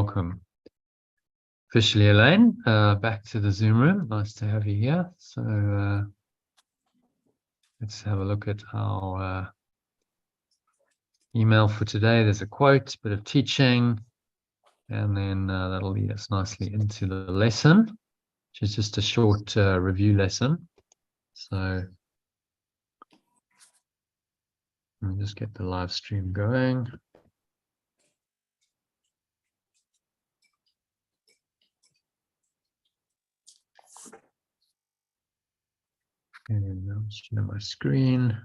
welcome. Officially, Elaine, back to the Zoom room. Nice to have you here. So let's have a look at our email for today. There's a quote, a bit of teaching, and then that'll lead us nicely into the lesson, which is just a short review lesson. So let me just get the live stream going. And I'll share my screen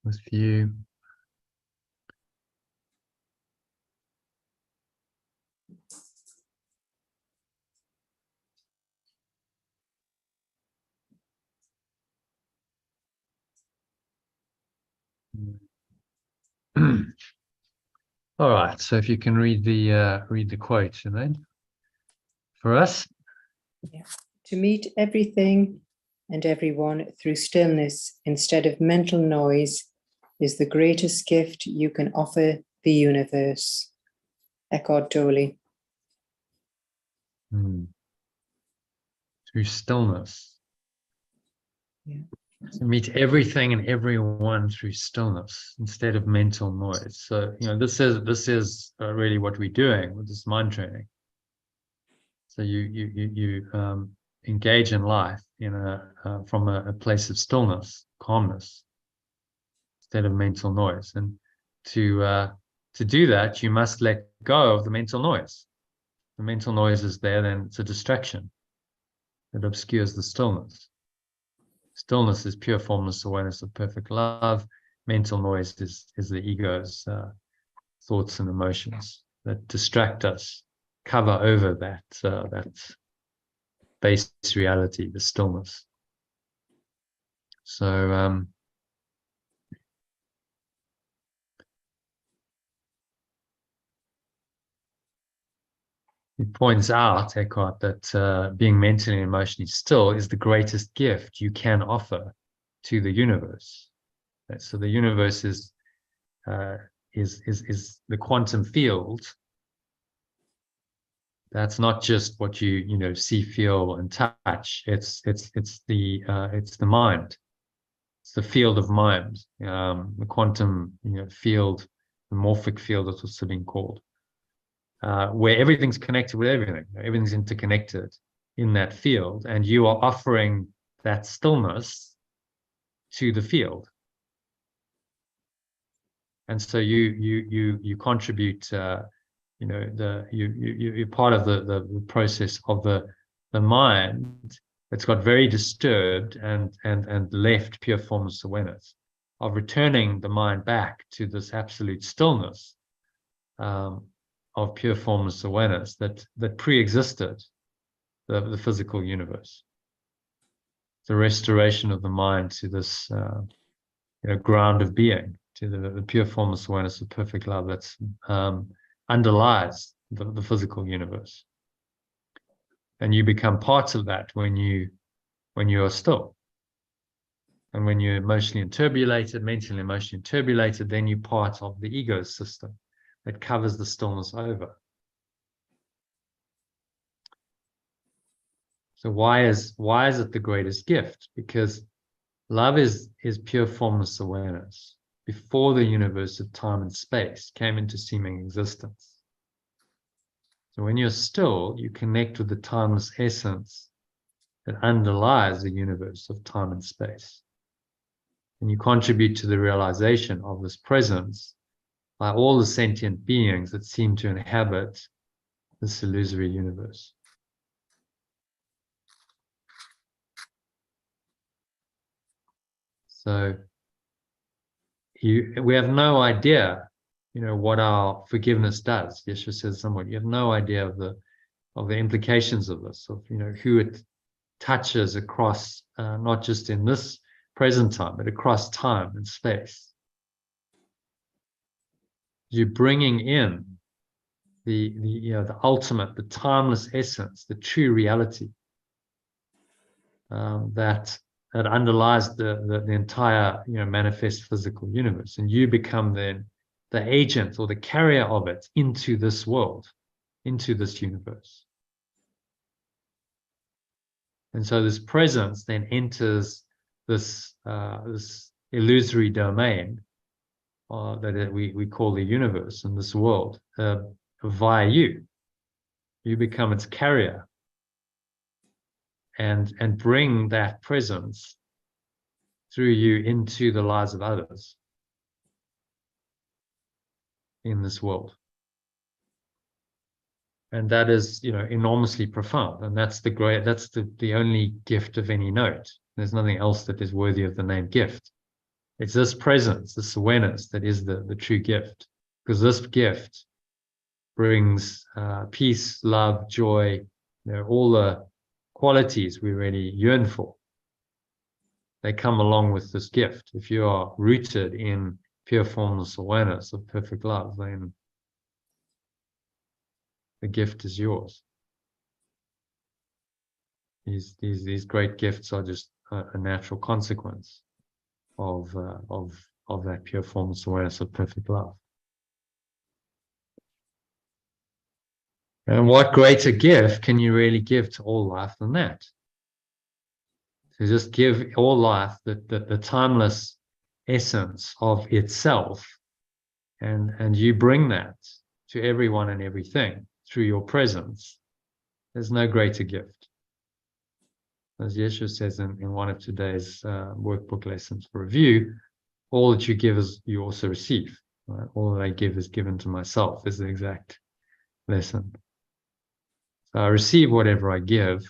with you. All right, so if you can read the quote, Elaine, for us. Yeah. To meet everything and everyone through stillness instead of mental noise is the greatest gift you can offer the universe. Eckhart Tolle. Through stillness. Yeah. To meet everything and everyone through stillness instead of mental noise. So, you know, this is really what we're doing with this mind training. So you engage in life in from a place of stillness, calmness, instead of mental noise. And to do that, you must let go of the mental noise. The mental noise is there, then it's a distraction that obscures the stillness. Stillness is pure formless awareness of perfect love. Mental noise is the ego's thoughts and emotions that distract us, cover over that base reality, the stillness. So he points out, Eckhart, that being mentally and emotionally still is the greatest gift you can offer to the universe. So the universe is the quantum field. That's not just what you see, feel, and touch. It's the mind. It's the field of mind. The quantum field, the morphic field, that's also been called, where everything's connected with everything. Everything's interconnected in that field, and you are offering that stillness to the field. And so you contribute. You're part of the process of the mind that's got very disturbed and left pure formless awareness, of returning the mind back to this absolute stillness of pure formless awareness that pre-existed the physical universe. The restoration of the mind to this ground of being, to the pure formless awareness of perfect love that's underlies the physical universe. And you become part of that when you are still. And when you're emotionally turbulated, mentally emotionally turbulated, then you're part of the ego system that covers the stillness over. So why is it the greatest gift? Because love is pure formless awareness before the universe of time and space came into seeming existence. So when you're still, you connect with the timeless essence that underlies the universe of time and space. And you contribute to the realization of this presence by all the sentient beings that seem to inhabit this illusory universe. So we have no idea, what our forgiveness does. Yeshua says somewhat, you have no idea of the implications of this, of who it touches across, not just in this present time, but across time and space. You're bringing in the ultimate, the timeless essence, the true reality that underlies the entire manifest physical universe, and you become then the agent or the carrier of it into this world, into this universe. And so this presence then enters this illusory domain that we call the universe and this world via you. You become its carrier and bring that presence through you into the lives of others in this world. And that is, enormously profound. And that's the only gift of any note. There's nothing else that is worthy of the name gift. It's this presence, this awareness that is the true gift. Because this gift brings peace, love, joy, all the qualities we really yearn for. They come along with this gift. If you are rooted in pure formless awareness of perfect love, then the gift is yours. These great gifts are just a natural consequence of that pure formless awareness of perfect love. And what greater gift can you really give to all life than that? To just give all life the timeless essence of itself, and you bring that to everyone and everything through your presence. There's no greater gift. As Yeshua says in one of today's workbook lessons for review, all that you give is you also receive. Right? All that I give is given to myself is the exact lesson. So I receive whatever I give.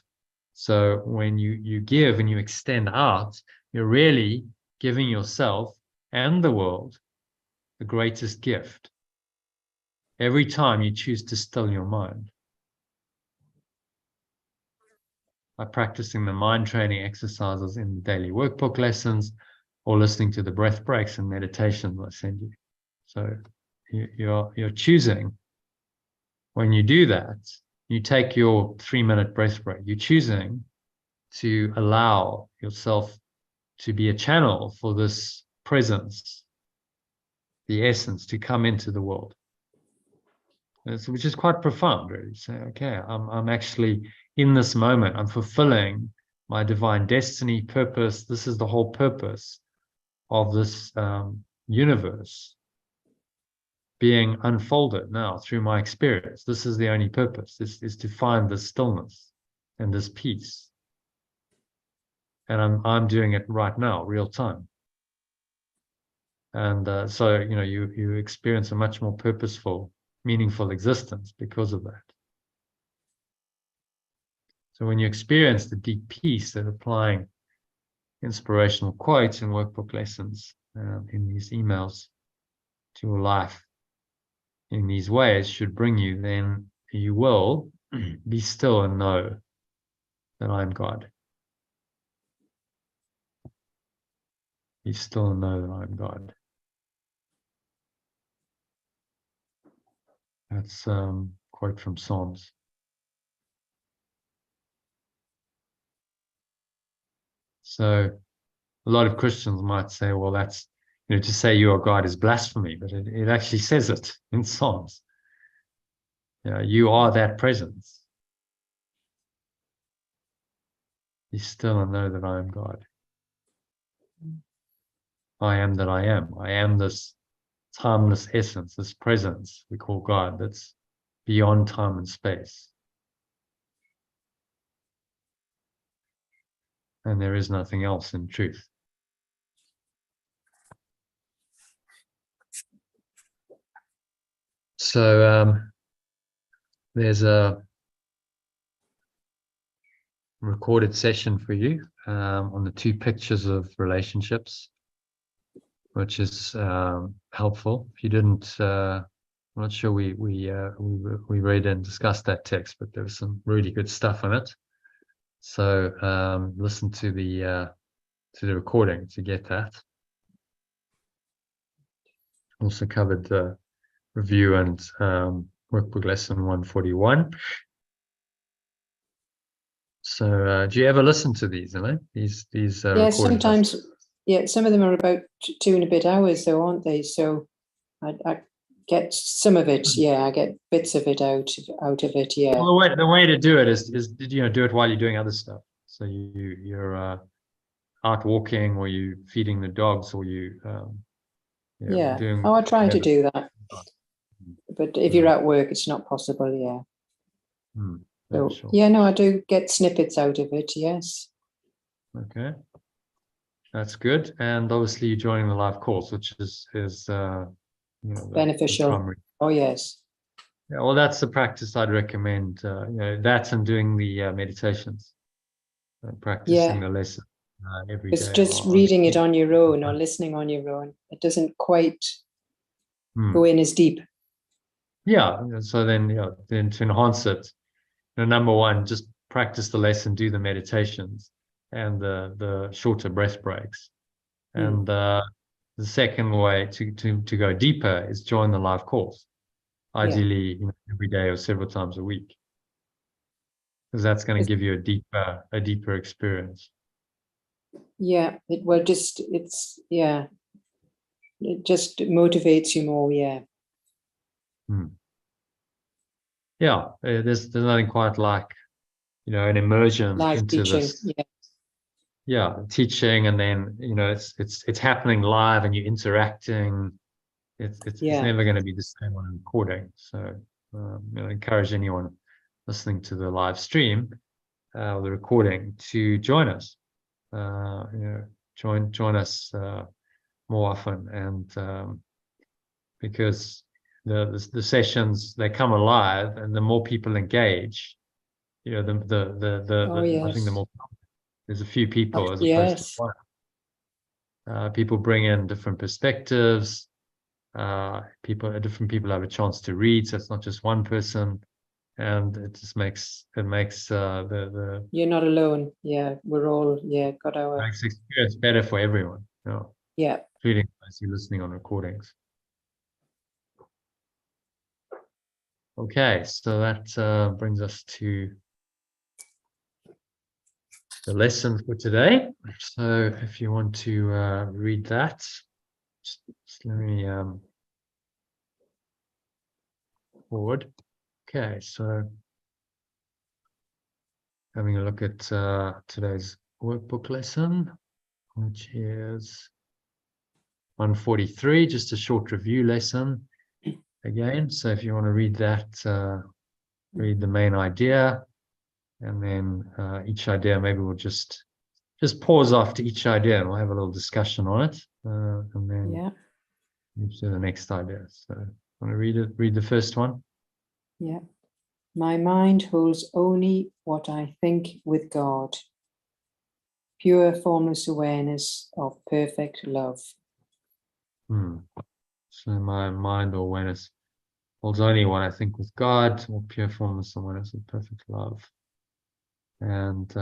So when you give and you extend out, you're really giving yourself and the world the greatest gift. Every time you choose to still your mind. By practicing the mind training exercises in the daily workbook lessons or listening to the breath breaks and meditations I send you. So you're choosing, when you do that, you take your 3-minute breath break, you're choosing to allow yourself to be a channel for this presence, the essence, to come into the world. Which is quite profound, really. Say, okay, I'm actually in this moment, I'm fulfilling my divine destiny, purpose. This is the whole purpose of this universe being unfolded now through my experience. This is the only purpose, is to find this stillness and this peace. And I'm doing it right now, real time. And so, you experience a much more purposeful, meaningful existence because of that. So when you experience the deep peace that applying inspirational quotes and workbook lessons in these emails to your life in these ways should bring you, then you will be still and know that I am God. Be still and know that I am God. That's a quote from Psalms. So a lot of Christians might say, well, that's, to say you are God is blasphemy, but it actually says it in Psalms. You are that presence. Be still and know that I am God. I am that I am. I am this timeless essence, this presence we call God, that's beyond time and space. And there is nothing else in truth. So there's a recorded session for you on the 2 pictures of relationships, which is helpful. If you didn't, I'm not sure we read and discussed that text, but there was some really good stuff in it. So listen to the recording to get that. Also covered the review and workbook lesson 141. So do you ever listen to these, Elaine? These yeah, sometimes. Yeah, some of them are about 2 and a bit hours, though, aren't they? So I get some of it. Yeah, I get bits of it out of it. Yeah. Well, the way to do it is do it while you're doing other stuff. So you're out walking, or you feeding the dogs, or you Yeah. doing Oh, I try to whatever. do that. But if you're at work, it's not possible. Yeah. So, Sure. yeah, no, I do get snippets out of it. Yes. Okay, that's good. And obviously, you're joining the live course, which is Beneficial. the primary. Oh, yes. Yeah, well, that's the practice I'd recommend. That and doing the meditations, practicing the lesson every It's day. just reading it on your own or listening on your own. It doesn't quite go in as deep. Yeah. So then to enhance it, number one, just practice the lesson, do the meditations and the shorter breath breaks. And the second way to go deeper is join the live course, ideally every day or several times a week, because that's going to give you a deeper experience. Yeah, it just motivates you more. Yeah. Yeah, there's nothing quite like an immersion Live into teaching. this. Yeah, teaching, and then it's happening live, and you're interacting. It's never going to be the same on a recording. So I encourage anyone listening to the live stream or the recording to join us. Join us more often, and because the sessions, they come alive, and the more people engage, I think the more there's a few people as opposed to one. People bring in different perspectives. Different people have a chance to read, so it's not just one person, and it just makes the you're not alone. Yeah, we're all got our makes the experience better for everyone. Yeah. Including those who are listening on recordings. Okay, so that brings us to the lesson for today. So if you want to read that, just let me forward. Okay, so having a look at today's workbook lesson, which is 143, just a short review lesson again. So if you want to read that, read the main idea, and then each idea, maybe we'll just pause after each idea, and we'll have a little discussion on it, and then move to the next idea. So want to read the first one? Yeah. My mind holds only what I think with God. Pure formless awareness of perfect love. So my mind or awareness holds only what I think with God, or pure formless awareness of perfect love. And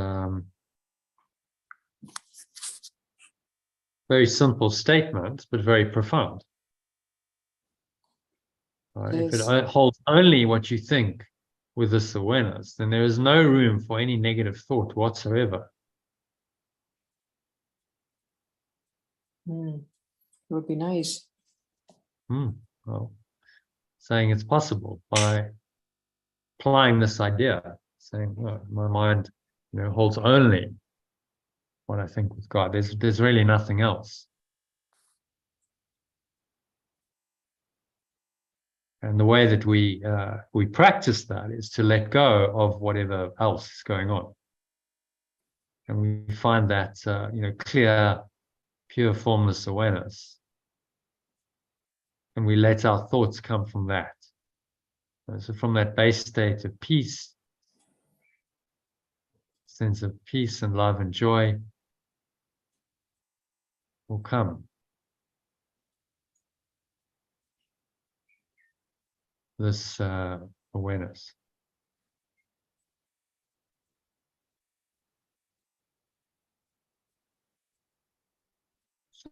very simple statement, but very profound. If it holds only what you think with this awareness, then there is no room for any negative thought whatsoever. It would be nice. Well, saying it's possible by applying this idea, saying, oh, my mind, holds only what I think with God. There's really nothing else. And the way that we practice that is to let go of whatever else is going on, and we find that clear, pure, formless awareness, and we let our thoughts come from that. So from that base state of peace, sense of peace and love and joy, will come this awareness.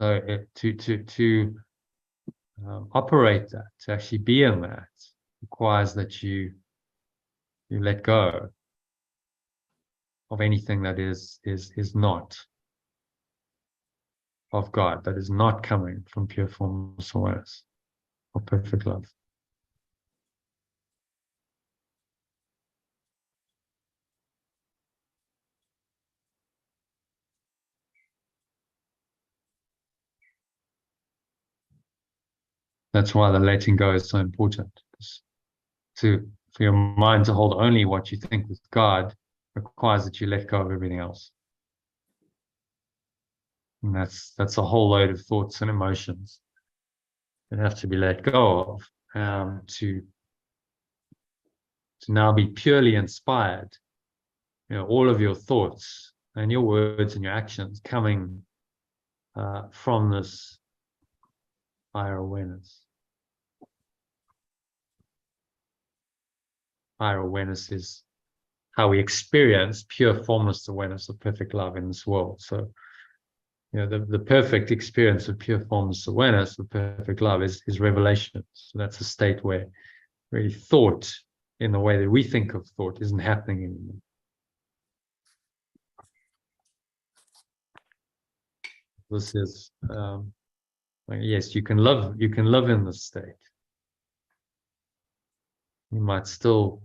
So to operate that, to actually be in that, requires that you let go of anything that is not of God, that is not coming from pure formless awareness. of perfect love. That's why the letting go is so important. For your mind to hold only what you think with God requires that you let go of everything else. And that's a whole load of thoughts and emotions that have to be let go of to now be purely inspired. All of your thoughts and your words and your actions coming from this higher awareness. Higher awareness is how we experience pure formless awareness of perfect love in this world. So, the perfect experience of pure formless awareness of perfect love is revelation. So that's a state where really thought, in the way that we think of thought, isn't happening anymore. This is, yes, you can live in this state. You might still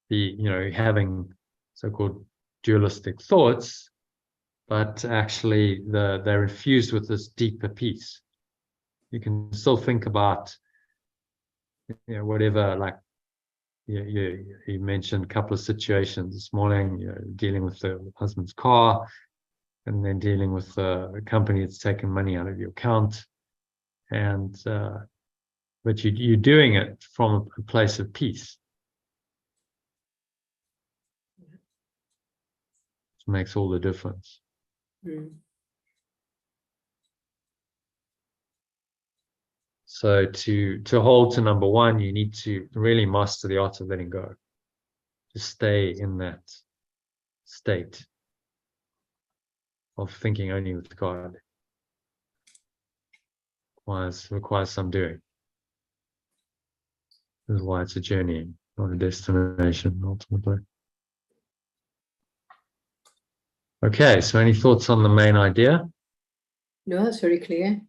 be, having so-called dualistic thoughts, but actually they're infused with this deeper peace. You can still think about, whatever, like you mentioned a couple of situations this morning, dealing with the husband's car, and then dealing with a company that's taken money out of your account, and but you're doing it from a place of peace. It makes all the difference. So to hold to number one, you need to really master the art of letting go. To stay in that state of thinking only with God requires some doing. This is why it's a journey, not a destination, ultimately. Okay, so any thoughts on the main idea? No, that's very clear.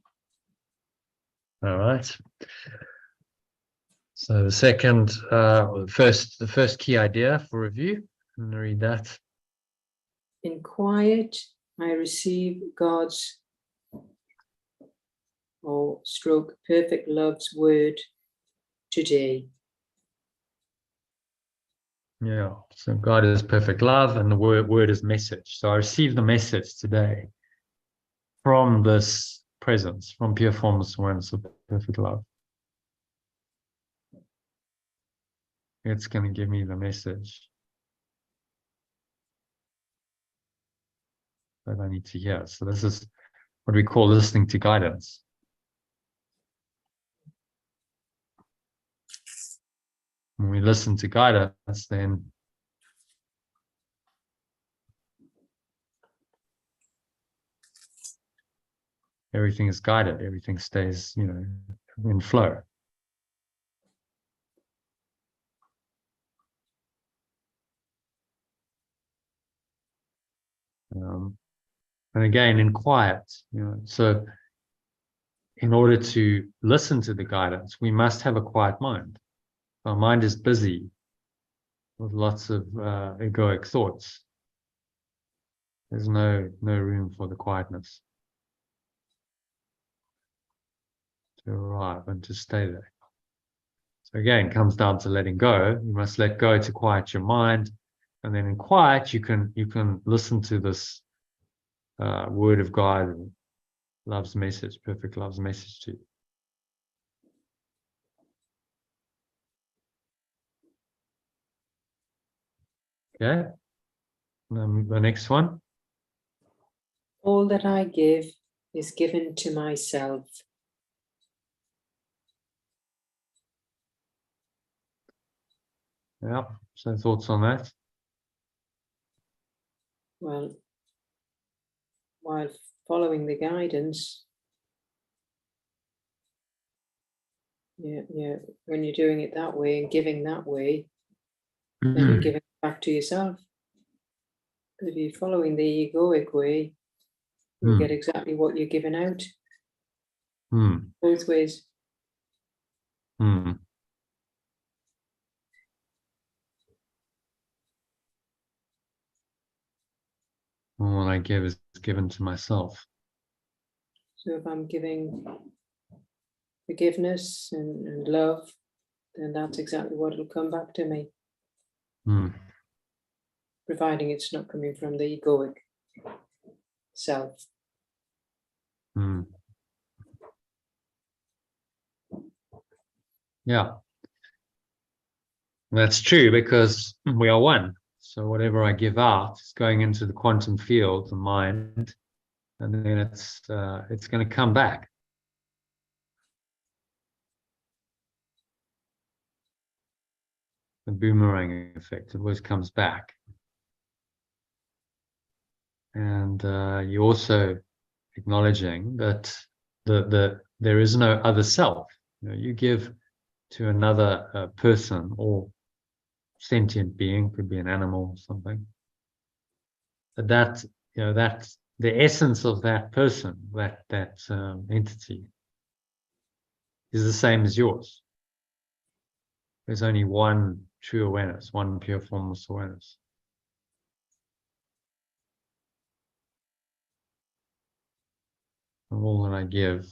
All right. So the first key idea for review. I'm going to read that. In quiet, I receive God's perfect love's word today. Yeah. So God is perfect love, and the word is message. So I receive the message today from this presence, from pure formless awareness of perfect love. It's going to give me the message that I need to hear. So this is what we call listening to guidance. When we listen to guidance, then everything is guided. Everything stays, in flow. And again, in quiet, so in order to listen to the guidance, we must have a quiet mind. Our mind is busy with lots of egoic thoughts. There's no room for the quietness to arrive and to stay there. So again, it comes down to letting go. You must let go to quiet your mind, and then in quiet, you can listen to this word of God, love's message, perfect love's message to you. Okay. The next one. All that I give is given to myself. Yeah. So thoughts on that? Well, while following the guidance, when you're doing it that way and giving that way, then you're giving it back to yourself. If you're following the egoic way, you get exactly what you're giving out. Both ways. Hmm. All I give is given to myself. So if I'm giving forgiveness and love, then that's exactly what will come back to me, Hmm. providing it's not coming from the egoic self. Hmm. Yeah, that's true because we are one. So whatever I give out is going into the quantum field, the mind, and then it's going to come back. The boomerang effect, it always comes back. And you also acknowledging that there is no other self. You give to another person or sentient being, could be an animal or something. But that the essence of that person, that entity, is the same as yours. There's only one true awareness, one pure formless awareness. And all that I give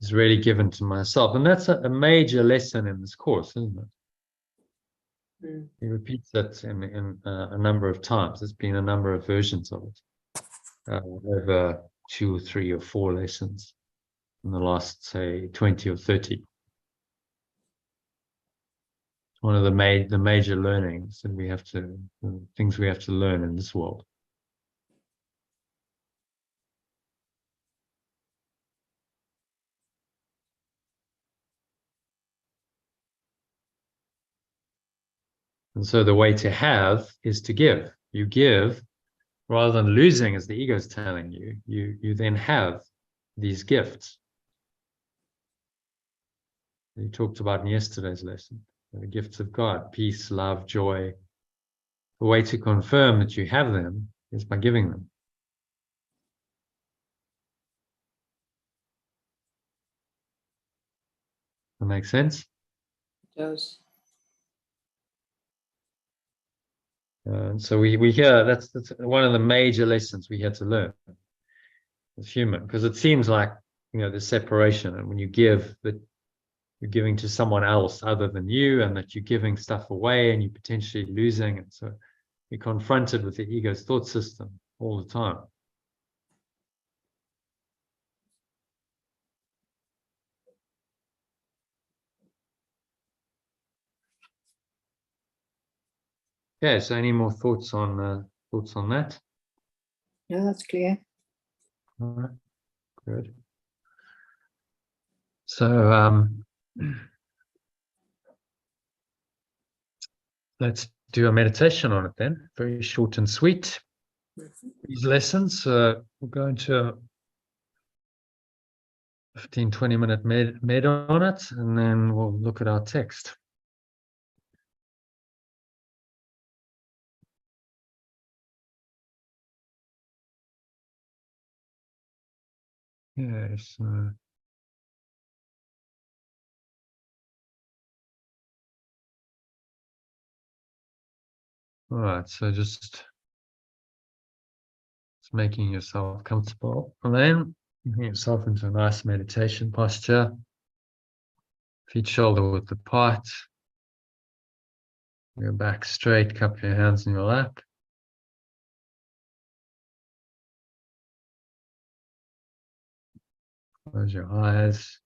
is really given to myself. And that's a major lesson in this course, isn't it? Mm. He repeats that in a number of times. There's been a number of versions of it over 2 or 3 or 4 lessons in the last, say, 20 or 30. One of the major learnings that we have to, things we have to learn in this world. And so the way to have is to give. You give rather than losing, as the ego is telling you. You then have these gifts. You talked about in yesterday's lesson, the gifts of God, peace, love, joy. The way to confirm that you have them is by giving them. That makes sense? It does. So we hear that's one of the major lessons we had to learn as human, because it seems like the separation, and when you give, that you're giving to someone else other than you, and that you're giving stuff away and you're potentially losing, and so you're confronted with the ego's thought system all the time. Yeah. So any more thoughts on that? No, that's clear. All right. Good. So let's do a meditation on it then. Very short and sweet. These lessons, we'll go into a 15-20 minute med on it, and then we'll look at our text. Yes. All right. So just making yourself comfortable, and then bring yourself into a nice meditation posture. Feet shoulder width apart. Your back straight, cup your hands in your lap. Close your eyes.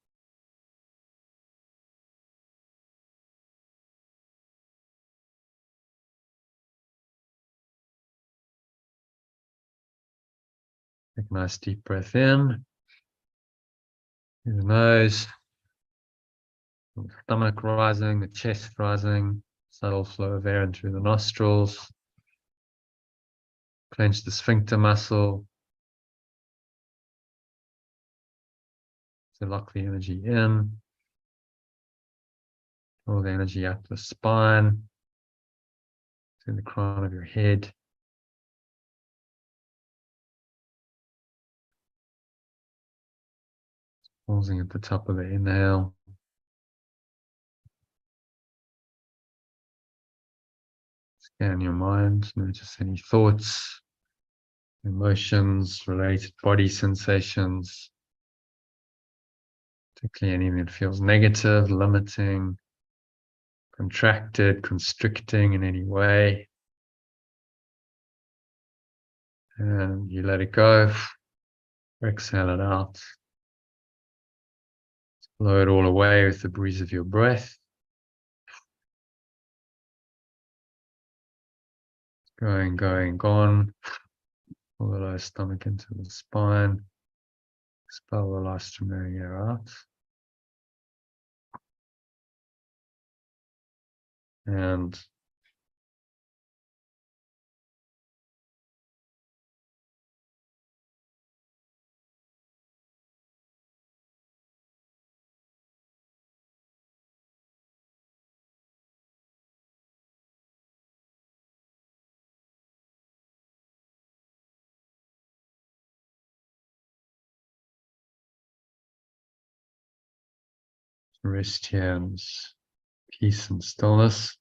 Take a nice deep breath in. Through the nose. The stomach rising, the chest rising. Subtle flow of air in through the nostrils. Clench the sphincter muscle. So lock the energy in. Pull the energy up the spine. To the crown of your head. Pausing at the top of the inhale. Scan your mind, notice any thoughts, emotions, related body sensations, particularly anything that feels negative, limiting, contracted, constricting in any way. And you let it go, exhale it out. Blow it all away with the breeze of your breath. Going, gone. Pull the lower stomach into the spine. Expel the last remaining air out. And rest here in this peace and stillness.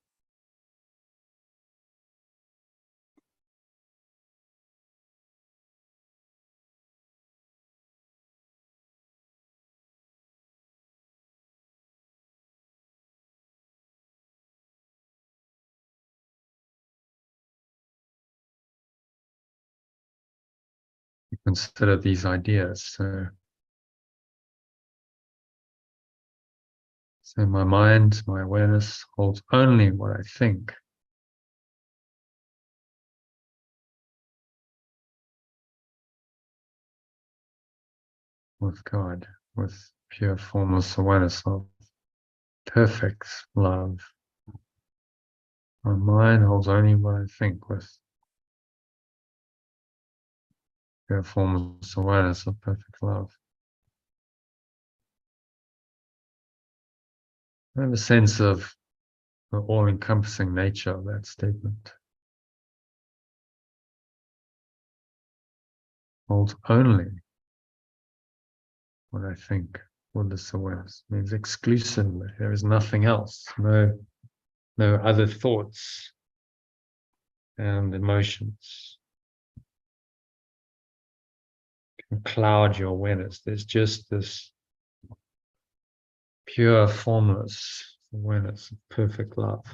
Consider these ideas. So my mind, my awareness holds only what I think. With God, with pure formless awareness of perfect love. My mind holds only what I think with pure formless awareness of perfect love. I have a sense of the all-encompassing nature of that statement. Holds only what I think with this awareness. It means exclusively. There is nothing else. No other thoughts and emotions can cloud your awareness. There's just this pure formless awareness of perfect love,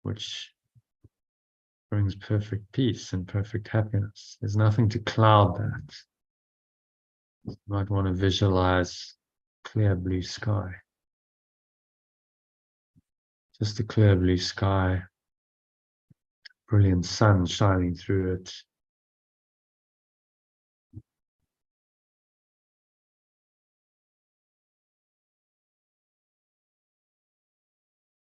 which brings perfect peace and perfect happiness. There's nothing to cloud that. You might want to visualize clear blue sky. Just a clear blue sky, brilliant sun shining through it.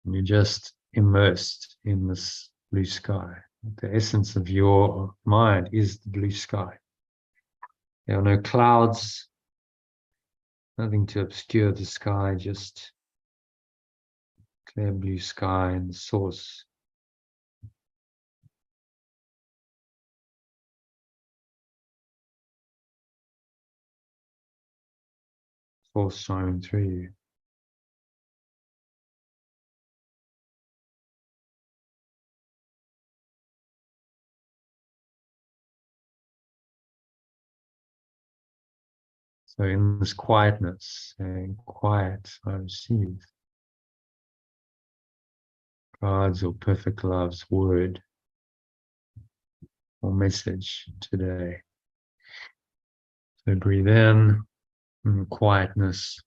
And you're just immersed in this blue sky. The essence of your mind is the blue sky. There are no clouds, nothing to obscure the sky, just clear blue sky and the source. Source shining through you. So in this quietness, saying, quiet, I receive God's or perfect love's word or message today. So breathe in quietness.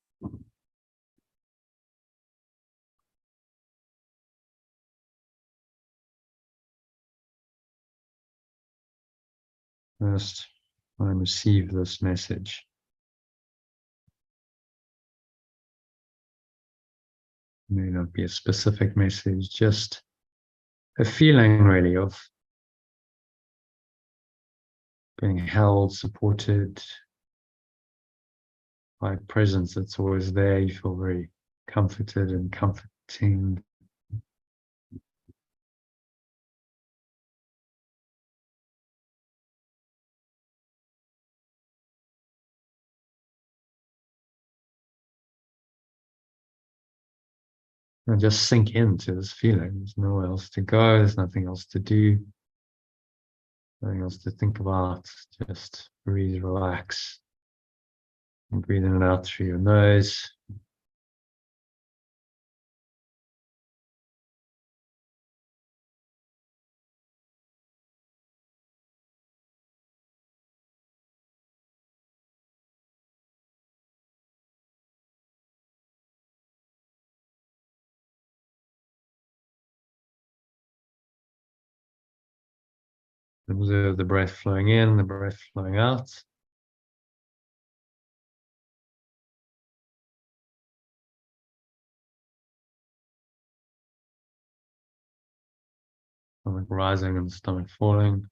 First, I receive this message. It may not be a specific message, just a feeling really of being held, supported by presence that's always there. You feel very comforted and comforting. And just sink into this feeling. There's nowhere else to go. There's nothing else to do. Nothing else to think about. Just breathe, relax. And breathe in and out through your nose. Observe the breath flowing in, the breath flowing out. Stomach rising and the stomach falling.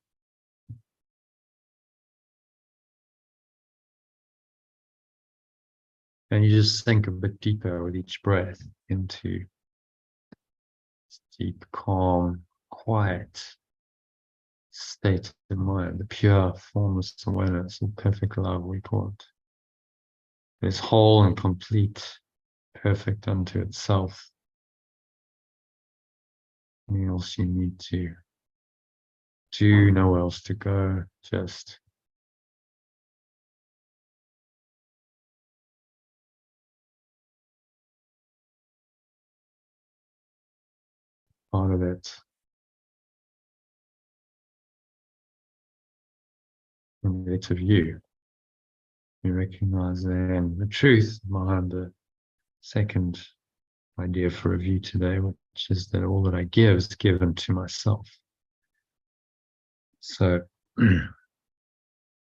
And you just sink a bit deeper with each breath into deep, calm, quiet state of mind, the pure, formless awareness of perfect love, we call it. It's whole and complete, perfect unto itself. Nothing else you need to do, nowhere else to go, just part of it. And it's of you. You recognize then the truth behind the second idea for review today, which is that all that I give is given to myself. So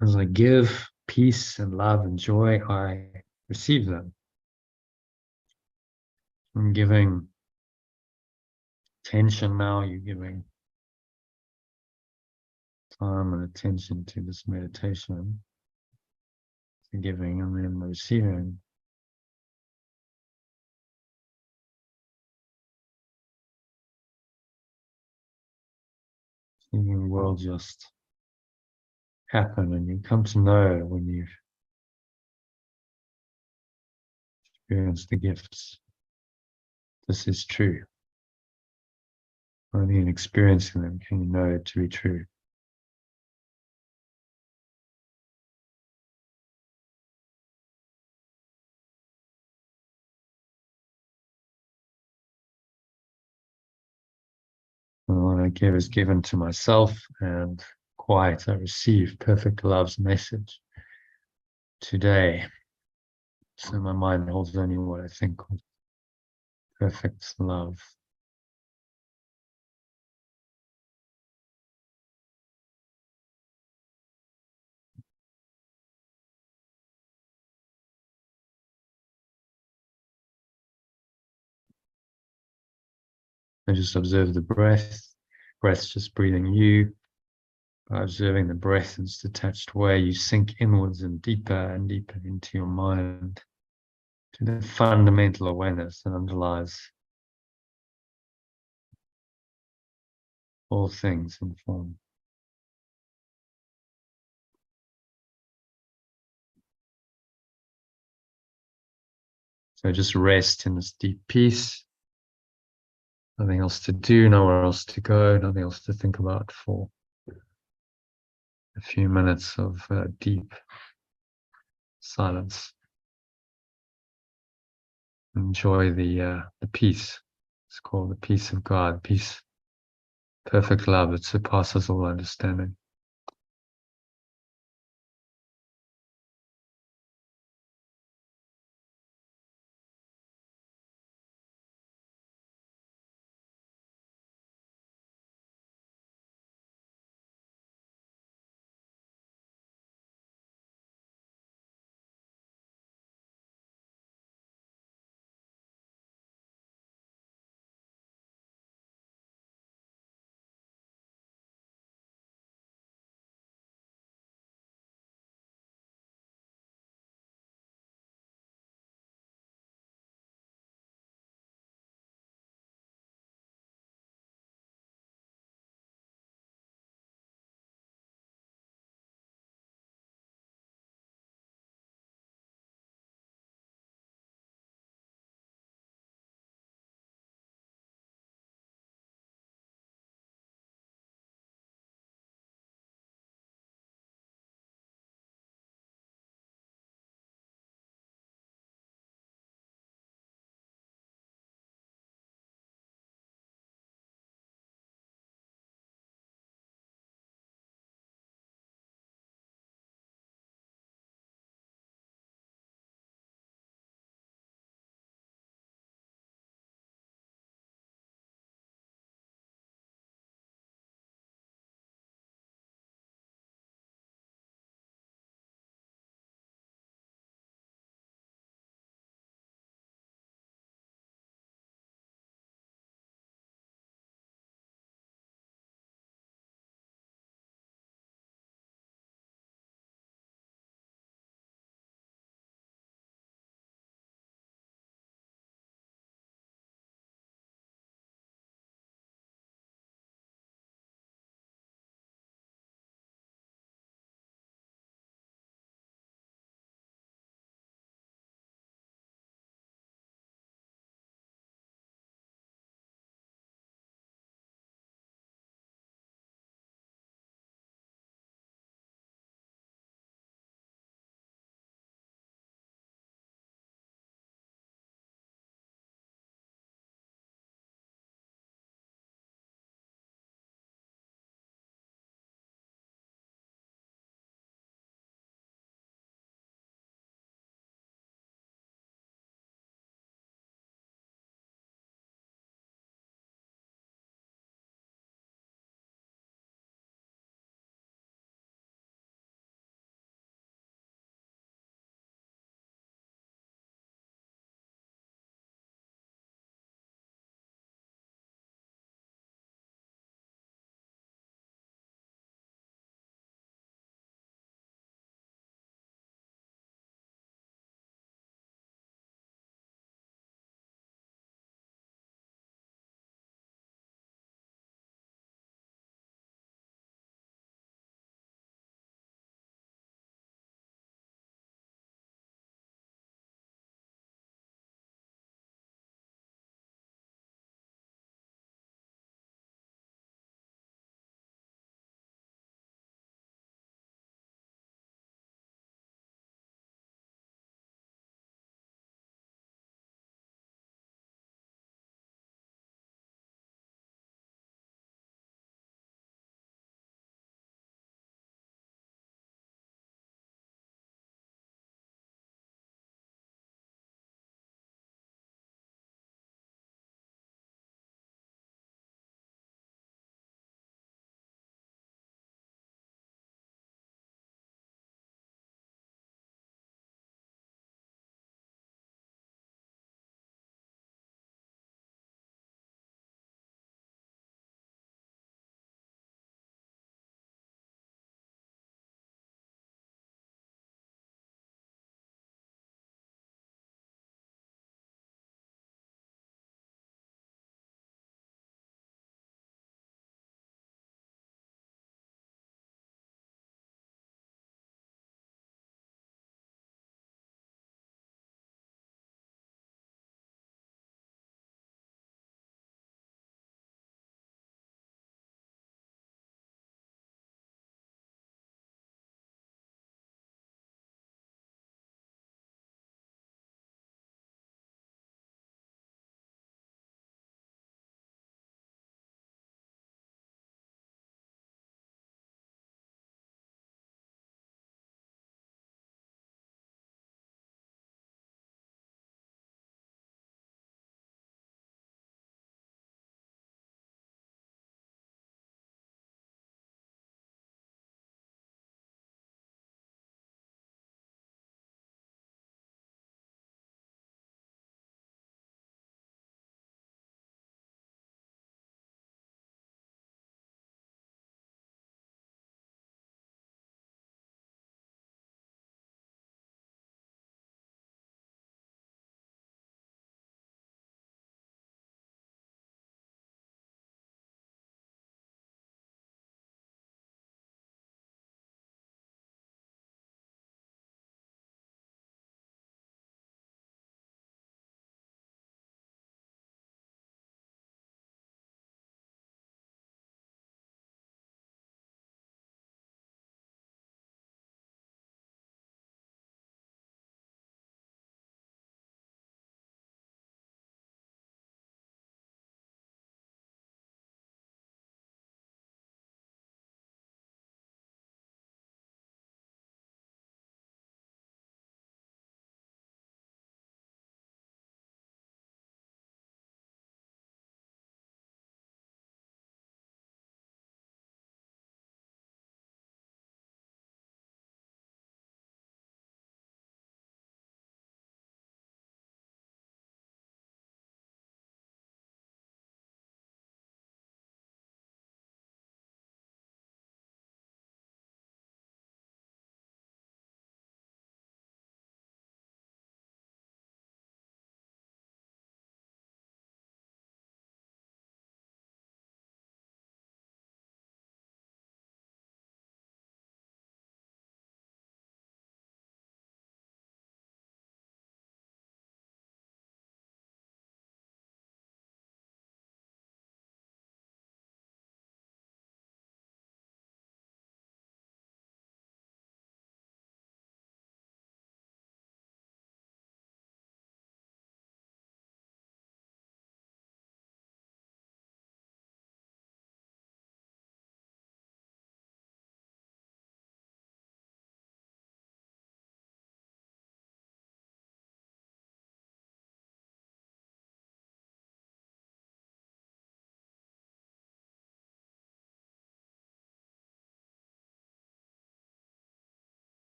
as I give peace and love and joy, I receive them. I'm giving attention now, you're giving time and attention to this meditation, the giving and then the receiving. Seeing the world just happen, and you come to know when you've experienced the gifts. This is true. Only in experiencing them can you know it to be true. All I give is given to myself, and quiet I receive perfect love's message today. So my mind holds only what I think of perfect love. I just observe the breath. Breath's just breathing you. By observing the breath in its detached way, you sink inwards and deeper into your mind, to the fundamental awareness that underlies all things in form. So just rest in this deep peace. Nothing else to do, nowhere else to go, nothing else to think about for a few minutes of deep silence. Enjoy the peace. It's called the peace of God, peace, perfect love that surpasses all understanding.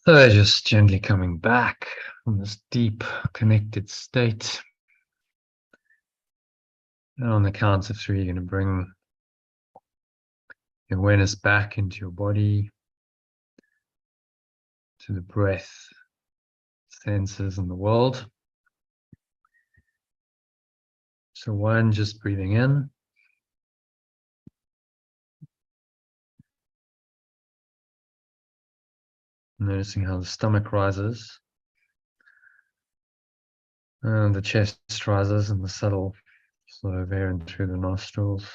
So just gently coming back from this deep connected state. And on the count of 3, you're going to bring your awareness back into your body, to the breath, senses, and the world. So 1, just breathing in. Noticing how the stomach rises. And the chest rises and the subtle flow of air in through the nostrils.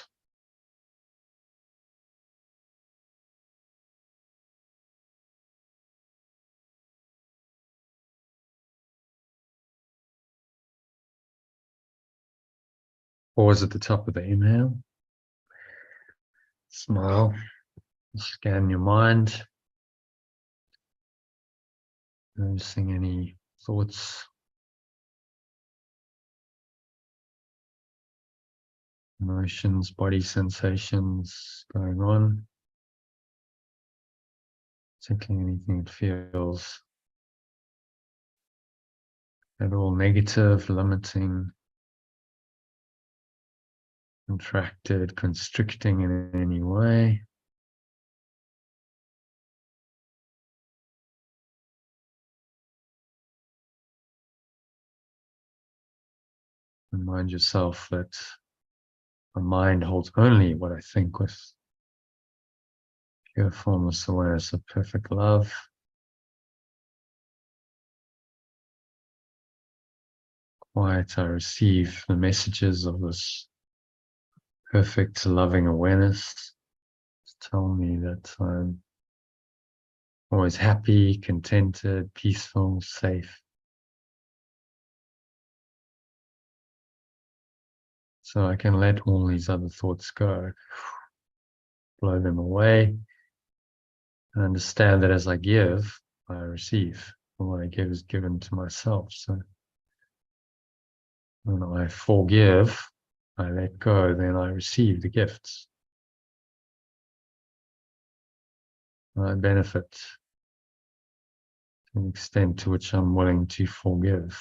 Pause at the top of the inhale. Smile. Scan your mind. Noticing any thoughts, emotions, body sensations going on. Particularly anything that feels at all negative, limiting, contracted, constricting in any way. Remind yourself that the mind holds only what I think with pure formless awareness of perfect love. Quiet, I receive the messages of this perfect, loving awareness. Tell me that I'm always happy, contented, peaceful, safe. So I can let all these other thoughts go, blow them away, and understand that as I give, I receive. And what I give is given to myself. So when I forgive, I let go, then I receive the gifts. I benefit to the extent to which I'm willing to forgive.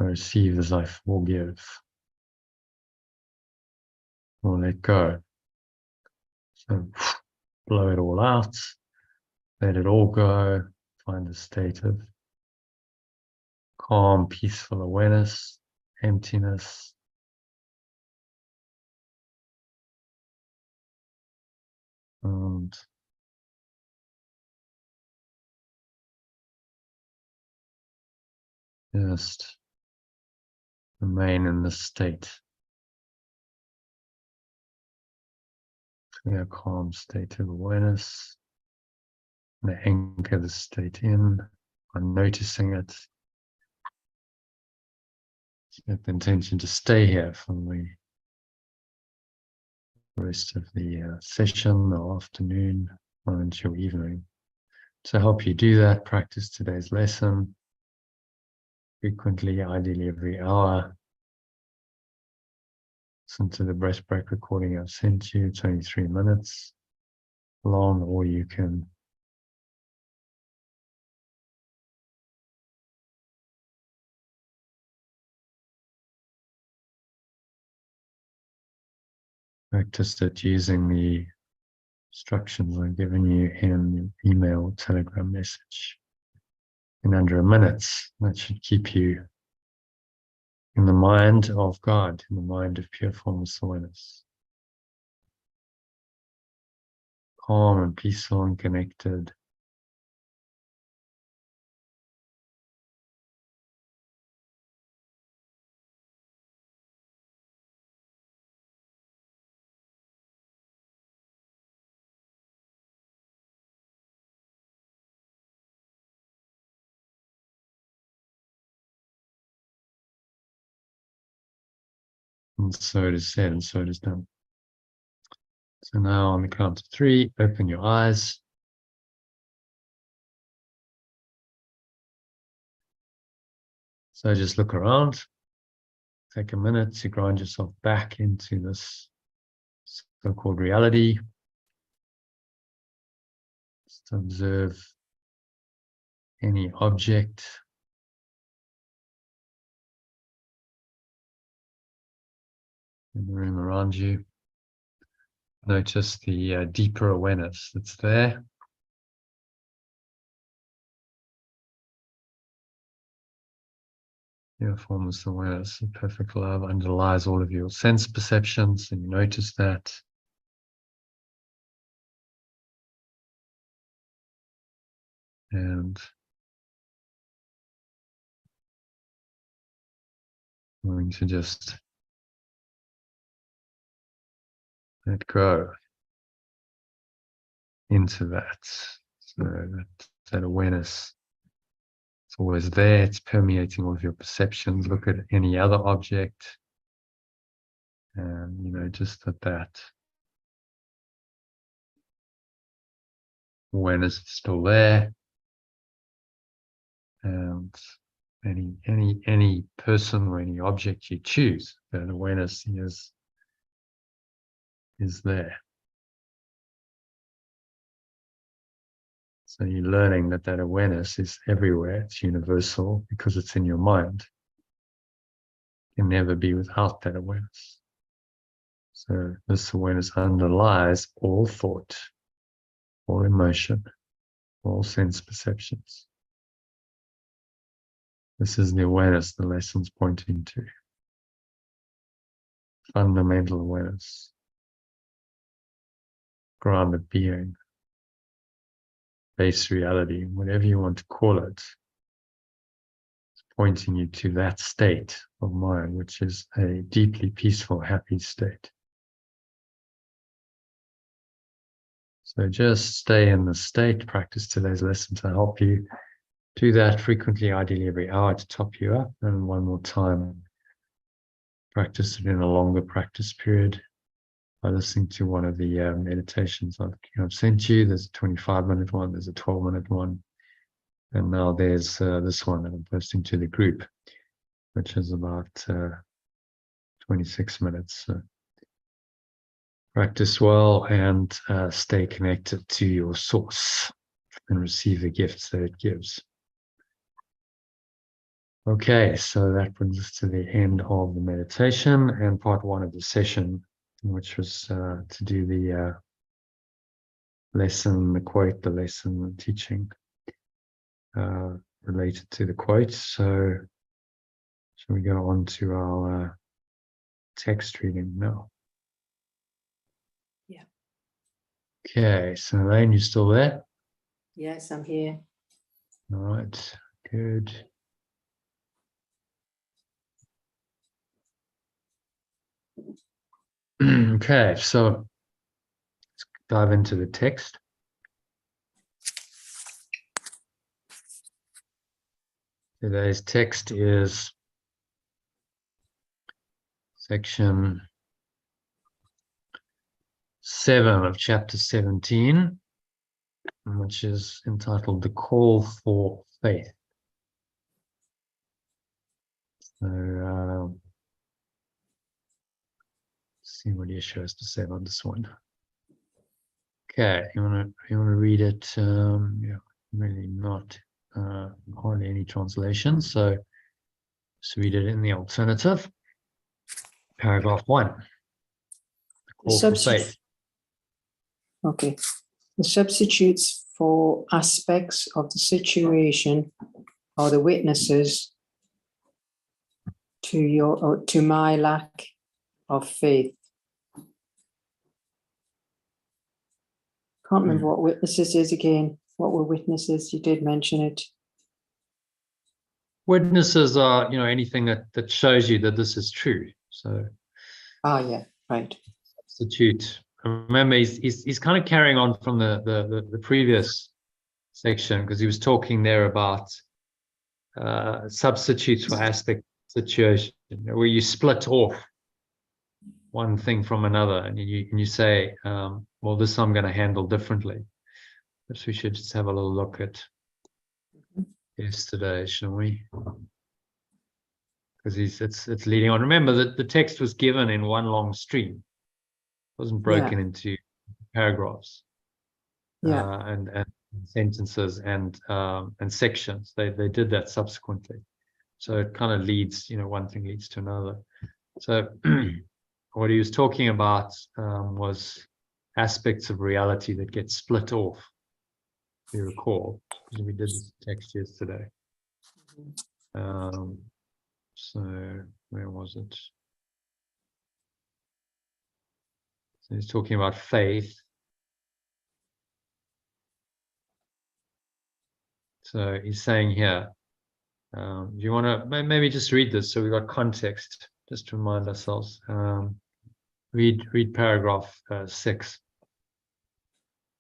I receive as I forgive or let go. So blow it all out, let it all go, find a state of calm, peaceful awareness, emptiness. And just remain in this state, clear, calm state of awareness. And anchor the state in. I'm noticing it. Set the intention to stay here for the rest of the session or afternoon or until evening. To help you do that, practice today's lesson frequently, ideally every hour. Listen to the breath break recording I've sent you. It's only 3 minutes long, or you can practice it using the instructions I've given you in the email or telegram message. In under a minute, that should keep you in the mind of God, in the mind of pure formless awareness. Calm and peaceful and connected. And so it is said, and so it is done. So now on the count of 3, open your eyes. So just look around. Take a minute to ground yourself back into this so-called reality. Just observe any object in the room around you. Notice the deeper awareness that's there. Your formless awareness of perfect love underlies all of your sense perceptions, and you notice that. And I'm going to just let go into that. So that awareness, it's always there, it's permeating all of your perceptions. Look at any other object, and just that awareness is still there. And any person or any object you choose, that awareness is there. So you're learning that awareness is everywhere. It's universal because it's in your mind. You can never be without that awareness. So this awareness underlies all thought, all emotion, all sense perceptions. This is the awareness the lesson's pointing to. Fundamental awareness. Grounded being. Base reality, whatever you want to call it. It's pointing you to that state of mind, which is a deeply peaceful, happy state. So just stay in the state, practice today's lesson to help you. Do that frequently, ideally every hour to top you up. And one more time, practice it in a longer practice period by listening to one of the meditations I've sent you. There's a 25-minute one, there's a 12-minute one. And now there's this one that I'm posting to the group, which is about 26 minutes. So practice well and stay connected to your source and receive the gifts that it gives. Okay, so that brings us to the end of the meditation and part one of the session, which was to do the lesson, the quote, the lesson, the teaching related to the quote. So shall we go on to our text reading now? Yeah. Okay, so Elaine, you still there? Yes, I'm here. All right, good. Okay, so let's dive into the text. Today's text is section 7 of chapter 17, which is entitled The Call for Faith. So, see what Yeshua has to say about this one. Okay, you wanna read it? Yeah, really not hardly any translation, so let's read it in the alternative. Paragraph 1. The call for faith. Okay. The substitutes for aspects of the situation are the witnesses to my lack of faith. Can't remember what witnesses is again. What were witnesses? You did mention it. Witnesses are, anything that shows you that this is true. So, yeah, right. Substitute. Remember, he's kind of carrying on from the previous section, because he was talking there about substitutes for aspect situation, where you split off one thing from another, and you say, well, this I'm going to handle differently. Perhaps we should just have a little look at yesterday, shall we? Because it's leading on. Remember that the text was given in one long stream. It wasn't broken into paragraphs. Yeah. And sentences and sections. They did that subsequently. So it kind of leads, one thing leads to another. So what he was talking about was aspects of reality that get split off. If you recall, because we did this text yesterday. So where was it? So he's talking about faith. So he's saying here, do you want to maybe just read this so we've got context, just to remind ourselves. Read paragraph 6.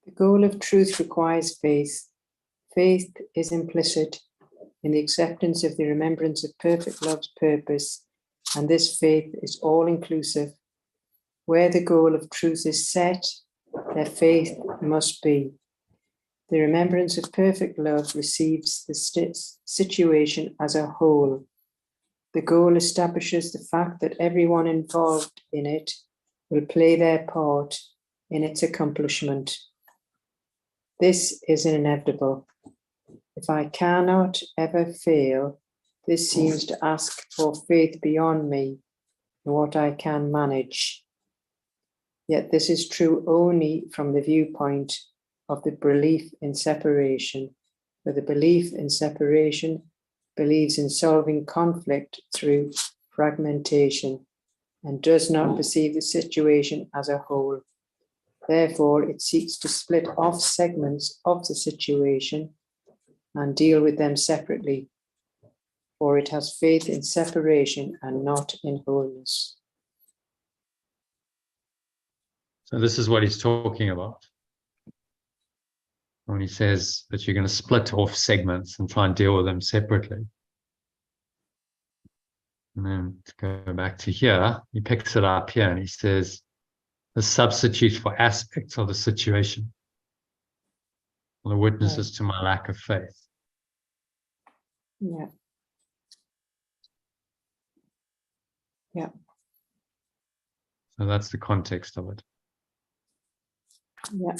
The goal of truth requires faith. Faith is implicit in the acceptance of the remembrance of perfect love's purpose, and this faith is all-inclusive. Where the goal of truth is set, their faith must be. The remembrance of perfect love receives the situation as a whole. The goal establishes the fact that everyone involved in it will play their part in its accomplishment. This is inevitable. If I cannot ever fail, this seems to ask for faith beyond me and what I can manage. Yet this is true only from the viewpoint of the belief in separation, where the belief in separation believes in solving conflict through fragmentation and does not perceive the situation as a whole. Therefore, it seeks to split off segments of the situation and deal with them separately, for it has faith in separation and not in wholeness. So this is what he's talking about when he says that you're going to split off segments and try and deal with them separately. And then to go back to here, he picks it up here and he says, the substitute for aspects of the situation, or the witnesses to my lack of faith. Yeah. Yeah. So that's the context of it. Yeah.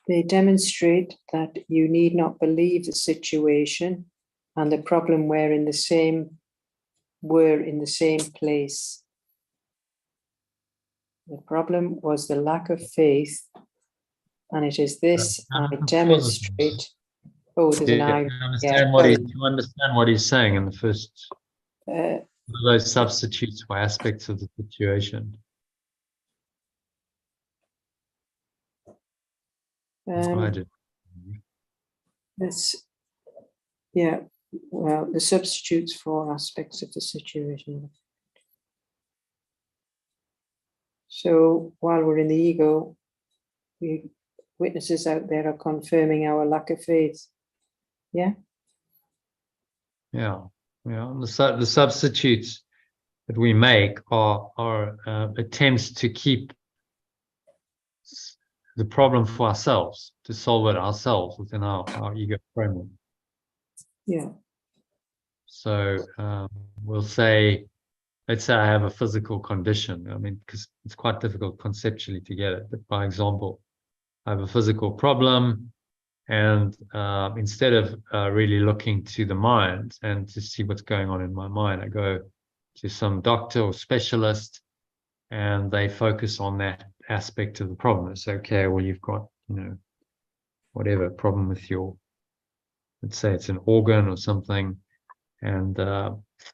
They demonstrate that you need not believe the situation and the problem were in the same place. The problem was the lack of faith, and it is this I demonstrate. Oh, there's an I. Do you understand what he's saying in the first? Those substitutes for aspects of the situation. Well, the substitutes for aspects of the situation. So while we're in the ego, the witnesses out there are confirming our lack of faith. Yeah. Yeah. The substitutes that we make are attempts to keep the problem for ourselves, to solve it ourselves within our ego framework. Yeah. So we'll say, let's say I have a physical condition. I mean, because it's quite difficult conceptually to get it. But by example, I have a physical problem, and instead of really looking to the mind and to see what's going on in my mind, I go to some doctor or specialist, and they focus on that aspect of the problem. It's okay, well, you've got, whatever problem with your, let's say it's an organ or something, and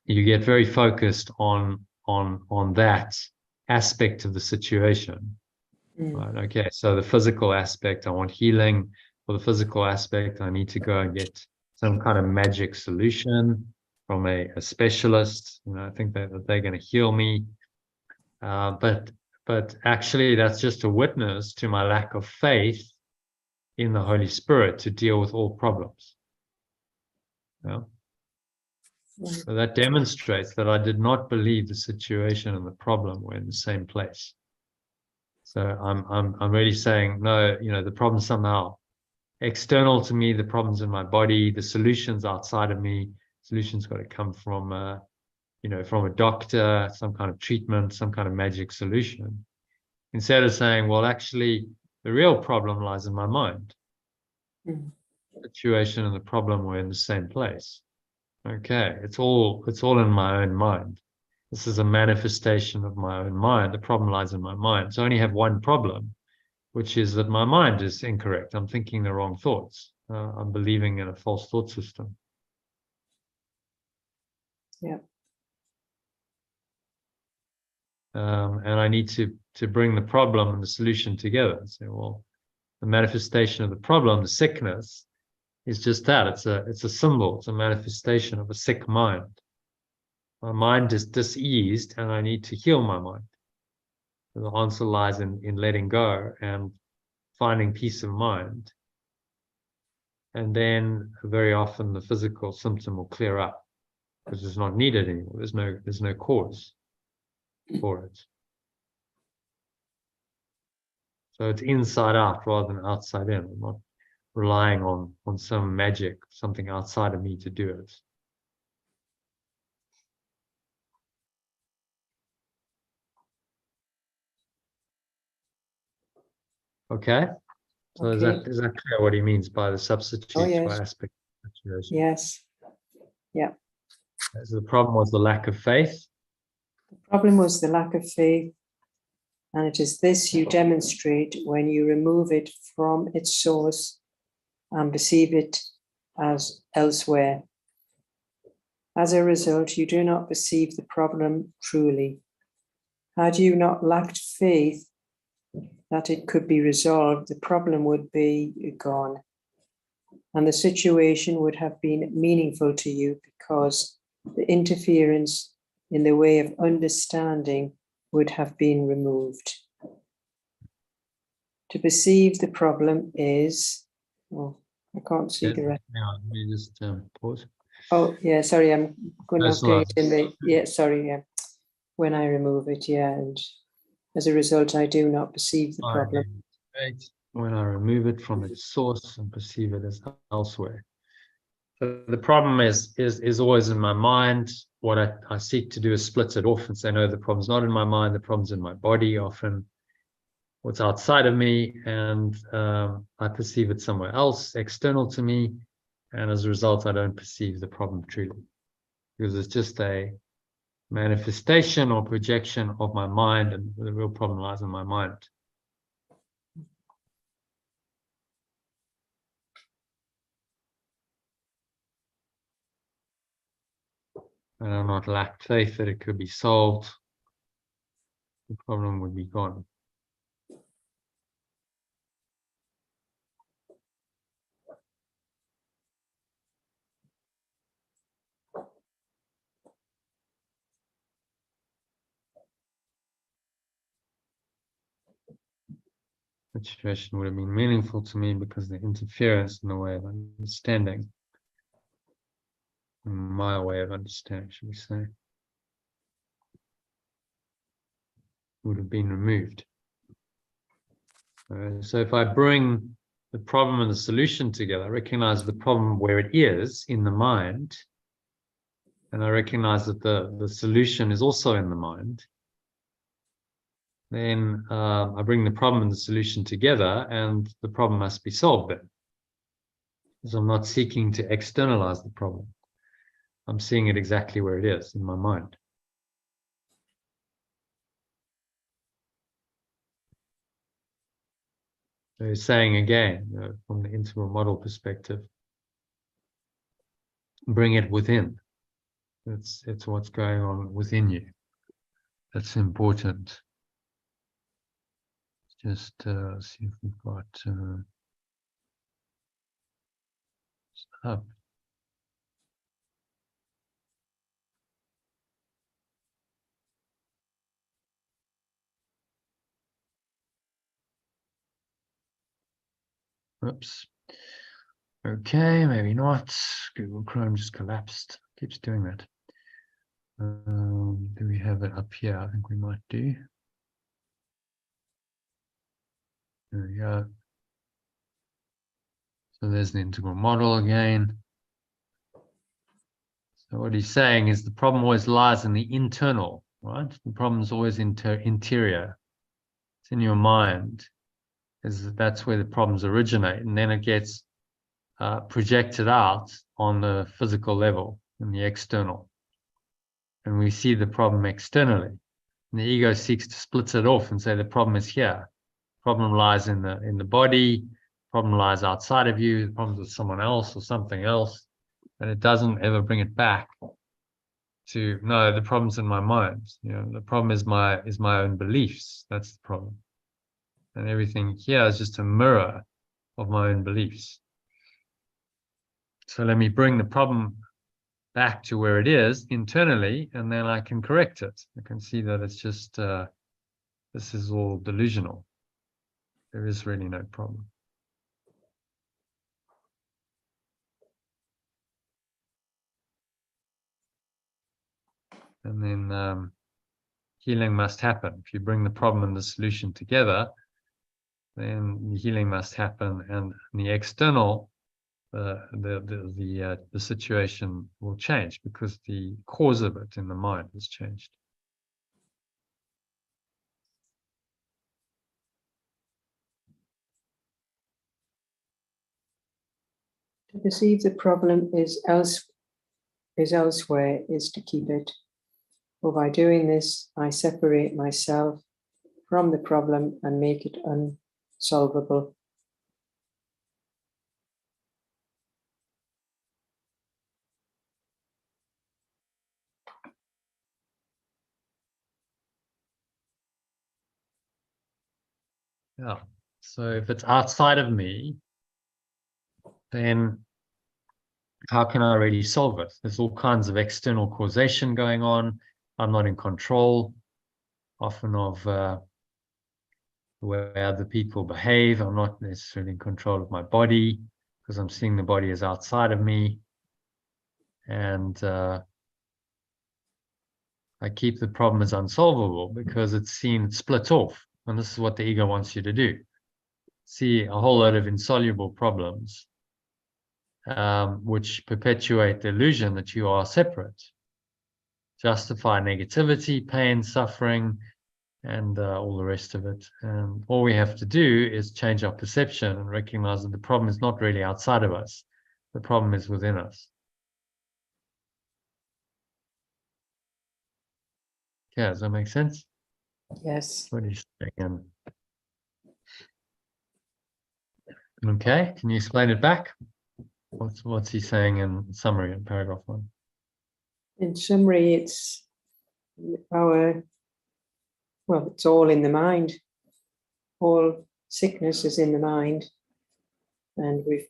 you get very focused on that aspect of the situation. Right? Okay, so the physical aspect, I want healing. For the physical aspect, I need to go and get some kind of magic solution from a specialist. I think that they're going to heal me. But actually, that's just a witness to my lack of faith in the Holy Spirit to deal with all problems. Yeah. So that demonstrates that I did not believe the situation and the problem were in the same place. So I'm really saying, no, the problem's somehow external to me, the problem's in my body, the solution's outside of me. Solution's got to come from from a doctor, some kind of treatment, some kind of magic solution. Instead of saying, well, actually, The real problem lies in my mind. Mm. The situation and the problem were in the same place. Okay, it's all in my own mind. This is a manifestation of my own mind. The problem lies in my mind. So I only have one problem, which is that my mind is incorrect. I'm thinking the wrong thoughts. I'm believing in a false thought system. Yeah. And I need to bring the problem and the solution together. So, well, the manifestation of the problem, the sickness, is just that. It's a symbol. It's a manifestation of a sick mind. My mind is diseased, and I need to heal my mind. So the answer lies in letting go and finding peace of mind. And then very often the physical symptom will clear up because it's not needed anymore. There's no cause for it. So it's inside out rather than outside in. I'm not relying on some magic, something outside of me to do it. Okay? So Okay. is that clear what he means by the substitutes Oh, yes. for aspect of situation? Yes. Yeah. So the problem was the lack of faith. The problem was the lack of faith, and it is this you demonstrate when you remove it from its source and perceive it as elsewhere. As a result, you do not perceive the problem truly. Had you not lacked faith that it could be resolved, the problem would be gone, and the situation would have been meaningful to you because the interference in the way of understanding would have been removed. To perceive the problem is, I can't see the rest. Yeah, let me just pause. Oh, yeah, sorry, I'm going to in the, yeah, sorry, yeah. When I remove it, yeah, and as a result, I do not perceive the problem. When I remove it from its source and perceive it as elsewhere. So the problem is always in my mind. What I seek to do is split it off and say, no, the problem's not in my mind, the problem's in my body, often what's outside of me, and I perceive it somewhere else, external to me, and as a result, I don't perceive the problem truly, because it's just a manifestation or projection of my mind, and the real problem lies in my mind. And I'm not lack faith that it could be solved. The problem would be gone. The situation would have been meaningful to me because the interference in the way of understanding, my way of understanding, should we say, would have been removed. So if I bring the problem and the solution together, I recognize the problem where it is in the mind, and I recognize that the solution is also in the mind, then I bring the problem and the solution together, and the problem must be solved then. Because I'm not seeking to externalize the problem. I'm seeing it exactly where it is in my mind. So he's saying again, from the integral model perspective, bring it within. It's what's going on within you. That's important. Just see if we've got up. Oops. Okay, maybe not. Google Chrome just collapsed. Keeps doing that. Do we have it up here? I think we might do. There we go. So there's the integral model again. So what he's saying is the problem always lies in the internal, right? The problem is always interior. It's in your mind. that's where the problems originate, and then it gets projected out on the physical level, in the external, and we see the problem externally. And the ego seeks to split it off and say the problem is here. Problem lies in the body. Problem lies outside of you. The problem's with someone else or something else, and it doesn't ever bring it back to, no, the problem's in my mind. The problem is my own beliefs. That's the problem, and everything here is just a mirror of my own beliefs. So let me bring the problem back to where it is internally, and then I can correct it. I can see that it's just this is all delusional. There is really no problem. And then healing must happen. If you bring the problem and the solution together, then the healing must happen, and the external, the situation will change, because the cause of it in the mind has changed. To perceive the problem is elsewhere is to keep it. For by doing this, I separate myself from the problem and make it unsolvable. Yeah. So if it's outside of me, then how can I really solve it? There's all kinds of external causation going on. I'm not in control, often, of the way other people behave. I'm not necessarily in control of my body, because I'm seeing the body as outside of me. And I keep the problem as unsolvable because it's split off. And this is what the ego wants you to do. See a whole lot of insoluble problems, which perpetuate the illusion that you are separate. Justify negativity, pain, suffering, and all the rest of it. And all we have to do is change our perception and recognize that the problem is not really outside of us. The problem is within us. Yeah, does that make sense? Yes. What are you saying? Okay, can you explain it back? What's he saying in summary in paragraph 1? In summary, it's it's all in the mind. All sickness is in the mind. And we've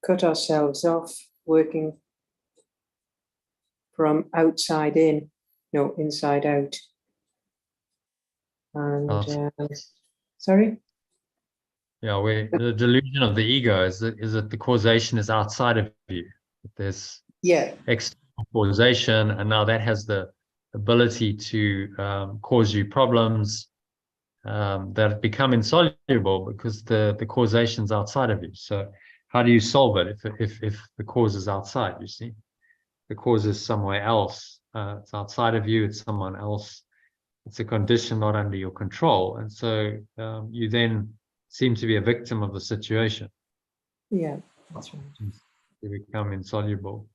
cut ourselves off working from outside in, no, inside out. And sorry? Yeah, the delusion of the ego is that the causation is outside of you. There's external causation, and now that has the ability to cause you problems that become insoluble because the causation's outside of you. So how do you solve it if the cause is outside? You see, the cause is somewhere else. It's outside of you. It's someone else. It's a condition not under your control, and so you then seem to be a victim of the situation. Yeah, that's right. You become insoluble,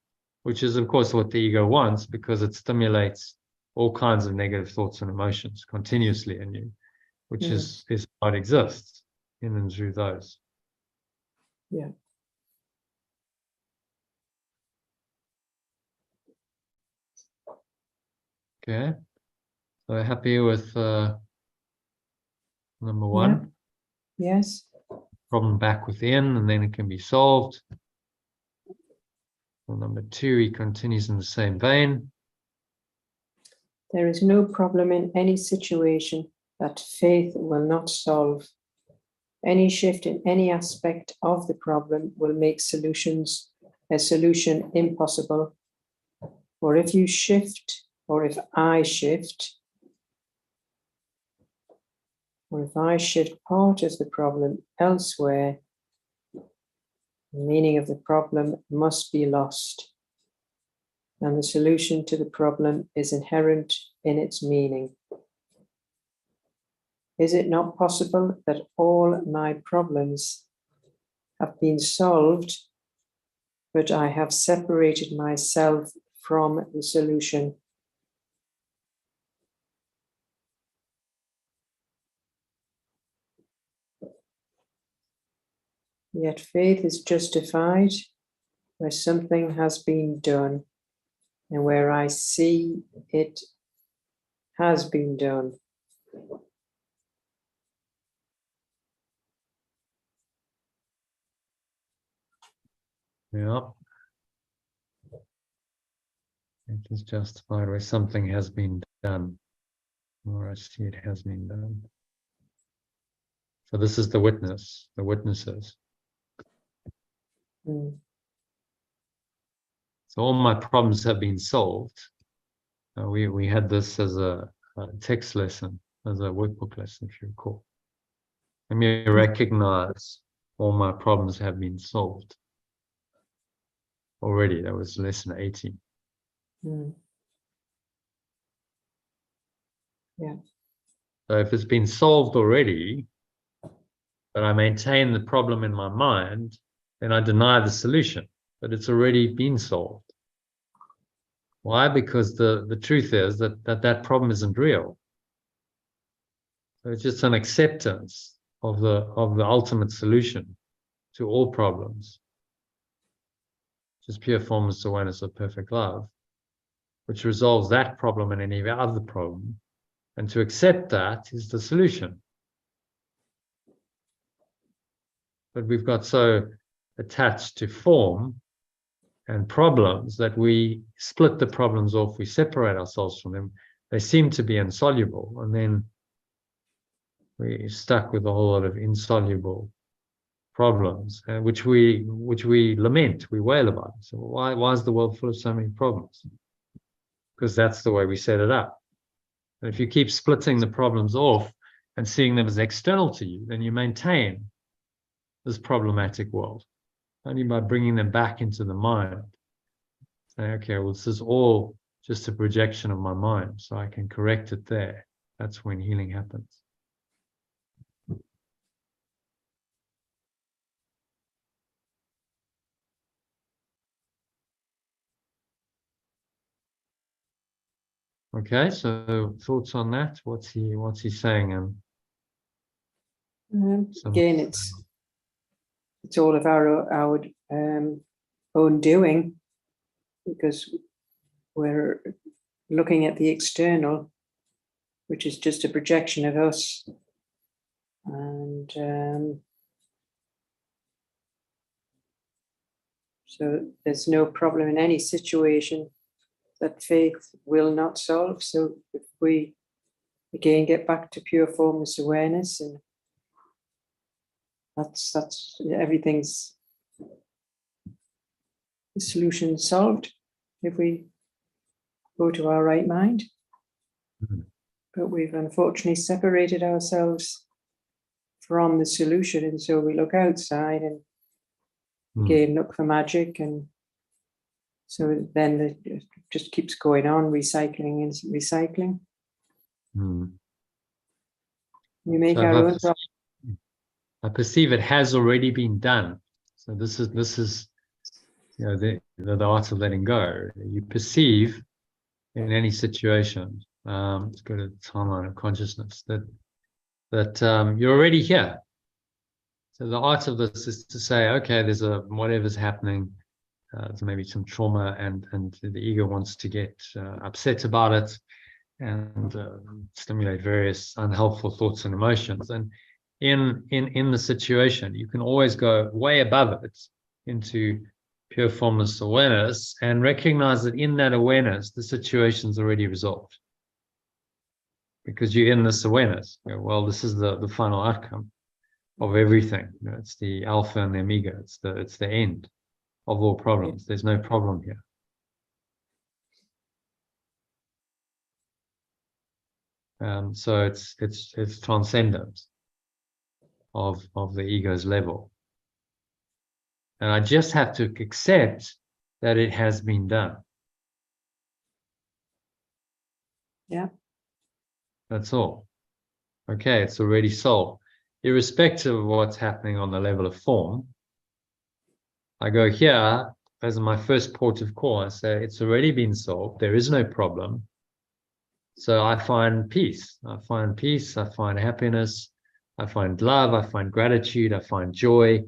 which is, of course, what the ego wants, because it stimulates all kinds of negative thoughts and emotions continuously in you, which is why it exists, in and through those. Yeah. Okay. So happy with number 1? Yeah. Yes. Problem back within, and then it can be solved. Well, number 2, he continues in the same vein. There is no problem in any situation that faith will not solve. Any shift in any aspect of the problem will make a solution impossible. Or if you shift, or if I shift part of the problem elsewhere, the meaning of the problem must be lost, and the solution to the problem is inherent in its meaning. Is it not possible that all my problems have been solved, but I have separated myself from the solution? Yet faith is justified where something has been done and where I see it has been done. Yeah. It is justified where something has been done, or I see it has been done. So this is the witness, the witnesses. Mm. So all my problems have been solved. We had this as a text lesson, as a workbook lesson, if you recall. Let me recognize all my problems have been solved already. That was lesson 18. Mm. Yeah. So if it's been solved already, but I maintain the problem in my mind, then I deny the solution, but it's already been solved. Why? Because the truth is that problem isn't real. So it's just an acceptance of the ultimate solution to all problems. Just pure formless awareness of perfect love, which resolves that problem and any other problem. And to accept that is the solution. But we've got so attached to form and problems that we split the problems off, we separate ourselves from them. They seem to be insoluble, and then we're stuck with a whole lot of insoluble problems, which we lament, we wail about. So why is the world full of so many problems? Because that's the way we set it up. And if you keep splitting the problems off and seeing them as external to you, then you maintain this problematic world. Only by bringing them back into the mind. Say, okay, well, this is all just a projection of my mind, so I can correct it there. That's when healing happens. Okay, so thoughts on that? What's he saying? Again, it's all of our own doing, because we're looking at the external, which is just a projection of us, and so there's no problem in any situation that faith will not solve. So if we again get back to pure formless awareness, and that's everything's the solution solved if we go to our right mind. Mm-hmm. But we've unfortunately separated ourselves from the solution, and so we look outside and again look for magic, and so then it just keeps going on, recycling and recycling. We make our own problem. I perceive it has already been done. So this is the art of letting go. You perceive in any situation, let's go to the timeline of consciousness, that you're already here. So the art of this is to say, okay, there's whatever's happening, there's maybe some trauma, and the ego wants to get upset about it and stimulate various unhelpful thoughts and emotions. And in the situation, you can always go way above it into pure formless awareness and recognize that in that awareness, the situation's already resolved. Because you're in this awareness. Well, this is the final outcome of everything. It's the alpha and the omega. It's the end of all problems. There's no problem here. So it's transcendence of the ego's level. And I just have to accept that it has been done. Yeah. That's all. Okay, it's already solved. Irrespective of what's happening on the level of form, I go here as my first port of call. I say it's already been solved. There is no problem. So I find peace. I find peace. I find happiness. I find love. I find gratitude. I find joy.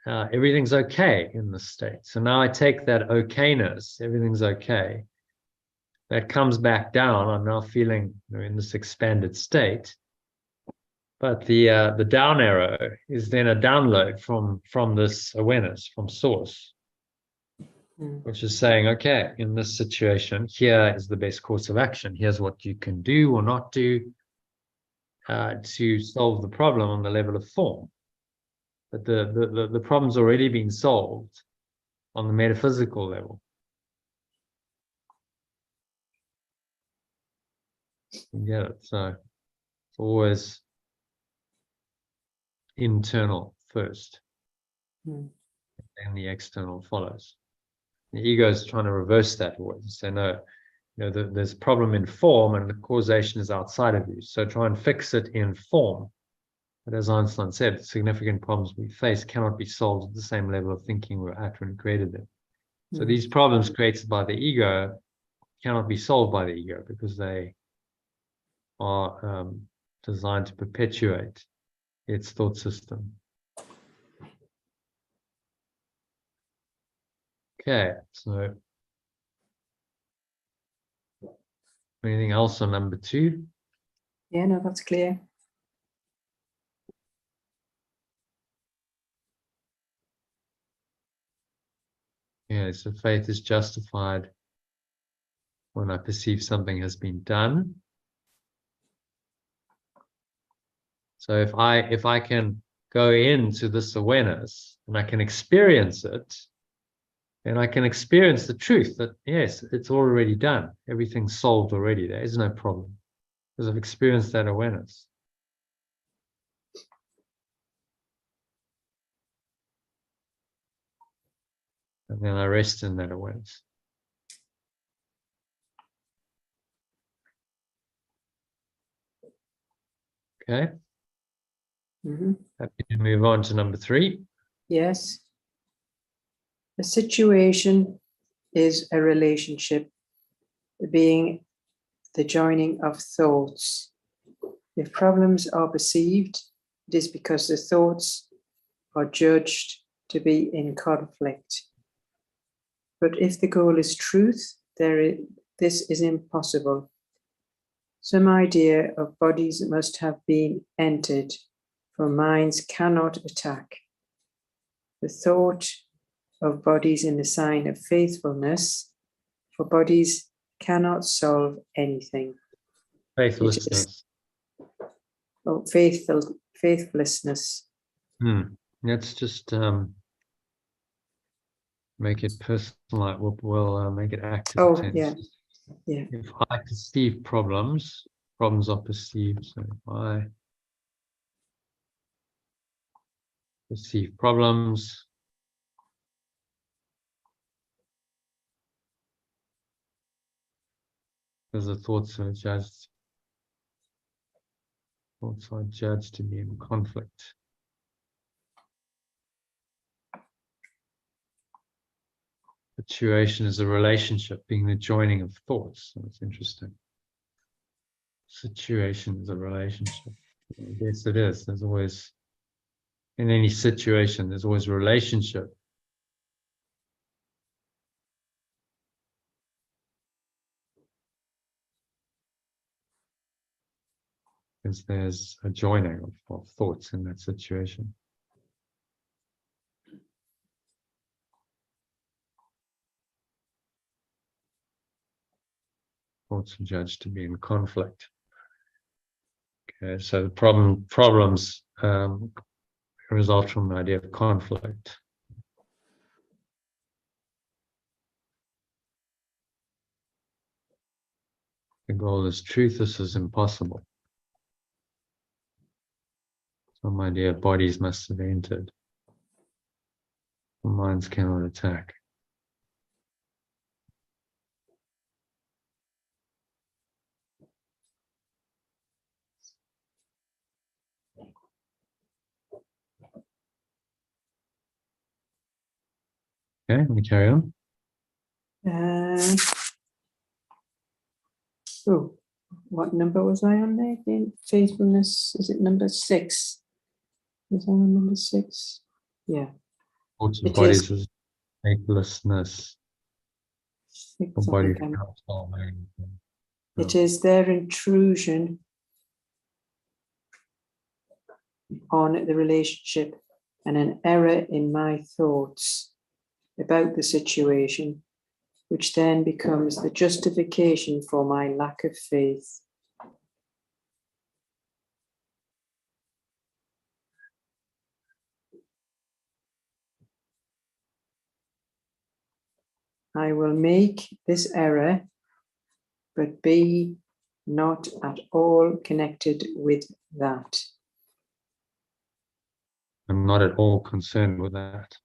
Everything's okay in this state. So now I take that okayness, everything's okay, that comes back down. I'm now feeling in this expanded state. But the down arrow is then a download from this awareness, from source, which is saying, okay, in this situation, here is the best course of action. Here's what you can do or not do to solve the problem on the level of form. But the problem's already been solved on the metaphysical level. You get it? So it's always internal first, and the external follows. The ego is trying to reverse that always. Say, no, there's a problem in form and the causation is outside of you. So try and fix it in form. But as Einstein said, the significant problems we face cannot be solved at the same level of thinking we're at when we created them. So these problems created by the ego cannot be solved by the ego because they are designed to perpetuate its thought system. Okay, so anything else on number 2? Yeah, no, that's clear. Yeah, so faith is justified when I perceive something has been done. So if I can go into this awareness and I can experience it, then I can experience the truth that yes, it's already done. Everything's solved already. There is no problem because I've experienced that awareness. And then I rest in that awareness. Okay. Happy to move on to number 3. Yes. A situation is a relationship, being the joining of thoughts. If problems are perceived, it is because the thoughts are judged to be in conflict. But if the goal is truth, this is impossible. Some idea of bodies must have been entered, for minds cannot attack. The thought of bodies in the sign of faithfulness, for bodies cannot solve anything. Faithlessness. Faithlessness. Let's just make it personal. We'll make it active. Oh, tense. Yeah. If I perceive problems are perceived. So if I perceive problems, because the thoughts are judged to be in conflict. Situation is a relationship, being the joining of thoughts. So it's interesting. Situation is a relationship. Yes, it is. There's always, in any situation, there's always a relationship. Because there's a joining of thoughts in that situation. Thoughts are judged to be in conflict. Okay, so the problems result from the idea of conflict. The goal is truth. This is impossible. Some idea of bodies must have entered. Minds cannot attack. Okay, we carry on. Oh, what number was I on there again? Faithfulness, is it number 6? Is I on number 6? Yeah. Thoughts of It bodies is as faithlessness, 6, or I bodies think I'm. outside. It is their intrusion on the relationship and an error in my thoughts about the situation, which then becomes the justification for my lack of faith. I will make this error, but be not at all connected with that. I'm not at all concerned with that.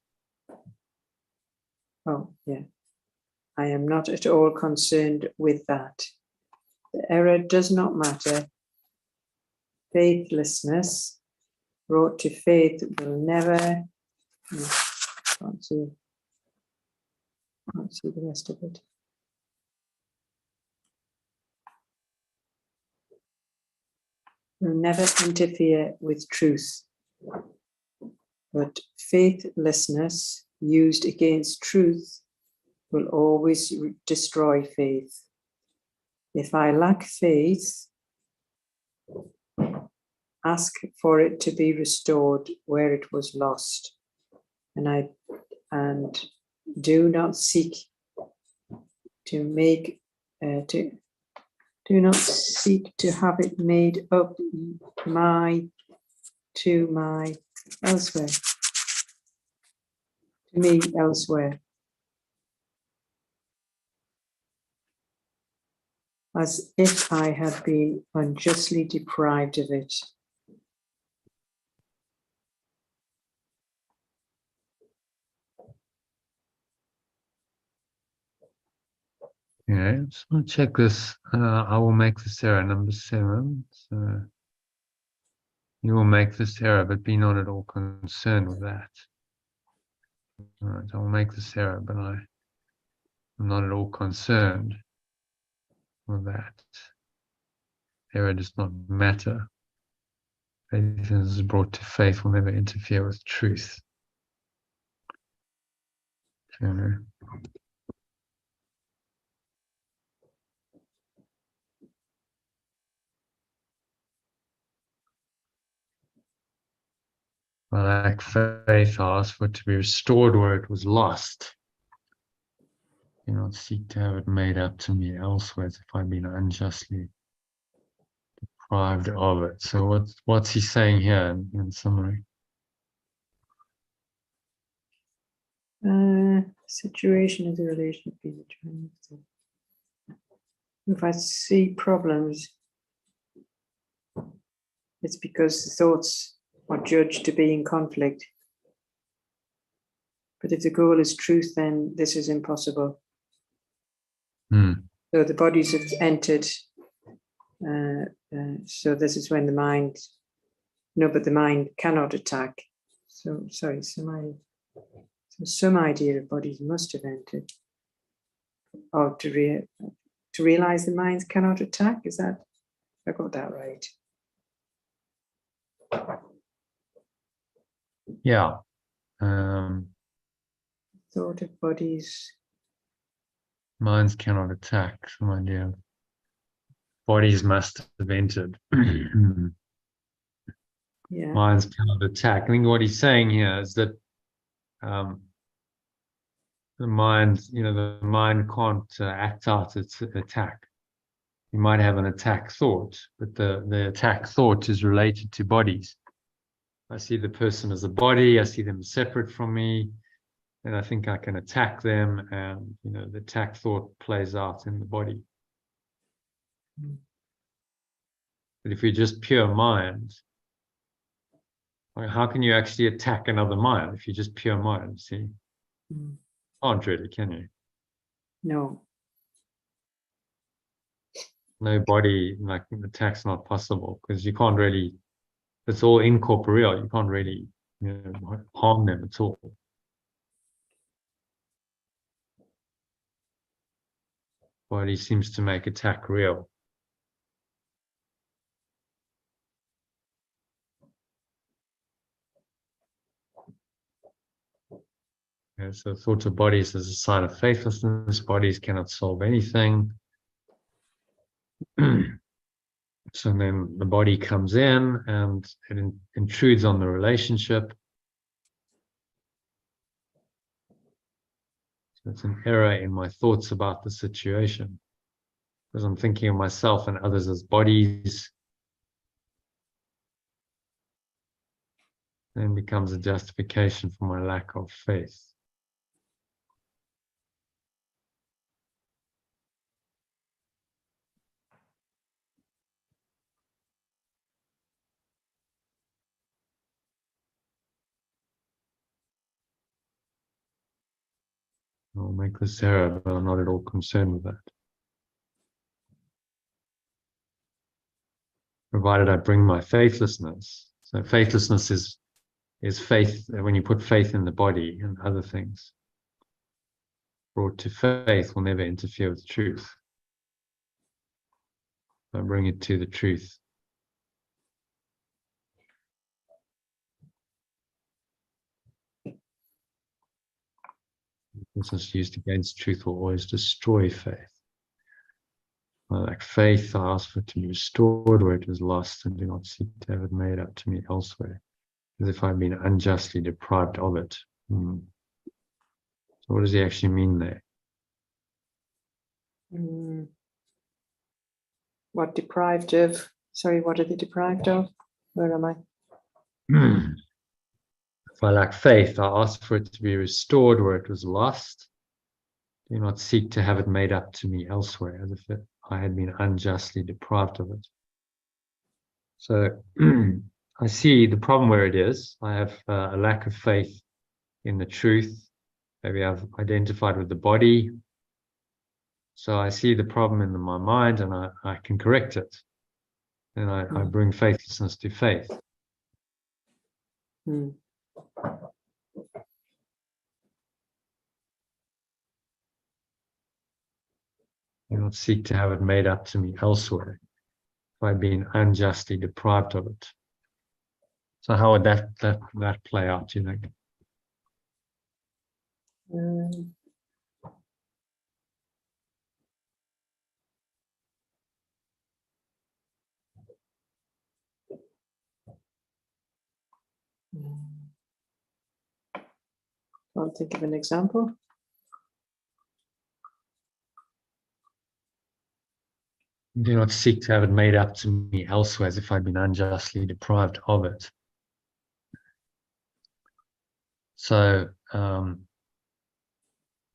Oh, yeah. I am not at all concerned with that. The error does not matter. Faithlessness brought to faith will never. Can't see the rest of it. Will never interfere with truth. But faithlessness used against truth will always destroy faith. If I lack faith, ask for it to be restored where it was lost, and do not seek to make do not seek to have it made up elsewhere. To me elsewhere. As if I had been unjustly deprived of it. Yeah, just want to check this. I will make this error, number 7. So you will make this error, but be not at all concerned with that. All right, I will make this error, but I'm not at all concerned with that. Error does not matter. Faith is brought to faith will never interfere with truth. Okay. I lack faith, I ask for it to be restored where it was lost. Do not seek to have it made up to me elsewhere as if I've been unjustly deprived of it. So what's he saying here in summary? Situation is a relation between. If I see problems, it's because the thoughts are judged to be in conflict. But if the goal is truth, then this is impossible. So the bodies have entered. So this is when the mind. No, but the mind cannot attack. So sorry, some idea of bodies must have entered. Or to realize the minds cannot attack. Is that? I got that right. Yeah. Thought of bodies. Minds cannot attack. Some idea of bodies must have entered. Yeah. Minds cannot attack. I think what he's saying here is that the mind can't act out its attack. You might have an attack thought, but the attack thought is related to bodies. I see the person as a body, I see them separate from me, and I think I can attack them, and the attack thought plays out in the body. But if you're just pure mind, how can you actually attack another mind if you're just pure mind? See, can't really, can you? No. No body, like attack's not possible because you can't really. It's all incorporeal. You can't really harm them at all. Body seems to make attack real. Okay, so thoughts of bodies is a sign of faithlessness. Bodies cannot solve anything. So then the body comes in and it intrudes on the relationship. So it's an error in my thoughts about the situation, because I'm thinking of myself and others as bodies. Then becomes a justification for my lack of faith. I'll make this error, but I'm not at all concerned with that. Provided I bring my faithlessness. So faithlessness is faith, when you put faith in the body and other things. Brought to faith will never interfere with truth. I bring it to the truth. This is used against truth will always destroy faith. Like faith, I ask for it to be restored where it was lost, and do not seek to have it made up to me elsewhere, as if I've been unjustly deprived of it. So what does he actually mean there? What deprived of? Sorry, what are they deprived of? Where am I? If I lack faith, I ask for it to be restored where it was lost. Do not seek to have it made up to me elsewhere, as if I had been unjustly deprived of it. So I see the problem where it is. I have a lack of faith in the truth. Maybe I've identified with the body. So I see the problem in my mind and I can correct it. And I bring faithlessness to faith. Mm. Do not seek to have it made up to me elsewhere if I've been unjustly deprived of it. So how would that play out, do you think? Can't think of an example. Do not seek to have it made up to me elsewhere as if I'd been unjustly deprived of it. So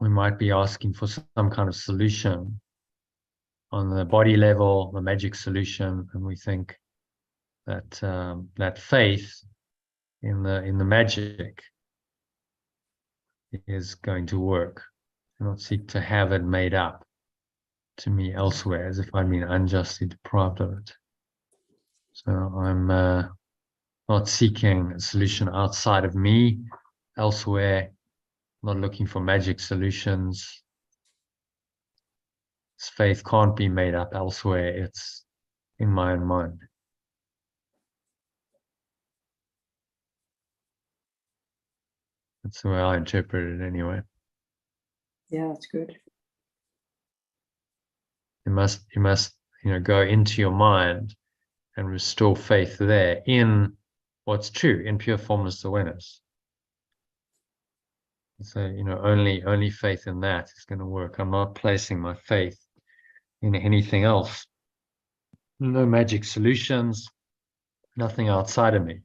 we might be asking for some kind of solution on the body level, the magic solution, and we think that that faith in the magic is going to work. Do not seek to have it made up to me elsewhere as if I'd been unjustly deprived of it. So I'm not seeking a solution outside of me, elsewhere, not looking for magic solutions. This faith can't be made up elsewhere. It's in my own mind. That's the way I interpret it anyway. Yeah, that's good. You must, go into your mind and restore faith there in what's true, in pure formless awareness. So, only faith in that is going to work. I'm not placing my faith in anything else. No magic solutions, nothing outside of me.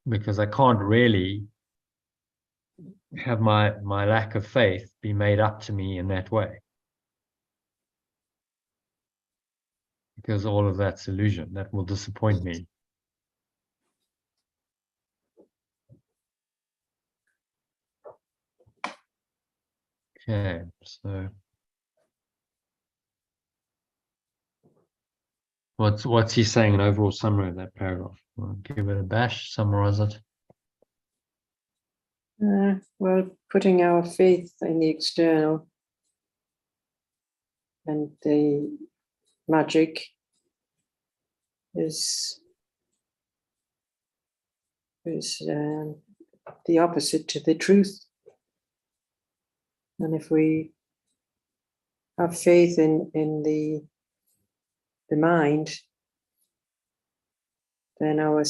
Because I can't really have my lack of faith be made up to me in that way. Because all of that's illusion. That will disappoint me. Okay, so what's he saying? An overall summary of that paragraph. I'll give it a bash, summarize it. Well, putting our faith in the external and the magic is the opposite to the truth. And if we have faith in the mind, then our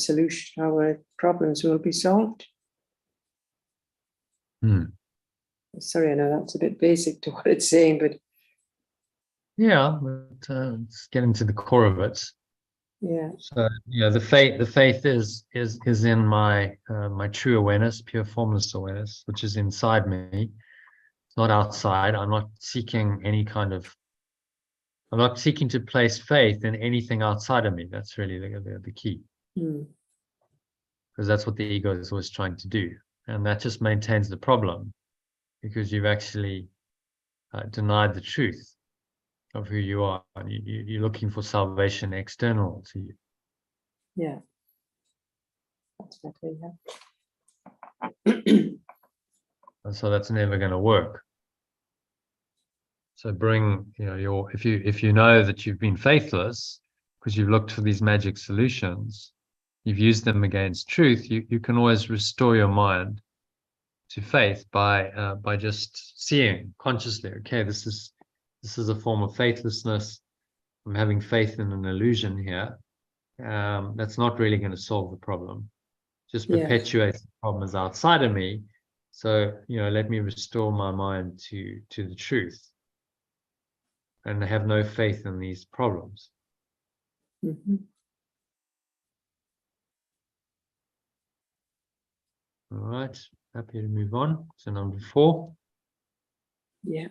problems will be solved. Sorry, I know that's a bit basic to what it's saying, but yeah, but let's get into the core of it. Yeah. So the faith is in my my true awareness, pure formless awareness, which is inside me. It's not outside. I'm not seeking to place faith in anything outside of me. That's really the key. Because that's what the ego is always trying to do. And that just maintains the problem, because you've actually denied the truth of who you are. You're looking for salvation external to you. Yeah. Definitely, And so that's never going to work. So bring, if you know that you've been faithless because you've looked for these magic solutions, you've used them against truth, you can always restore your mind to faith by just seeing consciously, okay, this is a form of faithlessness. I'm having faith in an illusion here. That's not really going to solve the problem. Just perpetuates the problems outside of me. So, let me restore my mind to the truth and have no faith in these problems. Mm-hmm. All right, happy to move on to number 4. Yeah.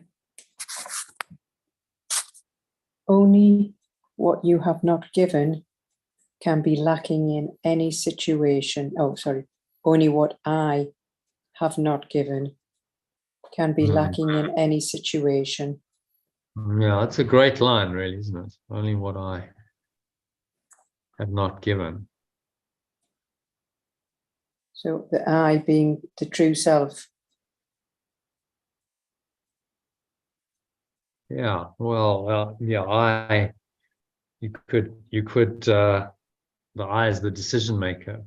Only what you have not given can be lacking in any situation. Oh, sorry. Only what I have not given can be lacking in any situation. Yeah, that's a great line, really, isn't it? Only what I have not given. So the I being the true self. Yeah, well, yeah, you could, the I is the decision maker.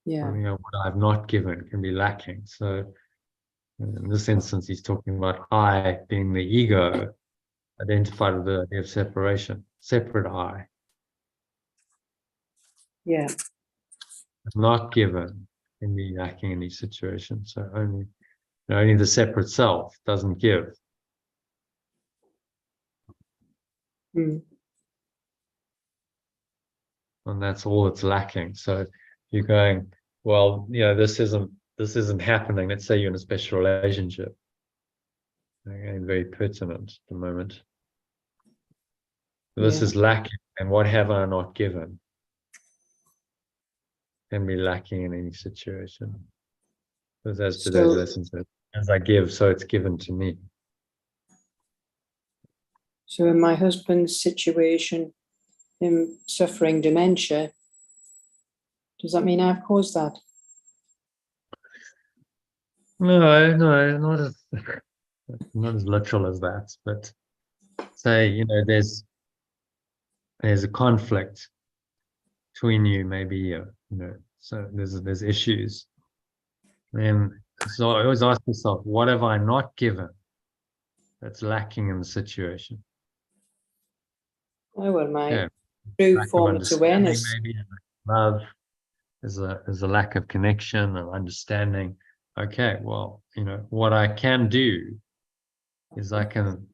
Yeah. What I've not given can be lacking. So in this instance, he's talking about I being the ego, identified with the idea of separation, separate I. Yeah. Not given can be lacking in these situations. So only the separate self doesn't give. Mm. And that's all that's lacking. So you're going, well, this isn't happening. Let's say you're in a special relationship. Again, very pertinent at the moment. This is lacking, and what have I not given? Can be lacking in any situation. Because as today's lesson says, as I give, so it's given to me. So in my husband's situation, him suffering dementia, does that mean I've caused that? No, not as literal as that. But say, there's a conflict between you, maybe, so there's issues. And so I always ask myself, what have I not given that's lacking in the situation? Oh, well, my Yeah, true lack of formless understanding, awareness. maybe love. There's a lack of connection and understanding. Okay, well, what I can do is I can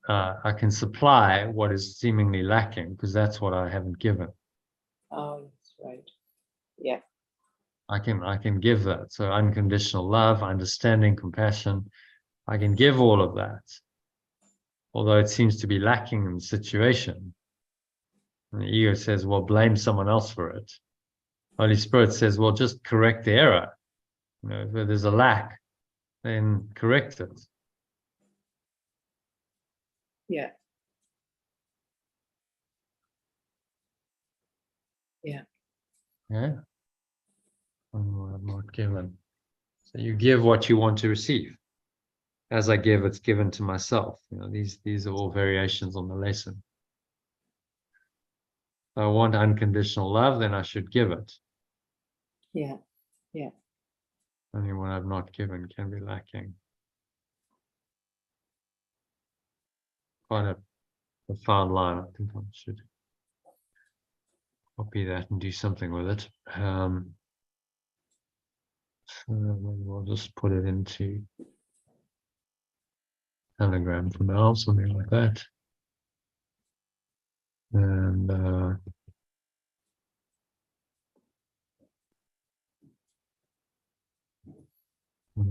supply what is seemingly lacking, because that's what I haven't given. Oh, that's right. Yeah. I can give that. So unconditional love, understanding, compassion. I can give all of that, although it seems to be lacking in the situation. And the ego says, well, blame someone else for it. Holy Spirit says, well, just correct the error. If there's a lack, then correct it. Yeah. Yeah. Yeah. I'm not given. So you give what you want to receive. As I give, it's given to myself. These are all variations on the lesson. If I want unconditional love, then I should give it. Yeah. Yeah. Only what I've not given can be lacking. Quite a profound line. I think I should copy that and do something with it. So we'll just put it into Telegram for now, something like that. And I'll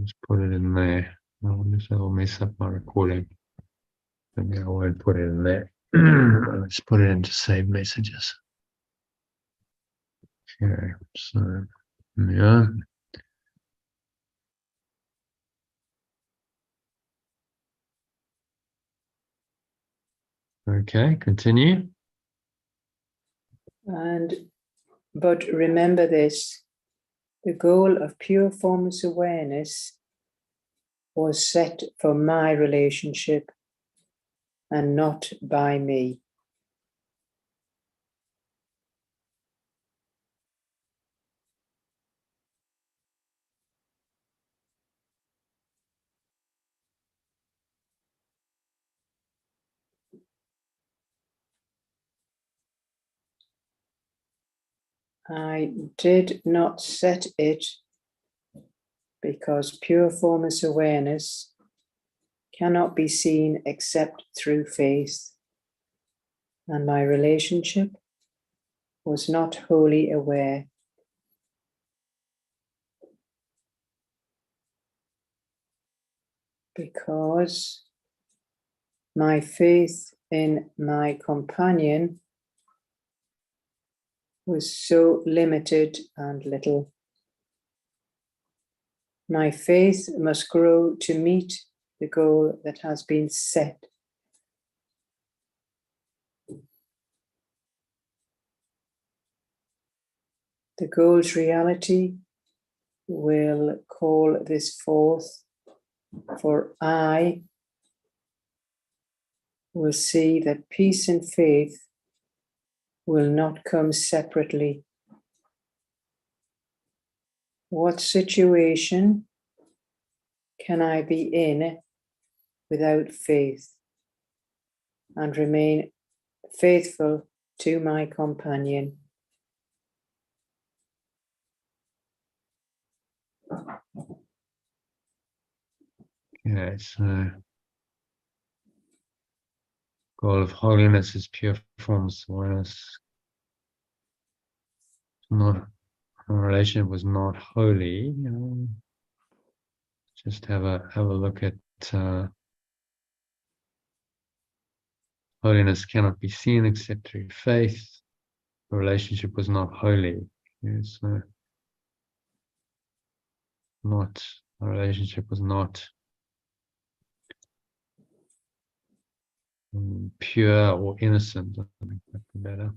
just put it in there. I'll mess up my recording. Maybe I won't put it in there. I'll just put it into saved messages. Okay, so yeah. Okay, continue. But remember this, the goal of pure formless awareness was set for my relationship and not by me. I did not set it because pure formless awareness cannot be seen except through faith, and my relationship was not wholly aware. Because my faith in my companion was so limited and little. My faith must grow to meet the goal that has been set. The goal's reality will call this forth, for I will see that peace and faith will not come separately. What situation can I be in without faith and remain faithful to my companion? Okay, so goal of holiness is pure formless awareness. Not a relationship was not holy. Just have a look at holiness cannot be seen except through faith. The relationship was not holy. Yes, not a relationship was not pure or innocent. I think that'd be better.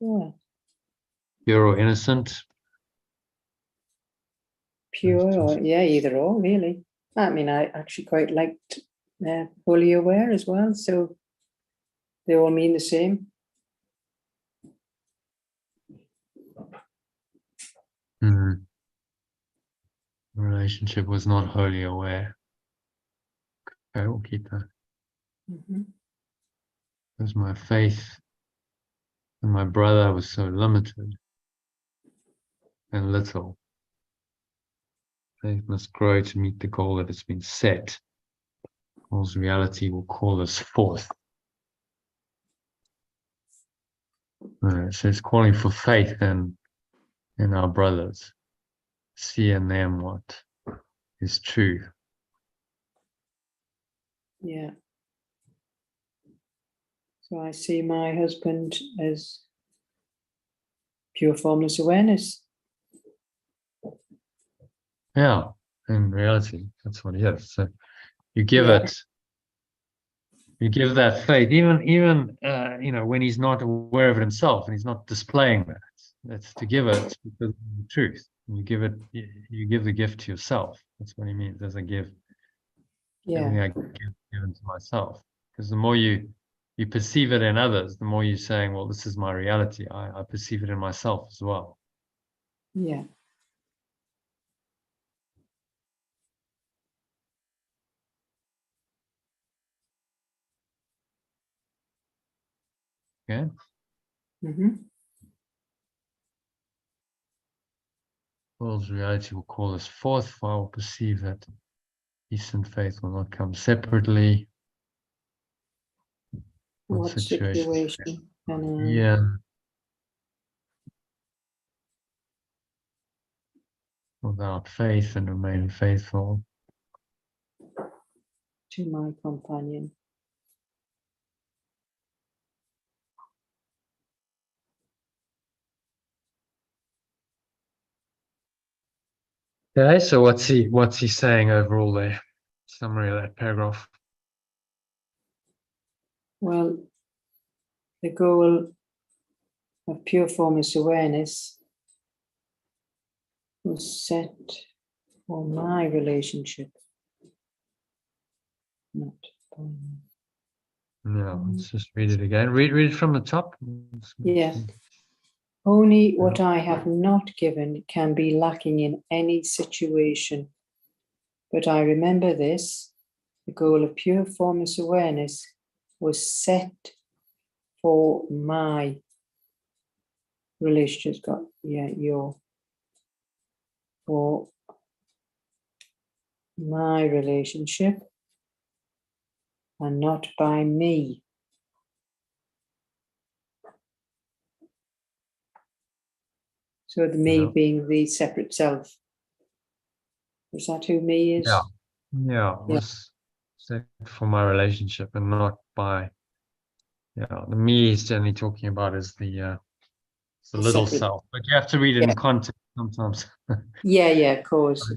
Yeah. Pure or innocent? Pure, or yeah, either or, really. I mean, I actually quite liked Wholly Aware as well, so they all mean the same. The relationship was not wholly aware. Okay, we'll keep that. Because my faith in my brother was so limited and little. Faith must grow to meet the goal that has been set. Goal's reality will call us forth. So it's calling for faith in our brothers. See in them what is true. Yeah. So I see my husband as pure formless awareness. Yeah, in reality, that's what he is. So you give it, you give that faith, even when he's not aware of it himself and he's not displaying that. It's to give it because of the truth. You give it. You give the gift to yourself. That's what he means. As I give Yeah. everything I give given to myself. Because the more you perceive it in others, the more you're saying, well, this is my reality. I perceive it in myself as well. Yeah. Okay. Mm-hmm. World's reality will call us forth, for I will perceive that peace and faith will not come separately. What situation can I? Yeah. Without faith and remain faithful. To my companion. Okay, so what's he saying overall there? Summary of that paragraph. Well, the goal of pure formless awareness was set for my relationship, not by me. No, let's just read it again. Read it from the top. Yeah. Only what I have not given can be lacking in any situation. But I remember this, the goal of pure formless awareness was set for my relationship. For my relationship and not by me. So the me being the separate self. Is that who me is? Yeah. It was set for my relationship and not by. Yeah, the me is generally talking about is the little Separate. self, but you have to read it in context sometimes. Yeah, of course.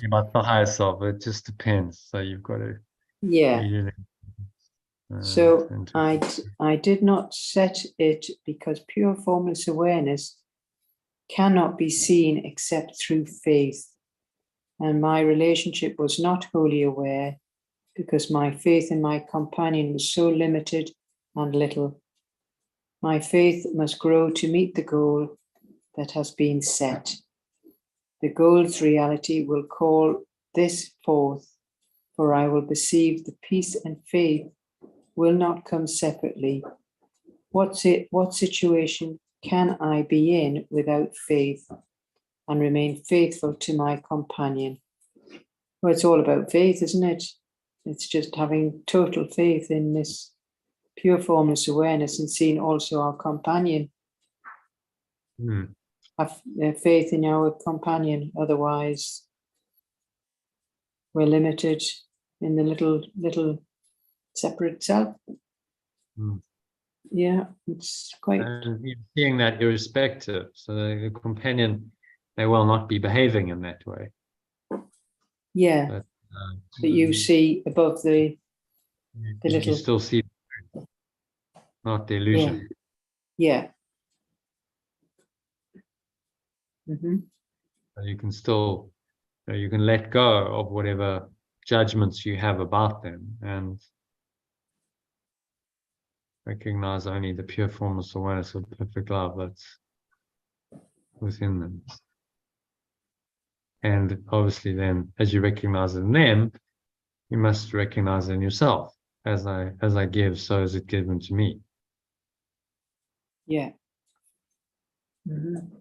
About the higher self, it just depends. So you've got to read it. So I did not set it because pure formless awareness cannot be seen except through faith. And my relationship was not wholly aware because my faith in my companion was so limited and little. My faith must grow to meet the goal that has been set. The goal's reality will call this forth, for I will perceive the peace and faith will not come separately. What situation can I be in without faith and remain faithful to my companion? Well, it's all about faith, isn't it? It's just having total faith in this pure formless awareness and seeing also our companion. Have faith in our companion, otherwise we're limited in the little separate self. Yeah, it's quite. And you're seeing that irrespective. So the companion may well not be behaving in that way. Yeah, but you see above the little. You still see, not the illusion. Yeah. Mm-hmm. So you can still, you can let go of whatever judgments you have about them and recognize only the pure formless awareness of perfect love that's within them. And obviously then, as you recognize it in them, you must recognize it in yourself. As I give, so is it given to me. Yeah. Mm-hmm.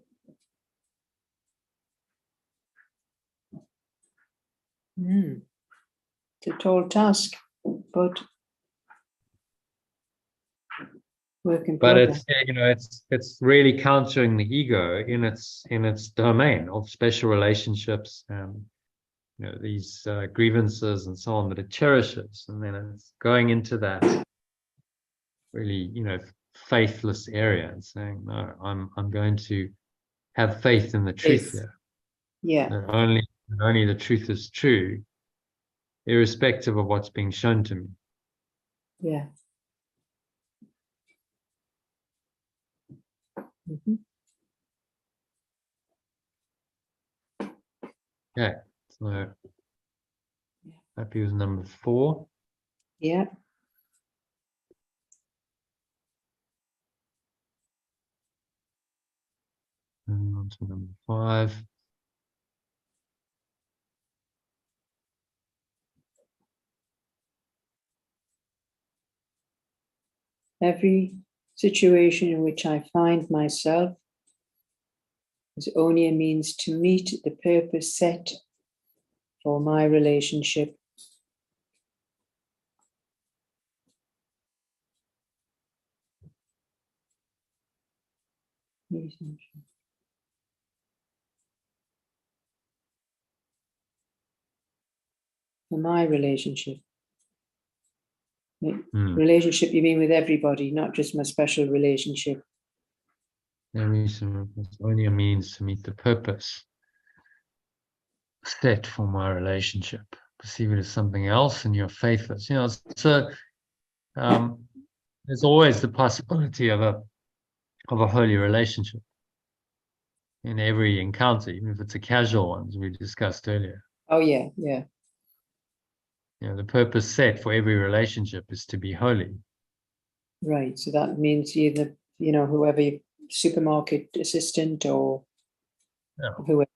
It's a tall task, but work in progress. But it's really countering the ego in its domain of special relationships and these grievances and so on that it cherishes, and then it's going into that really faithless area and saying, no, I'm going to have faith in the truth here. Yeah. That only the truth is true, irrespective of what's being shown to me. Yeah. Mm-hmm. Okay, so happy with number 4. Yeah. And on to number 5. Every situation in which I find myself is only a means to meet the purpose set for my relationship. For my relationship. Relationship, you mean with everybody, not just my special relationship. It's only a means to meet the purpose set for my relationship. Perceive it as something else and you're faithless. So there's always the possibility of a holy relationship in every encounter, even if it's a casual one, as we discussed earlier. Oh, yeah, yeah. The purpose set for every relationship is to be holy. Right. So that means either, whoever, supermarket assistant or whoever.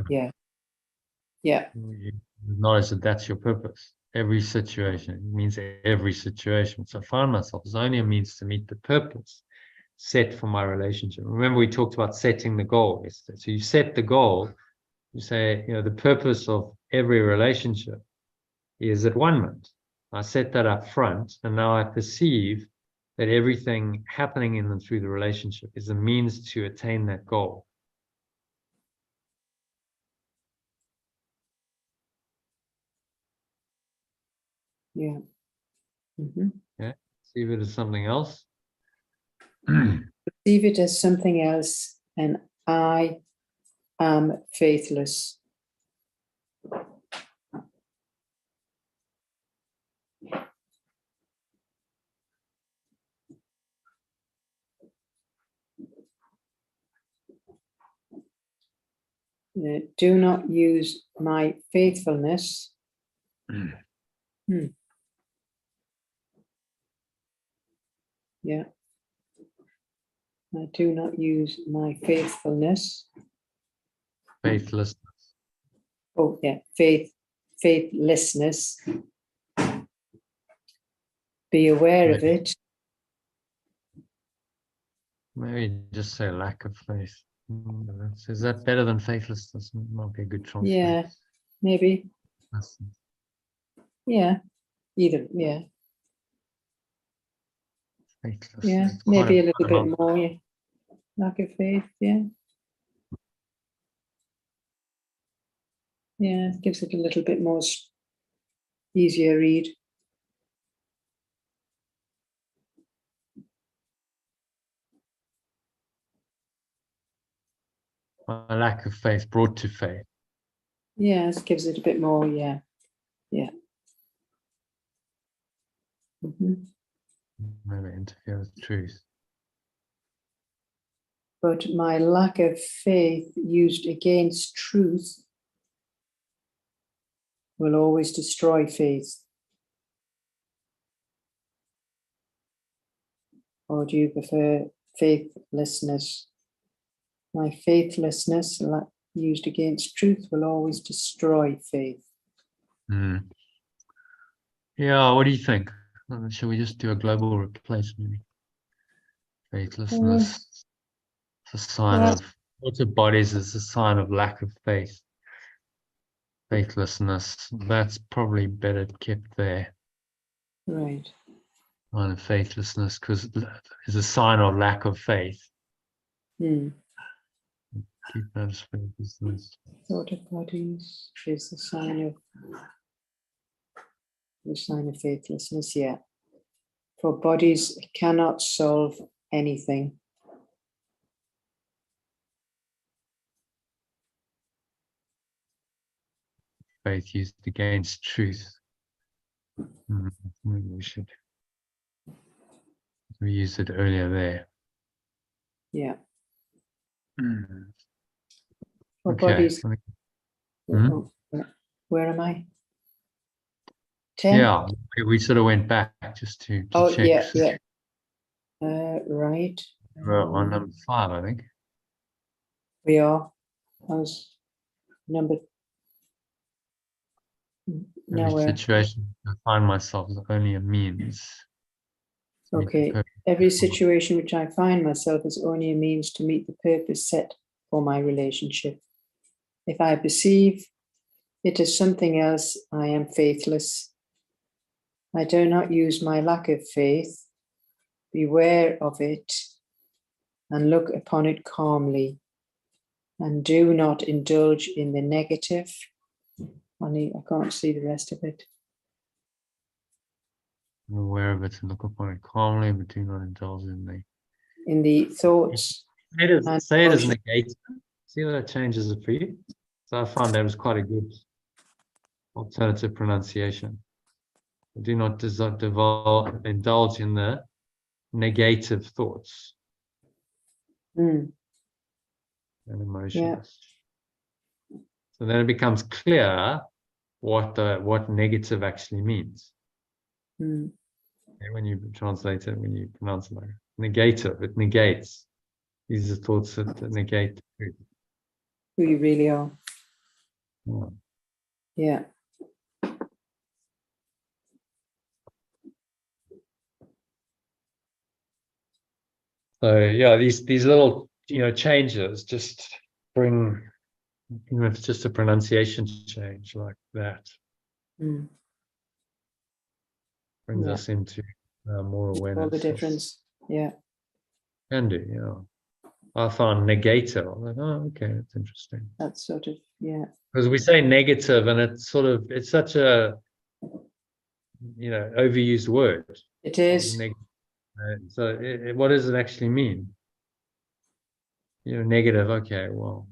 Yeah. Yeah. You acknowledge that that's your purpose. Every situation. It means every situation. So I find myself as only a means to meet the purpose set for my relationship. Remember, we talked about setting the goal yesterday. So you set the goal, you say, the purpose of every relationship is at one. I set that up front, and now I perceive that everything happening in and through the relationship is a means to attain that goal. Yeah. Mm-hmm. Yeah. Perceive it as something else. Perceive it as something else, and I am faithless. Do not use my faithfulness. Yeah. I do not use my faithfulness. Faithlessness. Oh, yeah. Faithlessness. Be aware of it. Maybe just say lack of faith. Is that better than faithlessness? Might be a good translation. Yeah, maybe. Yeah, either. Yeah. Faithlessness. Yeah, maybe a little bit more. Yeah. Lack of faith. Yeah. Yeah, it gives it a little bit more easier read. A lack of faith brought to faith. Yeah, it gives it a bit more. Yeah. Yeah. Mm-hmm. Maybe interfere with truth. But my lack of faith used against truth will always destroy faith. Or do you prefer faithlessness? My faithlessness used against truth will always destroy faith. Yeah, what do you think? Shall we just do a global replacement? Faithlessness. It's a sign of what's your bodies is a sign of lack of faith. Faithlessness. That's probably better kept there. Right. Sign of faithlessness, because it's a sign of lack of faith. Keep that as faithlessness. Thought of bodies is the sign of faithlessness. Yeah. For bodies cannot solve anything. Faith used against truth. Maybe we used it earlier there. Yeah. For bodies. Where am I? 10? Yeah, we sort of went back just to Oh, check. yeah, yeah. Right. We're on number 5, I think. We are. I was number. Now Every where? situation I find myself is only a means. to meet the Okay. purpose. Every situation which I find myself is only a means to meet the purpose set for my relationship. If I perceive it as something else, I am faithless. I do not use my lack of faith. Beware of it and look upon it calmly, and do not indulge in the negative. I can't see the rest of it. I'm aware of it and look upon it calmly, but do not indulge In the thoughts. Say it as negative. See how that changes it for you? So I found that was quite a good alternative pronunciation. Do not indulge in the negative thoughts and emotions. Yeah. So then it becomes clear what negative actually means. And when you translate it, when you pronounce it like negative, it negates. These are thoughts that negate who you really are. Yeah. So yeah, these little changes just bring, if it's just a pronunciation change like that, brings us into more awareness. All the difference. Yeah. Can do, yeah. I found negative. I'm like, oh, okay, that's interesting. That's sort of, yeah. Because we say negative, and it's such a overused word. It is. So what does it actually mean? Negative. Okay, well,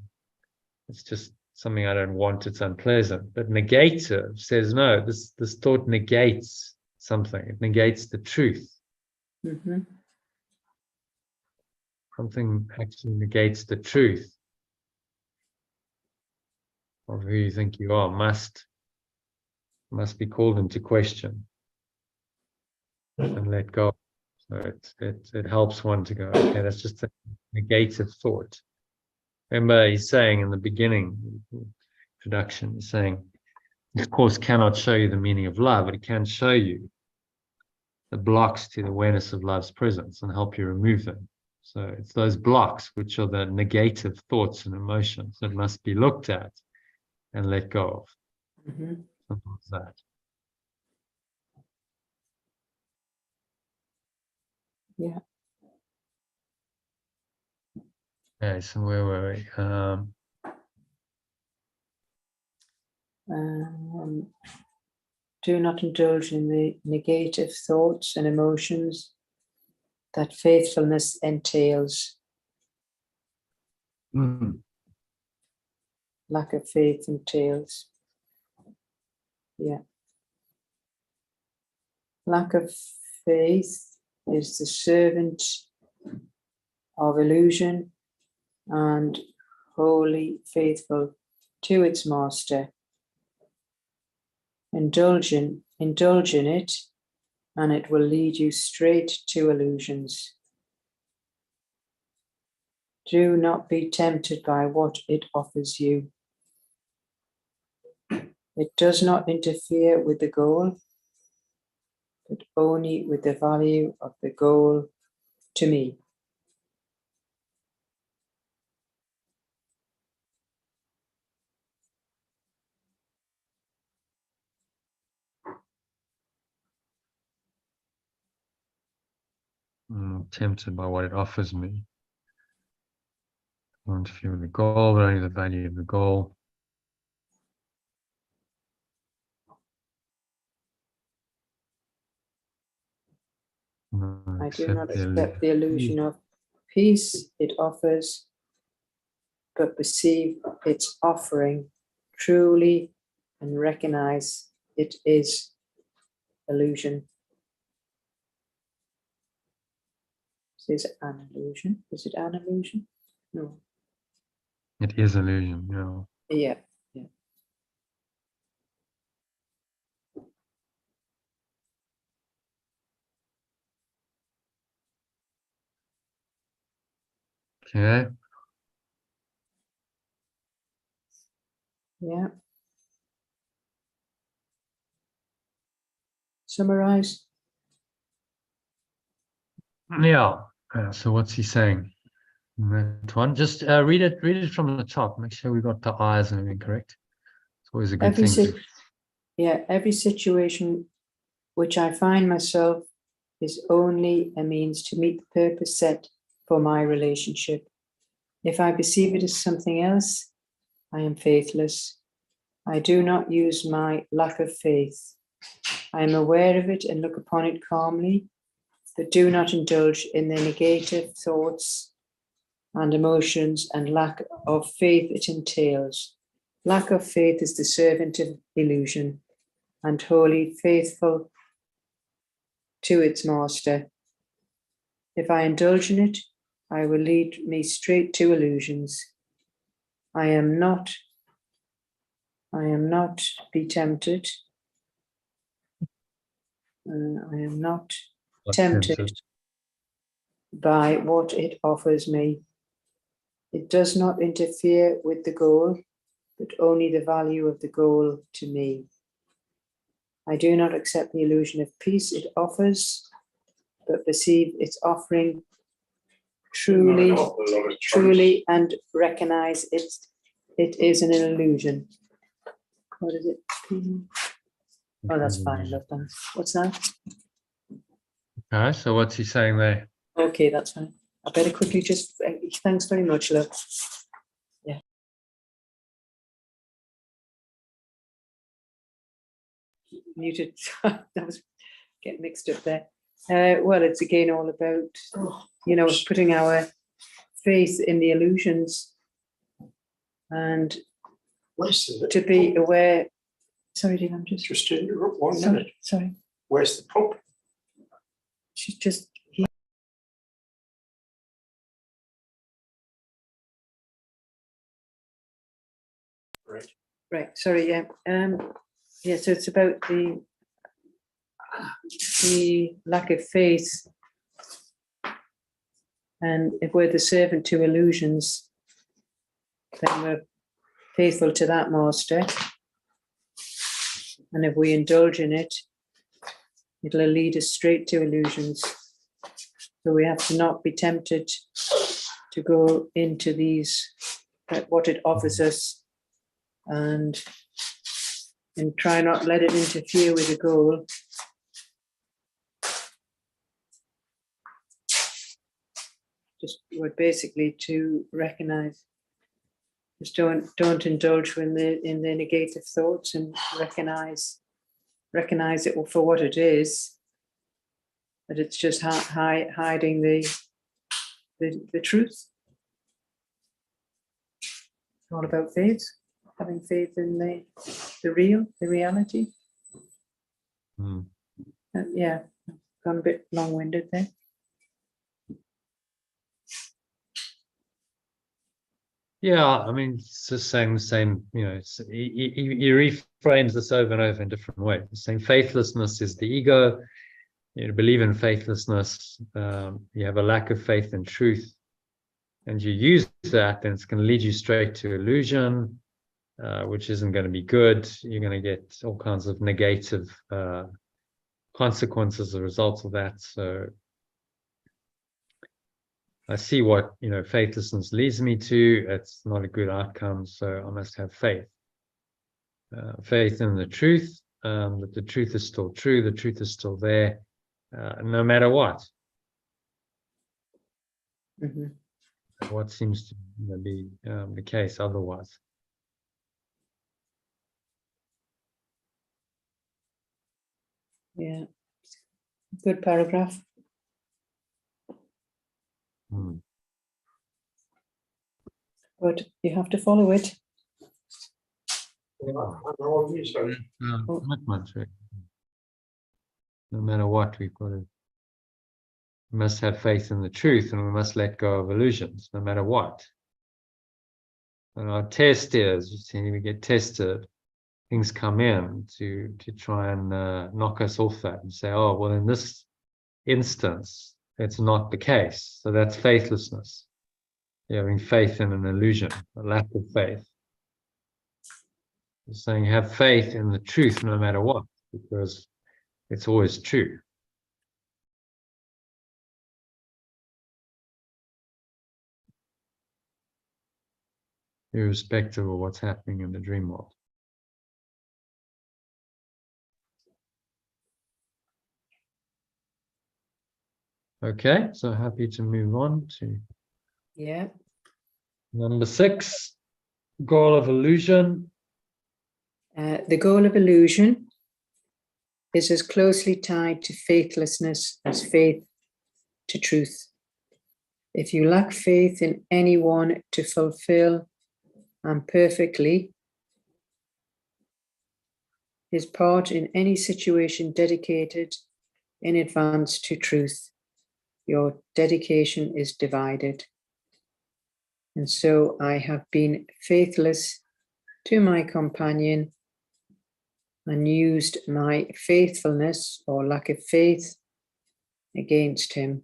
it's just something I don't want. It's unpleasant. But negative says no. This thought negates something. It negates the truth. Something actually negates the truth of who you think you are. Must be called into question and let go. So it helps one to go, okay, that's just a negative thought. Remember, he's saying in the beginning, introduction, he's saying, of course, cannot show you the meaning of love, but it can show you the blocks to the awareness of love's presence and help you remove them. So it's those blocks, which are the negative thoughts and emotions, that must be looked at and let go of. Something like that. Yeah. Okay, so where were we? Do not indulge in the negative thoughts and emotions that faithfulness entails. Lack of faith entails. Yeah. Lack of faith is the servant of illusion and wholly faithful to its master. Indulge in it, and it will lead you straight to illusions. Do not be tempted by what it offers you. It does not interfere with the goal, but only with the value of the goal to me. Tempted by what it offers me. I want to feel the goal, but only the value of the goal. I do not accept the illusion of peace it offers, but perceive its offering truly and recognize it is illusion. Is it an illusion? Is it an illusion? No. It is illusion, yeah. Yeah. Okay. Yeah. Summarize. Yeah. So what's he saying? That one. Just read it from the top. Make sure we got the eyes and everything correct. It's always a good thing. Every situation which I find myself is only a means to meet the purpose set for my relationship. If I perceive it as something else, I am faithless. I do not use my lack of faith. I am aware of it and look upon it calmly, but do not indulge in the negative thoughts and emotions and lack of faith it entails. Lack of faith is the servant of illusion and wholly faithful to its master. If I indulge in it, I will lead me straight to illusions. I am not be tempted. I am not tempted by what it offers me. It does not interfere with the goal, but only the value of the goal to me. I do not accept the illusion of peace it offers, but perceive its offering truly and recognize it is an illusion. What is it? Oh, that's fine. Love, thanks. What's that? Okay, so what's he saying there? Okay, that's fine. I better quickly just, thanks very much, love. Yeah. Muted. That was getting mixed up there. Well, it's again all about, putting our faith in the illusions and to be aware. Sorry, Dean, I'm just interrupt 1 minute. Sorry. Where's the pup? She's just. Right. Sorry. Yeah. Yeah. So it's about the lack of faith, and if we're the servant to illusions, then we're faithful to that master. And if we indulge in it, it'll lead us straight to illusions. So we have to not be tempted to go into these, what it offers us, and try not let it interfere with the goal. Just basically to recognize. Just don't indulge in the negative thoughts, and recognize it for what it is. That it's just hiding the truth. It's all about faith, having faith in the reality. Yeah, gone a bit long-winded there. Yeah, I mean, it's just saying the same, he reframes this over and over in different ways. Saying faithlessness is the ego. You believe in faithlessness. You have a lack of faith in truth, and you use that, then it's going to lead you straight to illusion, which isn't going to be good. You're going to get all kinds of negative consequences as a result of that. So I see what faithlessness leads me to. It's not a good outcome, so I must have faith. Faith in the truth, that the truth is still true, the truth is still there, no matter what. What seems to be the case otherwise. Yeah, good paragraph. But you have to follow it. No matter what, we must have faith in the truth, and we must let go of illusions, no matter what. And our test is, we get tested. Things come in to try and knock us off that and say, oh, well, in this instance, it's not the case. So that's faithlessness. You're having faith in an illusion, a lack of faith. You're saying have faith in the truth no matter what, because it's always true. Irrespective of what's happening in the dream world. Okay, so happy to move on to number 6, goal of illusion. The goal of illusion is as closely tied to faithlessness as faith to truth. If you lack faith in anyone to fulfill and perfectly his part in any situation dedicated in advance to truth, your dedication is divided. And so I have been faithless to my companion and used my faithfulness or lack of faith against him.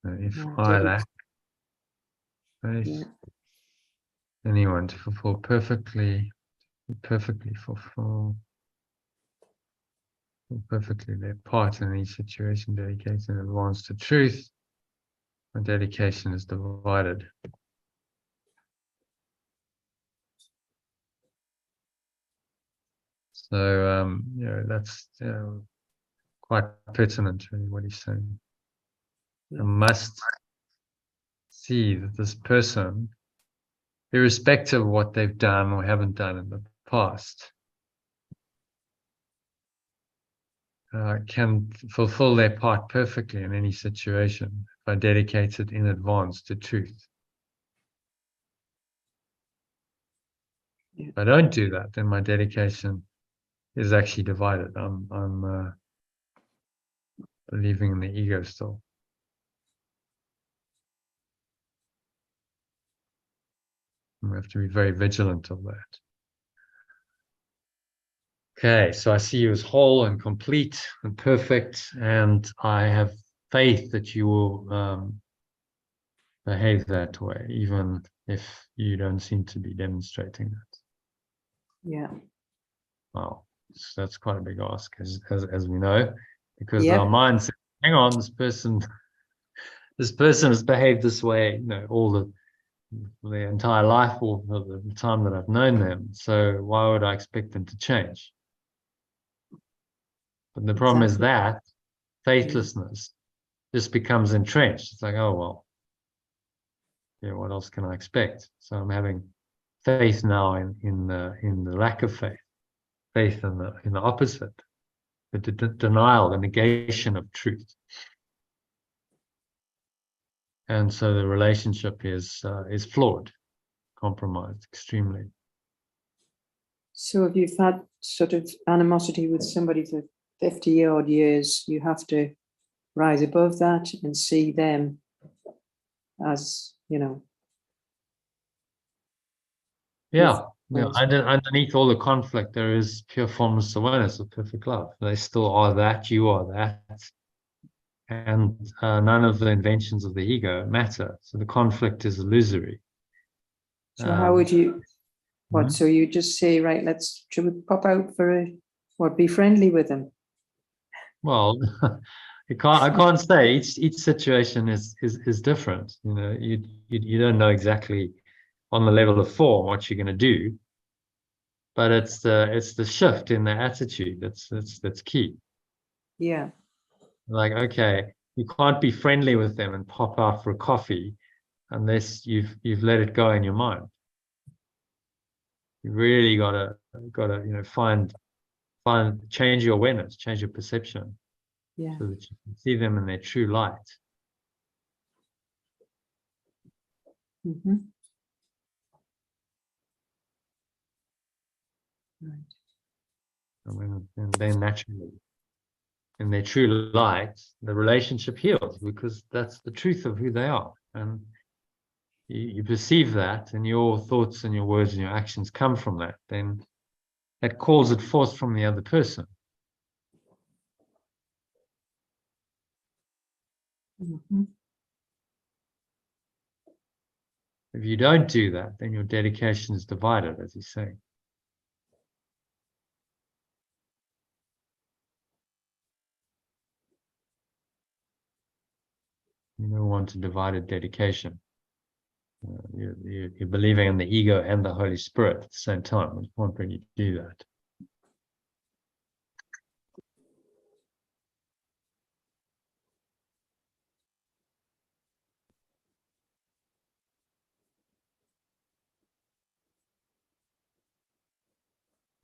If I lack faith, anyone to fulfill perfectly fulfill perfectly their part in each situation, dedicated in advance to truth, my dedication is divided. So, that's quite pertinent, really, what he's saying. I must see that this person, irrespective of what they've done or haven't done in the past, can fulfill their part perfectly in any situation if I dedicate it in advance to truth. If I don't do that, then my dedication is actually divided. I'm believing in the ego still. We have to be very vigilant of that. Okay, so I see you as whole and complete and perfect, and I have faith that you will behave that way, even if you don't seem to be demonstrating that. Yeah. Wow, so that's quite a big ask, as we know, because our mind says, hang on, this person has behaved this way, all the entire life or the time that I've known them. So why would I expect them to change? But the problem is that faithlessness just becomes entrenched. It's like, oh, well, what else can I expect? So I'm having faith now in the lack of faith in the opposite, the denial, the negation of truth. And so the relationship is flawed, compromised extremely. So if you've had sort of animosity with somebody for 50 odd years, you have to rise above that and see them as, Yeah. Underneath all the conflict, there is pure formless awareness of perfect love. They still are that, you are that. And none of the inventions of the ego matter. So the conflict is illusory. So how would you, so you just say, right, should we pop out be friendly with them? Well, I can't say. Each situation is different. You don't know exactly on the level of form what you're going to do, but it's the shift in the attitude that's key. Yeah. Like, okay, you can't be friendly with them and pop out for a coffee unless you've let it go in your mind. You really gotta find change your awareness, change your perception, Yeah. so that you can see them in their true light. Mm-hmm. Right. And then naturally, in their true light, the relationship heals, because that's the truth of who they are. And you perceive that, and your thoughts and your words and your actions come from that, then that calls it forth from the other person. Mm-hmm. If you don't do that, then your dedication is divided, as he's saying. You don't want a divided dedication. You're believing in the ego and the Holy Spirit at the same time. You can't really do that.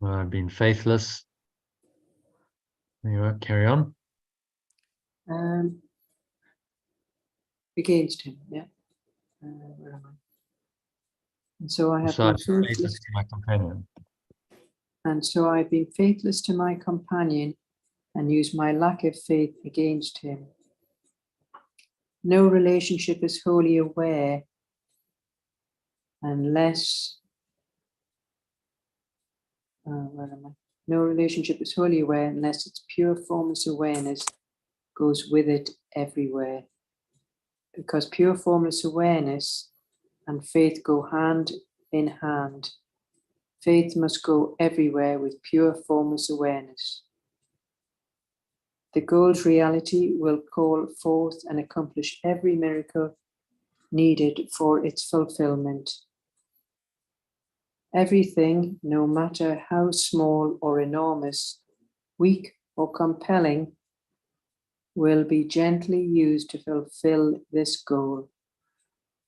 I've been faithless. Anyway, carry on. Against him, yeah. Where am I? And so I have So been I've been faithless faithless. to my companion. And so I've been faithless to my companion and used my lack of faith against him. No relationship is wholly aware unless, where am I? No relationship is wholly aware unless its pure formless awareness goes with it everywhere. Because pure formless awareness and faith go hand in hand. Faith must go everywhere with pure formless awareness. The goal's reality will call forth and accomplish every miracle needed for its fulfillment. Everything, no matter how small or enormous, weak or compelling, will be gently used to fulfill this goal.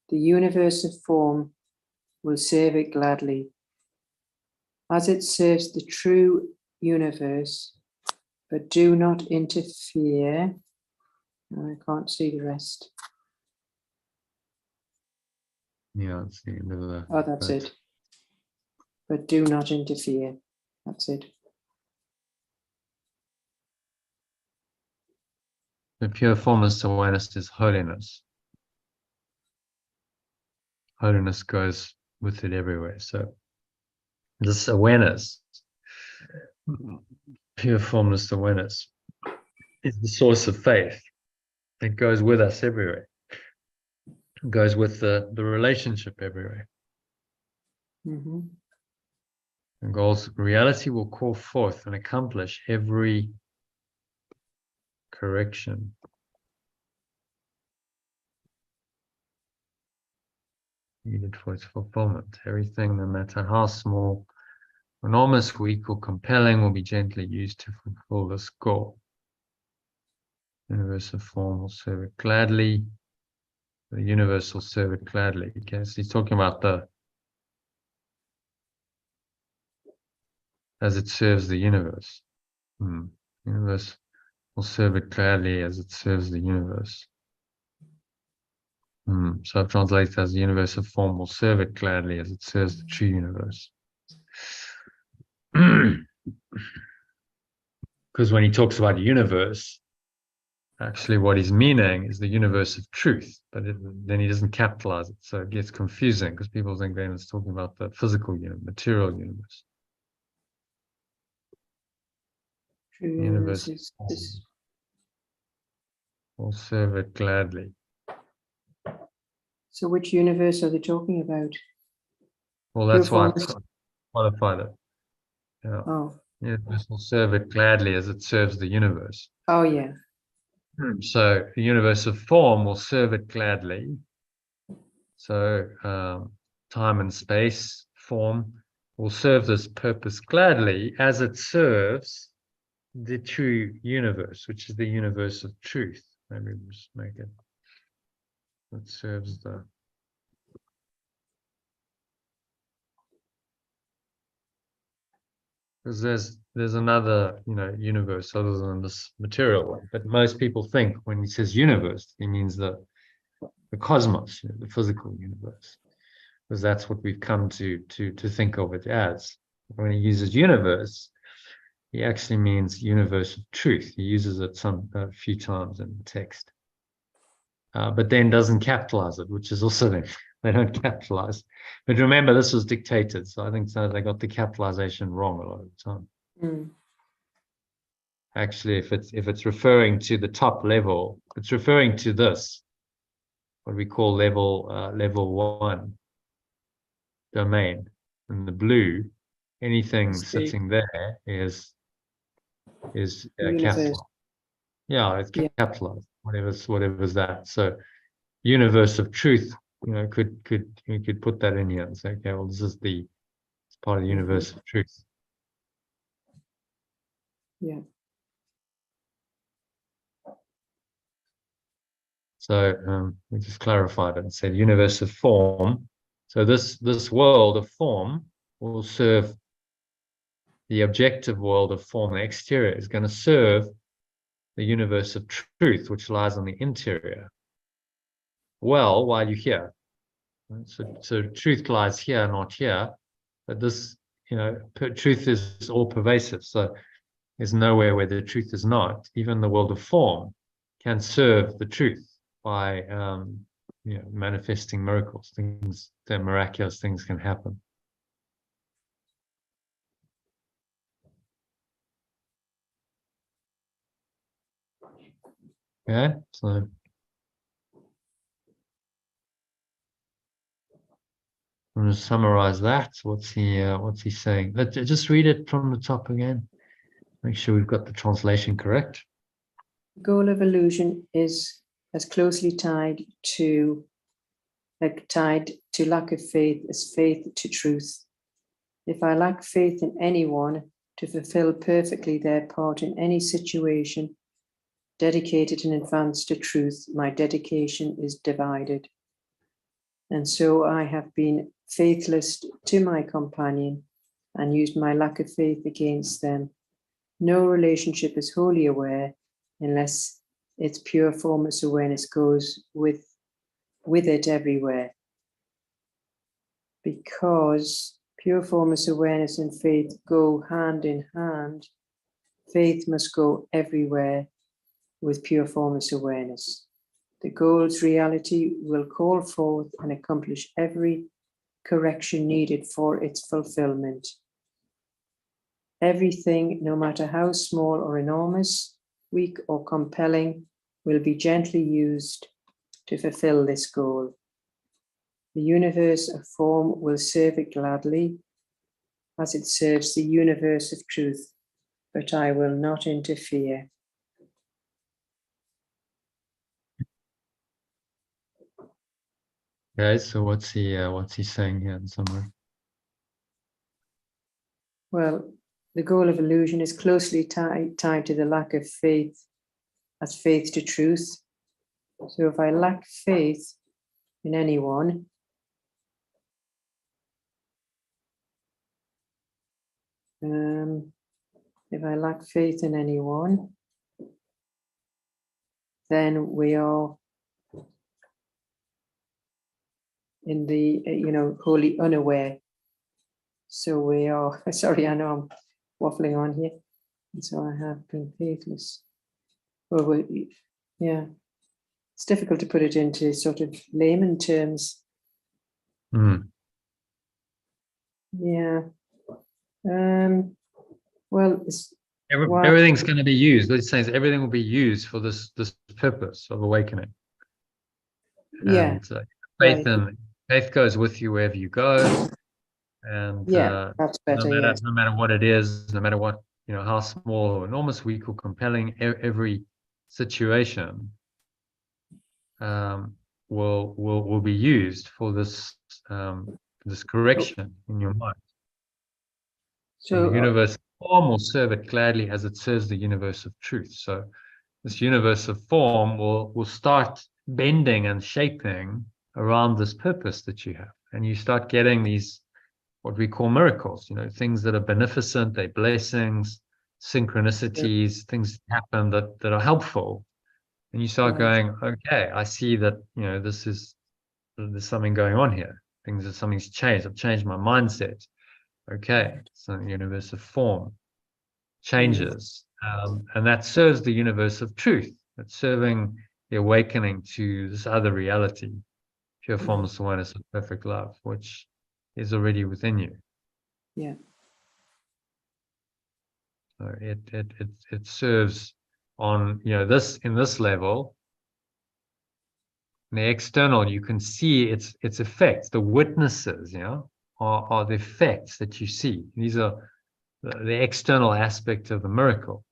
The universe of form will serve it gladly. As it serves the true universe, but do not interfere. I can't see the rest. Yeah, it's the end of the. Oh, that's it. But do not interfere. That's it. The pure formless awareness is holiness. Holiness goes with it everywhere. So this awareness, pure formless awareness, is the source of faith. It goes with us everywhere. It goes with the relationship everywhere. Mm-hmm. And God's reality will call forth and accomplish every correction needed for its fulfillment. Everything, no matter how small, enormous, weak, or compelling, will be gently used to fulfill this goal. The universe of form will serve it gladly. The universe will serve it gladly. Okay, so he's talking about as it serves the universe. The universe will serve it gladly as it serves the universe. So I've translated as the universe of form will serve it gladly as it serves the true universe. Because when he talks about a universe, actually what he's meaning is the universe of truth, but then he doesn't capitalize it, so it gets confusing because people think then it's talking about the physical universe, material universe. True The universe will serve it gladly. So which universe are they talking about? Well, that's why I've qualified it. Yeah. Oh. The universe will serve it gladly as it serves the universe. Oh, yeah. So the universe of form will serve it gladly. So time and space, form, will serve this purpose gladly as it serves the true universe, which is the universe of truth. Maybe we'll just make it. It serves the. because there's another, universe other than this material one. But most people think when he says universe, he means the cosmos, the physical universe, because that's what we've come to think of it as. When he uses universe, he actually means universe of truth. He uses it a few times in the text, but then doesn't capitalize it, which is also they don't capitalize. But remember, this was dictated, so I think they got the capitalization wrong a lot of the time. Mm. Actually, if it's referring to the top level, it's referring to this, what we call level 1 domain. In the blue, anything sitting there is capitalized. Yeah, it's capitalized. Whatever's that. So, universe of truth. You could put that in here and say, okay, well, this is it's part of the universe of truth. Yeah. So we just clarified it and said universe of form. So this world of form will serve the objective world of form. The exterior is going to serve the universe of truth, which lies on the interior. Well, while you're here. So truth lies here, not here. But this, truth is all pervasive. So there's nowhere where the truth is not. Even the world of form can serve the truth by manifesting miracles. Miraculous things can happen. Okay, so I'm going to summarize that. What's he saying? Let's just read it from the top again. Make sure we've got the translation correct. The goal of illusion is as closely tied to lack of faith as faith to truth. If I lack faith in anyone to fulfill perfectly their part in any situation, dedicated in advance to truth, my dedication is divided. And so I have been faithless to my companion and used my lack of faith against them. No relationship is wholly aware unless its pure formless awareness goes with it everywhere. Because pure formless awareness and faith go hand in hand, faith must go everywhere with pure formless awareness. The goal's reality will call forth and accomplish every correction needed for its fulfillment. Everything, no matter how small or enormous, weak or compelling, will be gently used to fulfill this goal. The universe of form will serve it gladly, as it serves the universe of truth, but I will not interfere. Okay, so what's he saying here in summary? Well, the goal of illusion is closely tied to the lack of faith as faith to truth. So if I lack faith in anyone, then we are in the, wholly unaware. So we are, sorry, I know I'm waffling on here. And so I have been faithless. Well, yeah, it's difficult to put it into sort of layman terms. Yeah. Well, everything's going to be used. What he's saying is everything will be used for this purpose of awakening. Yeah. And faith goes with you wherever you go. And that's better. No matter what it is, no matter what, how small or enormous, weak or compelling, every situation will be used for this correction in your mind. So the universe form will serve it gladly as it serves the universe of truth. So this universe of form will start bending and shaping around this purpose that you have, and you start getting these what we call miracles, things that are beneficent, they're blessings, synchronicities, things that happen that are helpful. And you start going, okay, I see that, there's something going on here. Something's changed. I've changed my mindset. Okay. So the universe of form changes. And that serves the universe of truth. It's serving the awakening to this other reality, pure formless awareness of perfect love, which is already within you. Yeah. So it serves on in this level. In the external, you can see its effects. The witnesses, are the effects that you see. These are the external aspect of the miracle.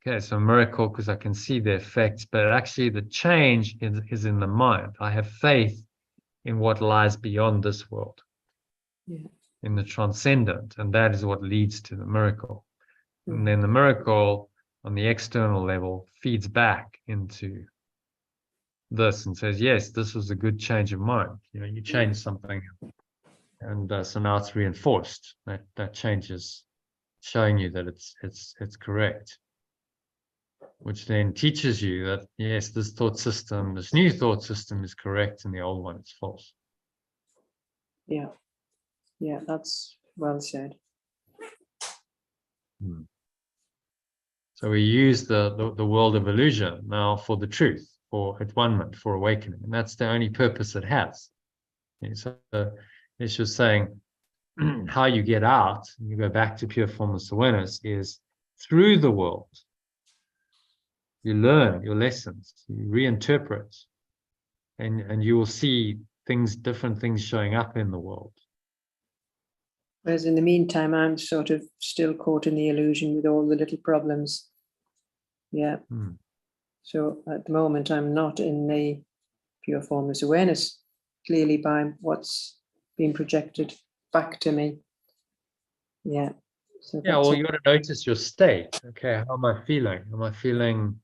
Okay, so miracle because I can see the effects, but actually the change is in the mind. I have faith in what lies beyond this world, in the transcendent, and that is what leads to the miracle. And then the miracle on the external level feeds back into this and says, yes, this was a good change of mind. You changed something, and so now it's reinforced. That change is showing you that it's correct, which then teaches you that yes, this new thought system is correct, and the old one is false. Yeah, that's well said. So we use the world of illusion now for the truth, for at-one-ment, for awakening, and that's the only purpose it has. And so it's just saying how you get out, you go back to pure formless awareness, is through the world. You learn your lessons, you reinterpret, and you will see different things showing up in the world. Whereas in the meantime, I'm sort of still caught in the illusion with all the little problems. Yeah. So at the moment, I'm not in the pure formless awareness, clearly by what's being projected back to me. Yeah. So well, you got to notice your state. Okay, how am I feeling? Am I feeling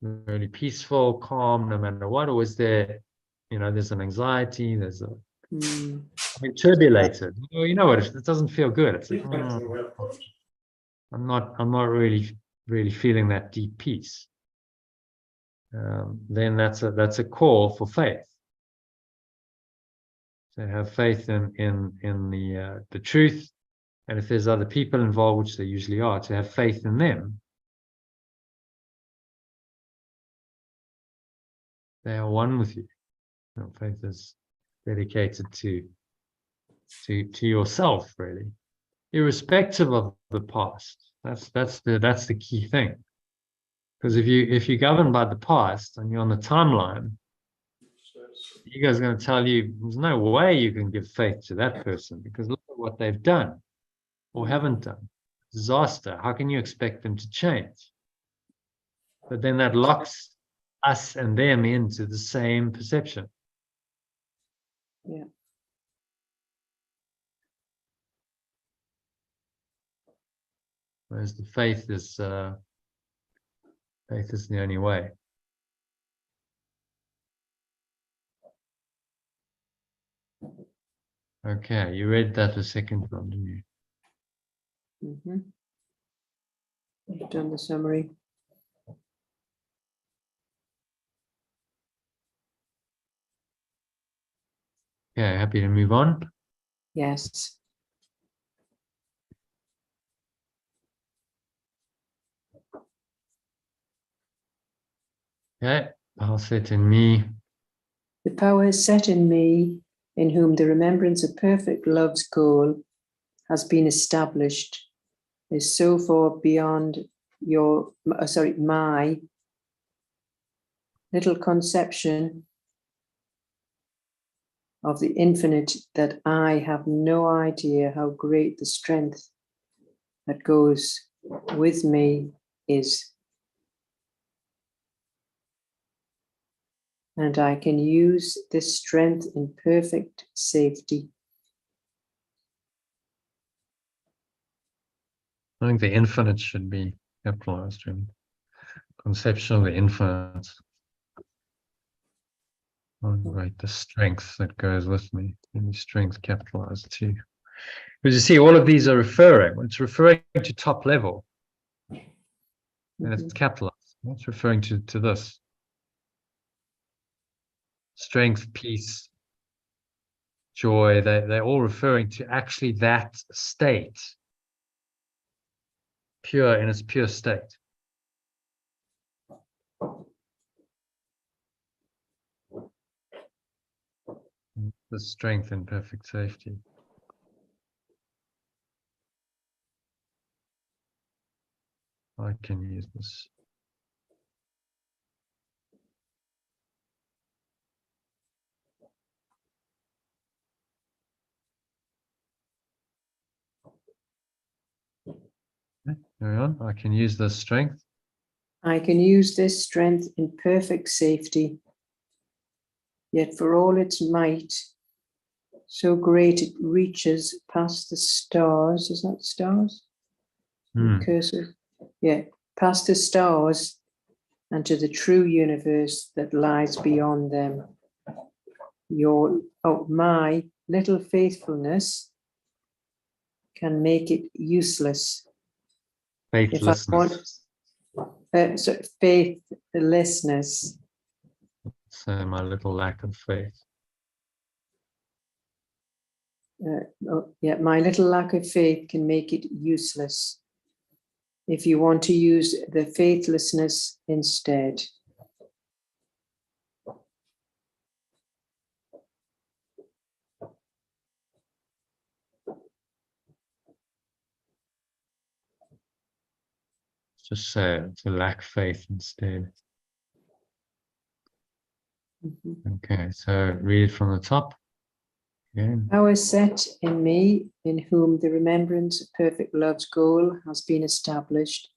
really peaceful, calm, no matter what? Or is there, there's an anxiety, there's a turbulated. You know what? It doesn't feel good. It's like, I'm not really feeling that deep peace. Then that's a call for faith. To have faith in the truth, and if there's other people involved, which there usually are, to have faith in them. They are one with you. Faith is dedicated to yourself, really, irrespective of the past. That's the key thing. Because if you're governed by the past and you're on the timeline, the ego is going to tell you there's no way you can give faith to that person because look at what they've done or haven't done. Disaster. How can you expect them to change? But then that locks us and them into the same perception. Yeah. Whereas the faith is the only way. Okay, you read that the second one, didn't you? I've done the summary. Okay, happy to move on? Yes. Okay, I'll set in me. The power set in me, in whom the remembrance of perfect love's goal has been established, is so far beyond my little conception of the infinite that I have no idea how great the strength that goes with me is. And I can use this strength in perfect safety. I think the infinite should be capitalized. Conception of the infinite. Right, the strength that goes with me. And strength capitalized too. Because you see, all of these are referring. It's referring to top level. And it's capitalized. It's referring to this. Strength, peace, joy. They're all referring to actually that state. Pure in its pure state. The strength and perfect safety. I can use this. Okay, carry on. I can use this strength. I can use this strength in perfect safety, yet for all its might, so great it reaches past the stars. Is that stars? Cursor. Yeah, past the stars and to the true universe that lies beyond them. My little faithfulness can make it useless. Faithlessness. Faithlessness. So my little lack of faith. My little lack of faith can make it useless. If you want to use the faithlessness instead. Just say it, to lack faith instead. Okay, so read it from the top. Again. Power set in me, in whom the remembrance of perfect love's goal has been established,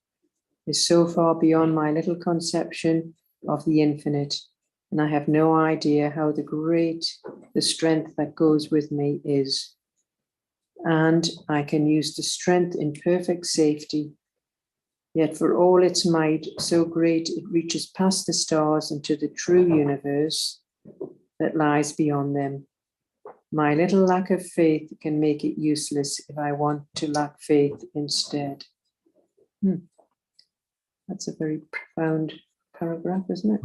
is so far beyond my little conception of the infinite, and I have no idea how great the strength that goes with me is. And I can use the strength in perfect safety, yet for all its might, so great it reaches past the stars into the true universe that lies beyond them. My little lack of faith can make it useless if I want to lack faith instead. That's a very profound paragraph, isn't it?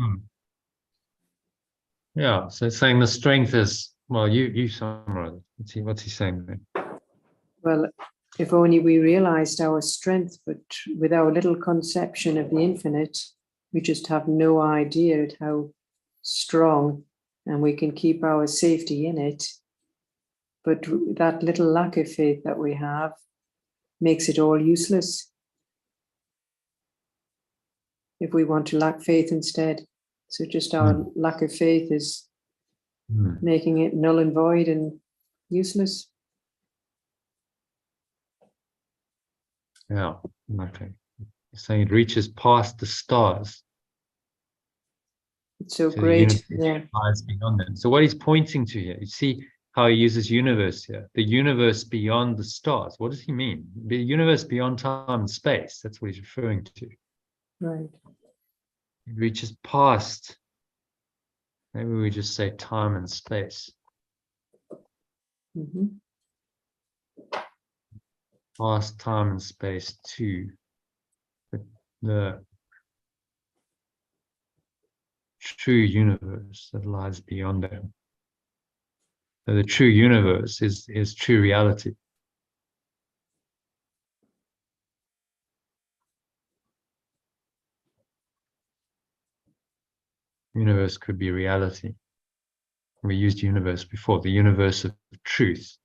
Yeah, so it's saying the strength is, well, you summarize it. What's he saying there? Well, if only we realized our strength, but with our little conception of the infinite, we just have no idea at how strong, and we can keep our safety in it. But that little lack of faith that we have makes it all useless. If we want to lack faith instead. So just our lack of faith is making it null and void and useless. Yeah, okay. Saying it reaches past the stars. It's so great. Yeah. Lies beyond them. So what he's pointing to here, you see how he uses universe here, the universe beyond the stars. What does he mean? The universe beyond time and space. That's what he's referring to. Right. It reaches past, maybe we just say time and space. Past time and space to the true universe that lies beyond them. So the true universe is true reality. Universe could be reality. We used universe before, the universe of truth.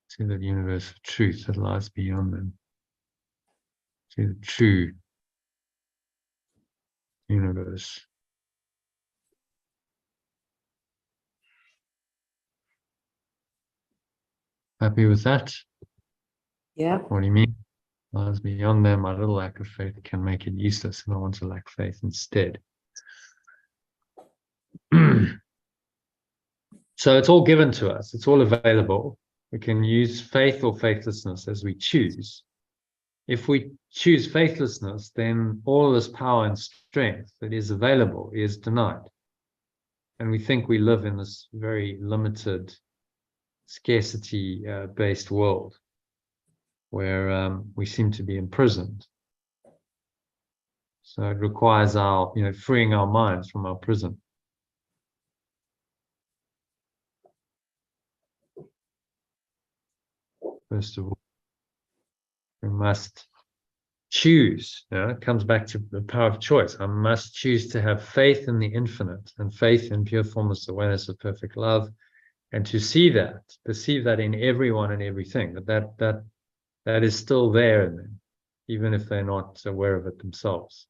See the universe of truth that lies beyond them. See the true universe. Happy with that? Yeah. What do you mean? Lies beyond them, my little lack of faith can make it useless, and I want to lack faith instead. So it's all given to us. It's all available. We can use faith or faithlessness as we choose. If we choose faithlessness, then all this power and strength that is available is denied. And we think we live in this very limited, scarcity-based world where we seem to be imprisoned. So it requires our, freeing our minds from our prison. First of all, we must choose. It comes back to the power of choice. I must choose to have faith in the infinite and faith in pure formless awareness of perfect love, and to see that, perceive that in everyone and everything, that is still there in them, even if they're not aware of it themselves.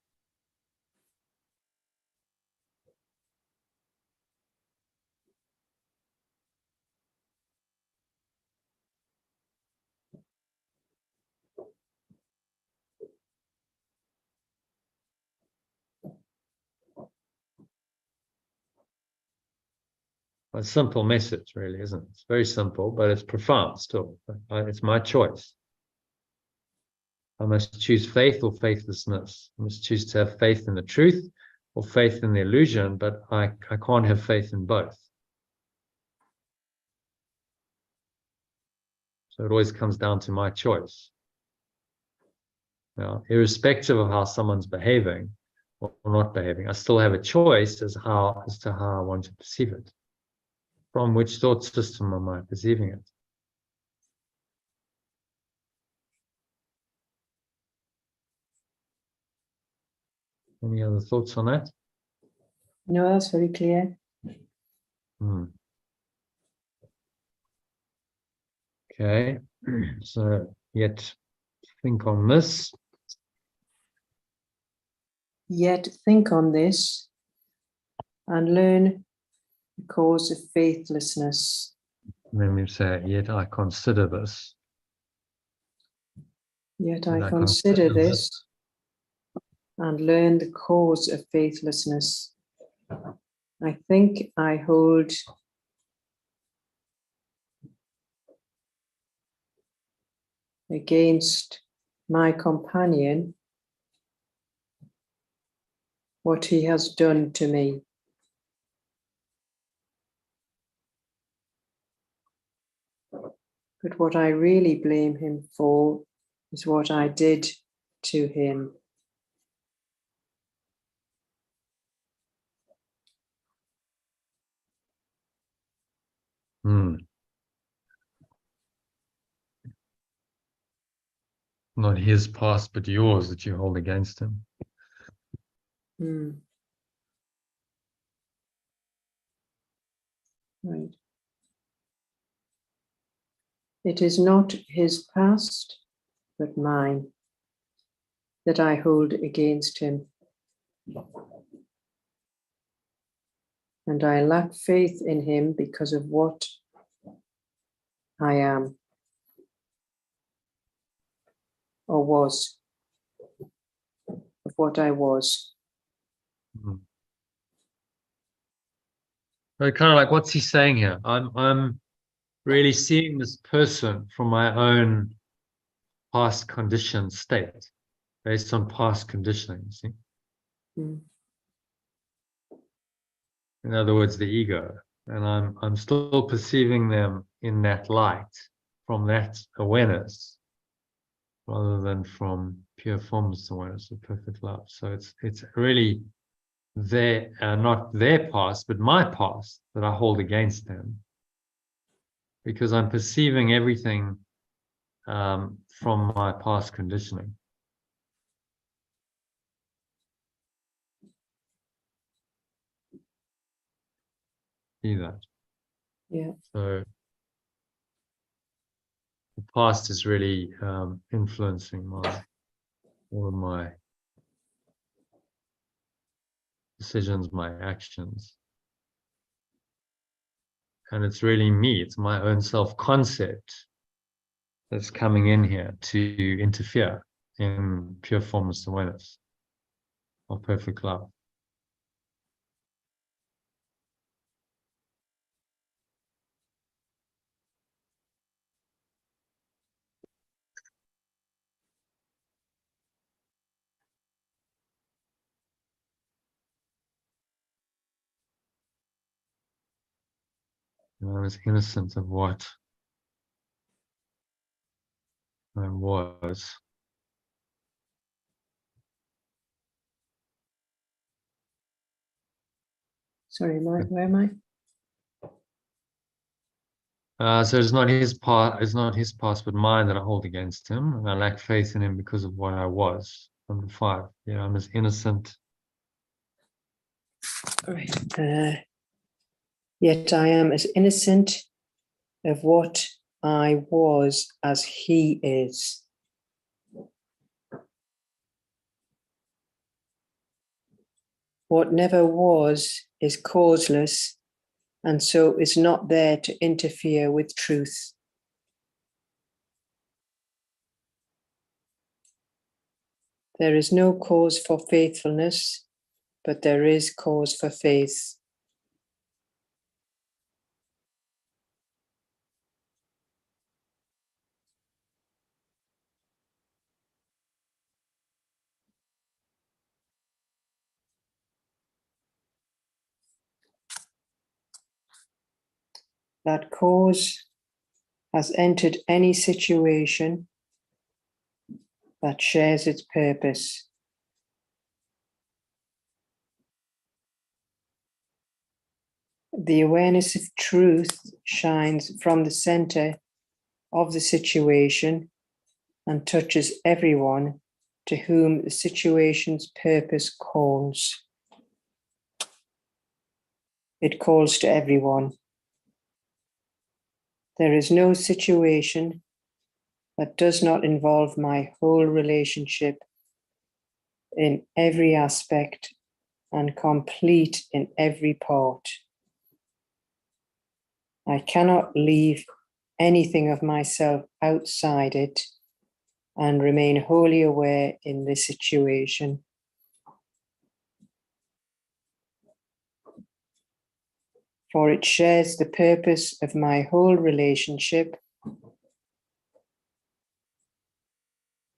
A simple message, really, isn't it? It's very simple, but it's profound still. It's my choice. I must choose faith or faithlessness. I must choose to have faith in the truth or faith in the illusion, but I can't have faith in both. So it always comes down to my choice. Now, irrespective of how someone's behaving or not behaving, I still have a choice as to how I want to perceive it. From which thought system am I perceiving it? Any other thoughts on that? No, that's very clear. Okay, so yet think on this. Yet think on this and learn the cause of faithlessness. And then we say, yet I consider this. Yet I consider this and learn the cause of faithlessness. I think I hold against my companion what he has done to me. But what I really blame him for is what I did to him. Not his past, but yours that you hold against him. Right. It is not his past, but mine, that I hold against him. And I lack faith in him because of what I am or was, of what I was. So kind of like, what's he saying here? I'm really seeing this person from my own past conditioned state, based on past conditioning, see? In other words, the ego. And I'm still perceiving them in that light, from that awareness, rather than from pure formless awareness of perfect love. So it's really not their past, but my past that I hold against them, because I'm perceiving everything from my past conditioning. See that? Yeah. So the past is really influencing all of my decisions, my actions. And it's really me, it's my own self-concept that's coming in here to interfere in pure formless awareness of perfect love. I was innocent of what I was. Sorry, where am I? So it's not his past, but mine that I hold against him, and I lack faith in him because of what I was. Number 5. Yeah, I'm as innocent. Right. Yet I am as innocent of what I was as he is. What never was is causeless, and so is not there to interfere with truth. There is no cause for faithfulness, but there is cause for faith. That cause has entered any situation that shares its purpose. The awareness of truth shines from the center of the situation and touches everyone to whom the situation's purpose calls. It calls to everyone. There is no situation that does not involve my whole relationship in every aspect and complete in every part. I cannot leave anything of myself outside it and remain wholly aware in this situation. For it shares the purpose of my whole relationship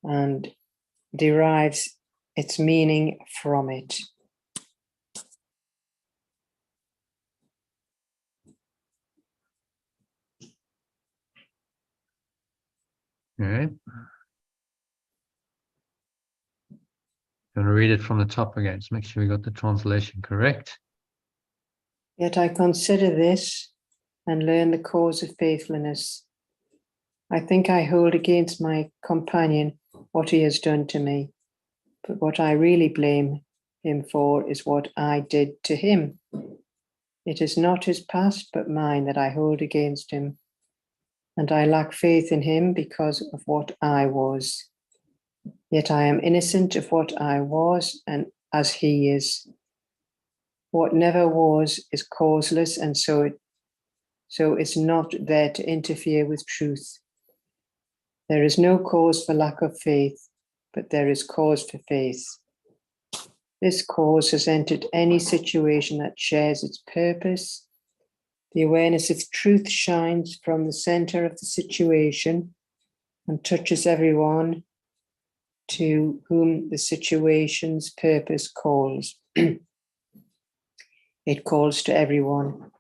and derives its meaning from it. Okay. I'm going to read it from the top again. Just make sure we got the translation correct. Yet I consider this and learn the cause of faithfulness. I think I hold against my companion what he has done to me, but what I really blame him for is what I did to him. It is not his past, but mine that I hold against him, and I lack faith in him because of what I was. Yet I am innocent of what I was and as he is. What never was is causeless, and so it's not there to interfere with truth. There is no cause for lack of faith, but there is cause for faith. This cause has entered any situation that shares its purpose. The awareness of truth shines from the center of the situation and touches everyone to whom the situation's purpose calls. It calls to everyone.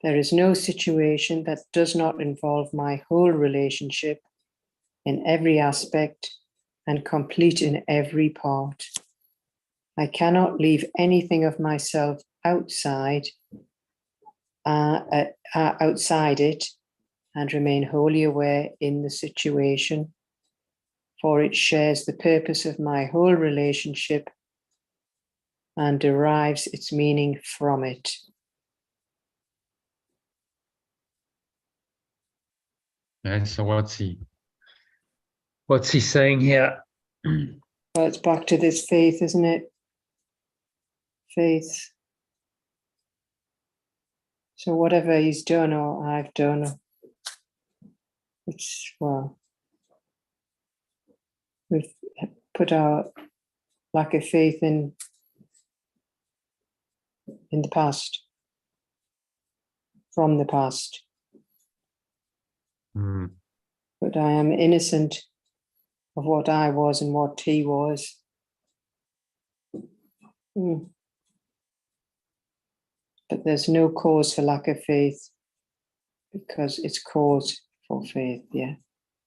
There is no situation that does not involve my whole relationship in every aspect and complete in every part. I cannot leave anything of myself outside it and remain wholly aware in the situation, for it shares the purpose of my whole relationship and derives its meaning from it. Okay, so what's he saying here? Well, it's back to this faith, isn't it? Faith. So whatever he's done or I've done, which, well, we've put our lack of faith in the past, from the past. But I am innocent of what I was and what he was. But there's no cause for lack of faith. because it's cause for faith, yeah.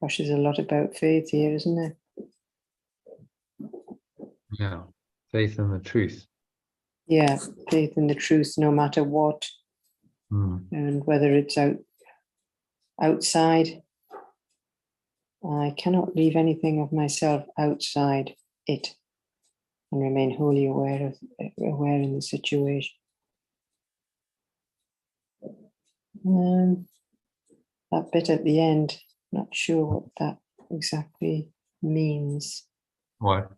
Gosh, there's a lot about faith here, isn't there? Yeah. Faith in the truth. Yeah, faith in the truth, no matter what, and whether it's outside. I cannot leave anything of myself outside it and remain wholly aware in the situation. That bit at the end, not sure what that exactly means. What?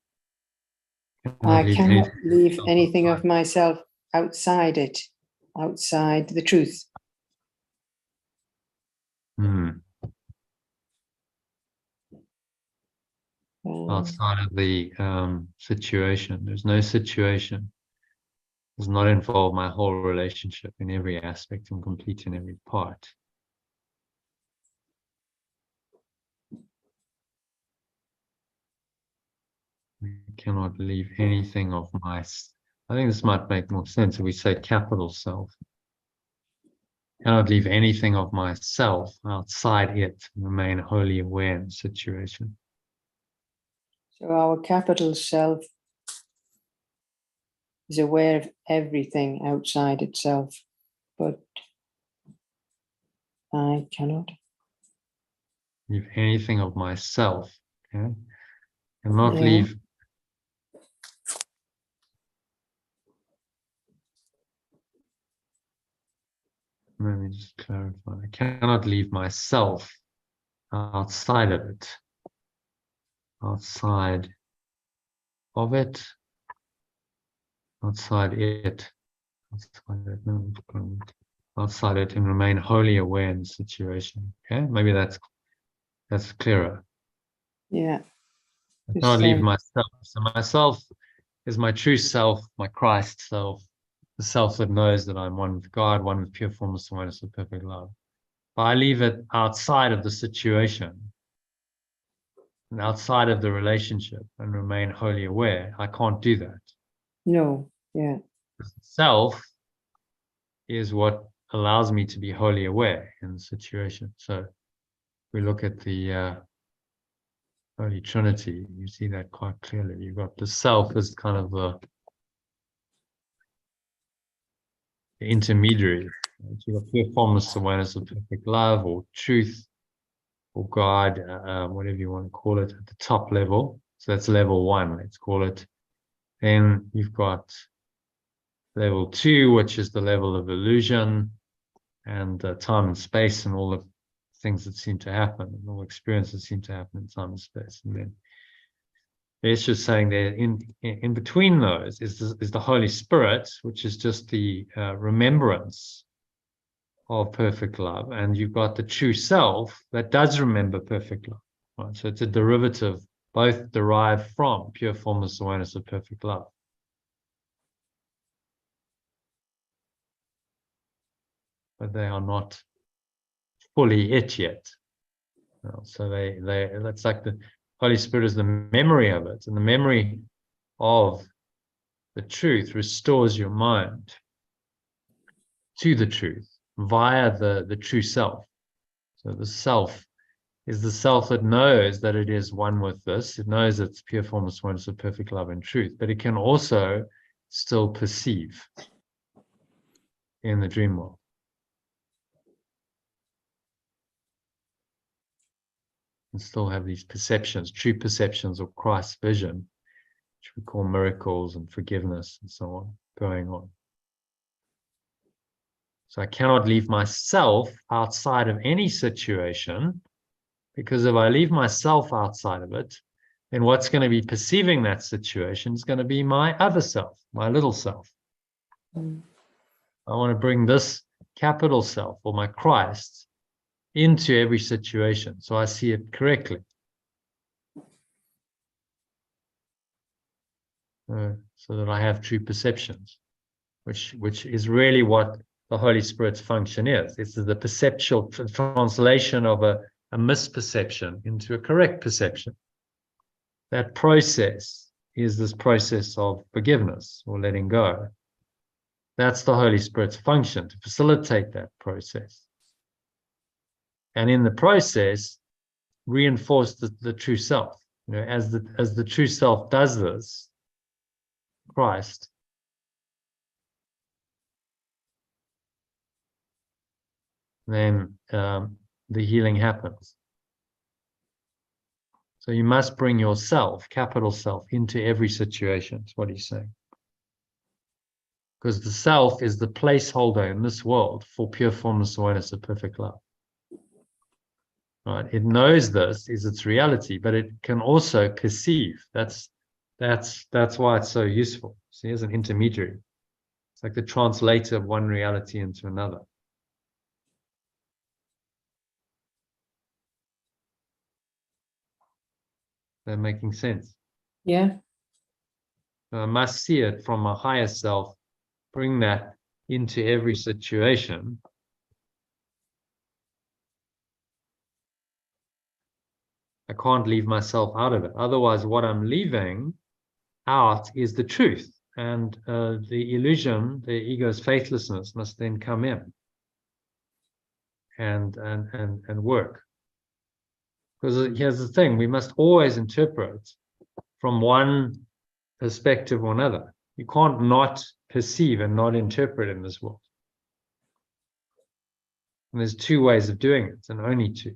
I cannot leave anything of myself outside it, outside the truth. Outside of the situation. There's no situation. Does not involve my whole relationship in every aspect and complete in every part. I cannot leave anything of my... I think this might make more sense if we say capital self. Cannot leave anything of myself outside it and remain wholly aware in the situation. So our capital self is aware of everything outside itself, but I cannot leave anything of myself. Okay? Cannot leave... Let me just clarify. I cannot leave myself outside of it. Outside of it. Outside it. Outside it and remain wholly aware in the situation. Okay, maybe that's clearer. Yeah. I cannot leave myself. So myself is my true self, my Christ self, the self that knows that I'm one with God, one with pure formless awareness of perfect love. If I leave it outside of the situation and outside of the relationship and remain wholly aware, I can't do that. No, yeah. Self is what allows me to be wholly aware in the situation. So we look at the Holy Trinity, you see that quite clearly. You've got the self as kind of the intermediary. You've got pure formless awareness of perfect love or truth or God, whatever you want to call it, at the top level. So that's level 1, let's call it. Then you've got level 2, which is the level of illusion and time and space and all the things that seem to happen and all experiences that seem to happen in time and space. And then it's just saying there in between those is the Holy Spirit, which is just the remembrance of perfect love. And you've got the true self that does remember perfect love. Right? So it's a derivative, both derived from pure formless awareness of perfect love. But they are not fully it yet. So that's like the Holy Spirit is the memory of it, and the memory of the truth restores your mind to the truth via the true self. So the self is the self that knows that it is one with this. It knows it's pure formless awareness of perfect love and truth, but it can also still perceive in the dream world. And still have these perceptions, true perceptions of Christ's vision, which we call miracles and forgiveness and so on, going on. So I cannot leave myself outside of any situation, because if I leave myself outside of it, then what's going to be perceiving that situation is going to be my other self, my little self. I want to bring this capital self, or my Christ, into every situation so I see it correctly. So that I have true perceptions, which is really what the Holy Spirit's function is. It's the perceptual translation of a misperception into a correct perception. That process is this process of forgiveness or letting go. That's the Holy Spirit's function, to facilitate that process. and in the process reinforce the true self. As the true self does this, Christ, then the healing happens. So you must bring yourself, capital self, into every situation. That's what he's saying. Because the self is the placeholder in this world for pure formless awareness of perfect love. Right? It knows this is its reality, but it can also perceive. That's why it's so useful. See, as an intermediary, it's like the translator of one reality into another. They're making sense. Yeah. So I must see it from my higher self, bring that into every situation. I can't leave myself out of it. Otherwise, what I'm leaving out is the truth. And the illusion, the ego's faithlessness, must then come in and work. Because here's the thing, we must always interpret from one perspective or another. You can't not perceive and not interpret in this world. And there's two ways of doing it, and only two.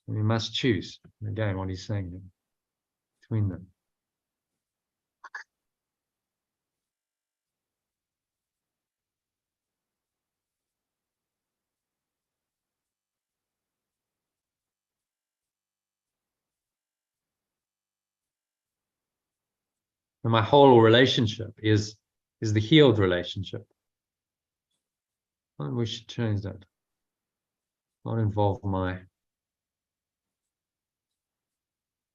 And we must choose, again, what he's saying between them. And my whole relationship is the healed relationship. We should change that. Not involve my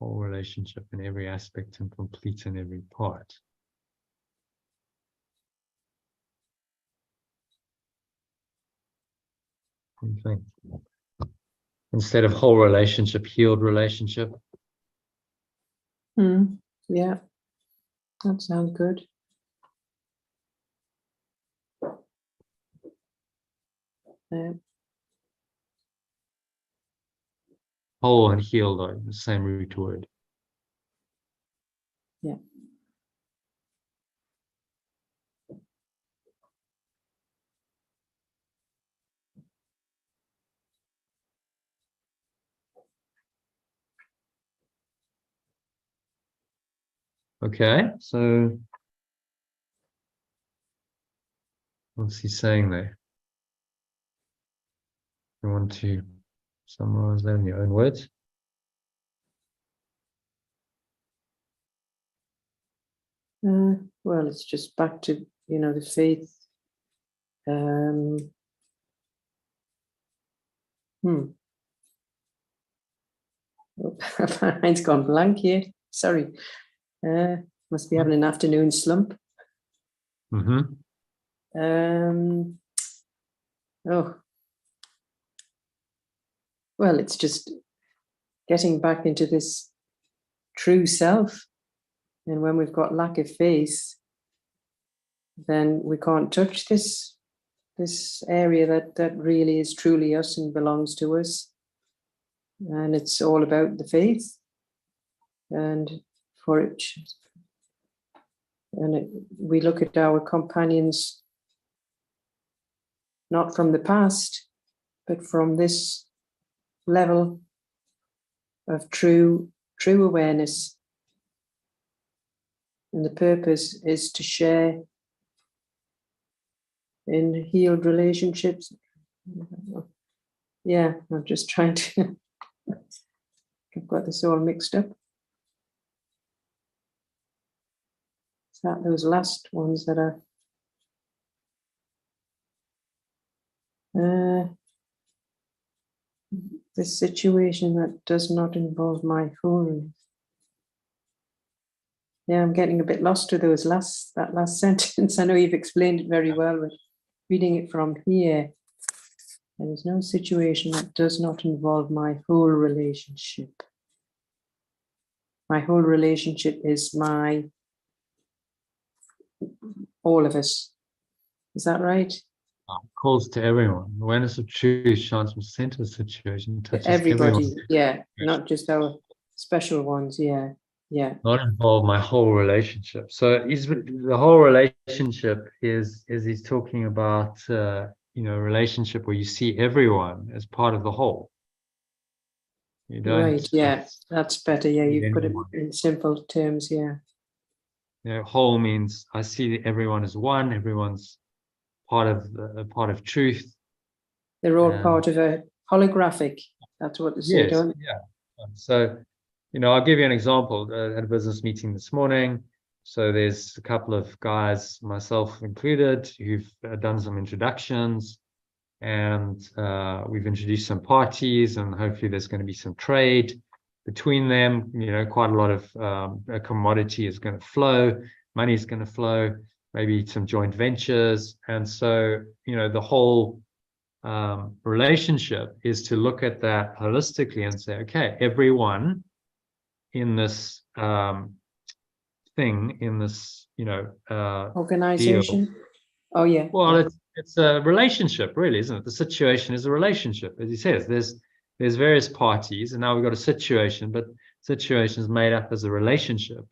whole relationship in every aspect and complete in every part. Instead of whole relationship, healed relationship. Yeah, that sounds good. Whole and healed are the same root word. Yeah. Okay, so what's he saying there? You want to summarize that in your own words? Well, it's just back to, the faith. My mind's gone blank here. Sorry. Must be having an afternoon slump. Well, it's just getting back into this true self. And when we've got lack of faith, then we can't touch this area that really is truly us and belongs to us. And it's all about the faith. And for it, we look at our companions not from the past, but from this level of true awareness. And the purpose is to share in healed relationships. Yeah, I'm just trying to, I've got this all mixed up. Is that those last ones that are this situation that does not involve my wholeness. Yeah, I'm getting a bit lost to that last sentence. I know you've explained it very well, but reading it from here, there is no situation that does not involve my whole relationship. My whole relationship is my all of us. Is that right? Calls to everyone. Awareness of truth shines from center of the situation, touches Everybody, everyone. yeah, not just our special ones. Yeah, yeah. Not involve my whole relationship. So the whole relationship is he's talking about relationship where you see everyone as part of the whole. You don't Right, yeah, that's better. Yeah, you put it anyone. in simple terms. Yeah. Whole means I see everyone as one. Everyone's part of truth. They're all part of a holographic. That's what they say, Yes, don't they? yeah. So, I'll give you an example. At a business meeting this morning. So there's a couple of guys, myself included, who've done some introductions, and we've introduced some parties, and hopefully there's going to be some trade between them. Quite a lot of a commodity is going to flow, money is going to flow, maybe some joint ventures. And so, the whole relationship is to look at that holistically and say, okay, everyone in this thing, in this Organization. deal. Oh yeah. Well, it's a relationship, really, isn't it? The situation is a relationship, as he says. There's various parties, and now we've got a situation, but situation is made up as a relationship,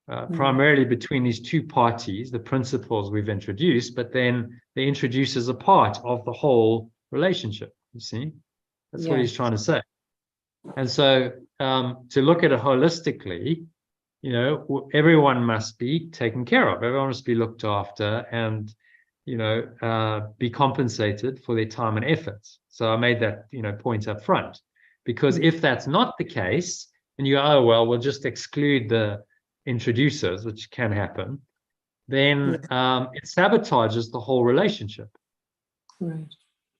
primarily between these two parties, the principles we've introduced, but then the introducer is a part of the whole relationship. You see, that's what he's trying to say. And so, to look at it holistically, everyone must be taken care of. Everyone must be looked after, and be compensated for their time and efforts. So I made that point up front, because if that's not the case, and you go, oh well, we'll just exclude the introducers, which can happen, then it sabotages the whole relationship. Right.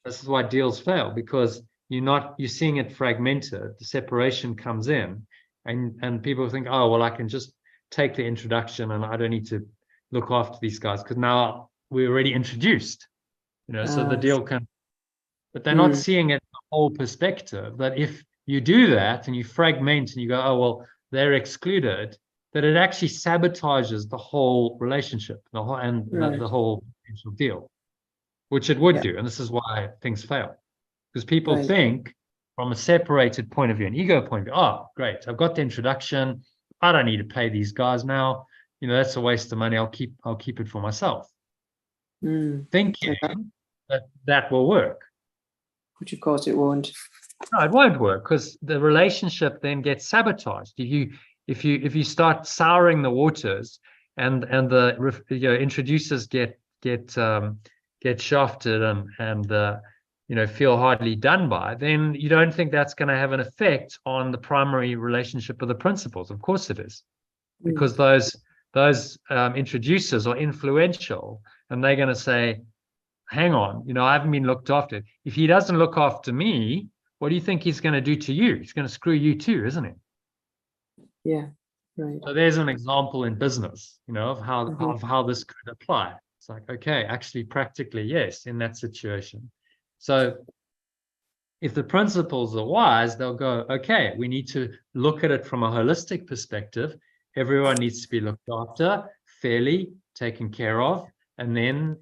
This is why deals fail, because you're seeing it fragmented. The separation comes in, and people think, oh well, I can just take the introduction and I don't need to look after these guys because now we're already introduced, so the deal can, but they're not seeing it the whole perspective, that if you do that and you fragment and you go, oh well, they're excluded, that it actually sabotages the whole relationship, the whole potential deal, which it would do. And this is why things fail, because people think from a separated point of view, an ego point of view, oh great, I've got the introduction, I don't need to pay these guys now, that's a waste of money, I'll keep it for myself. Thinking that will work, which of course it won't. No, it won't work, because the relationship then gets sabotaged. If you start souring the waters, and the introducers get shafted and feel hardly done by, then you don't think that's going to have an effect on the primary relationship of the principles. Of course it is, because those introducers are influential, and they're going to say, hang on, I haven't been looked after. If he doesn't look after me, what do you think he's going to do to you? He's going to screw you too, isn't he? Yeah, right. So there's an example in business, of how this could apply. It's like, okay, actually, practically, yes, in that situation. So if the principles are wise, they'll go, okay, we need to look at it from a holistic perspective. Everyone needs to be looked after, fairly taken care of, and then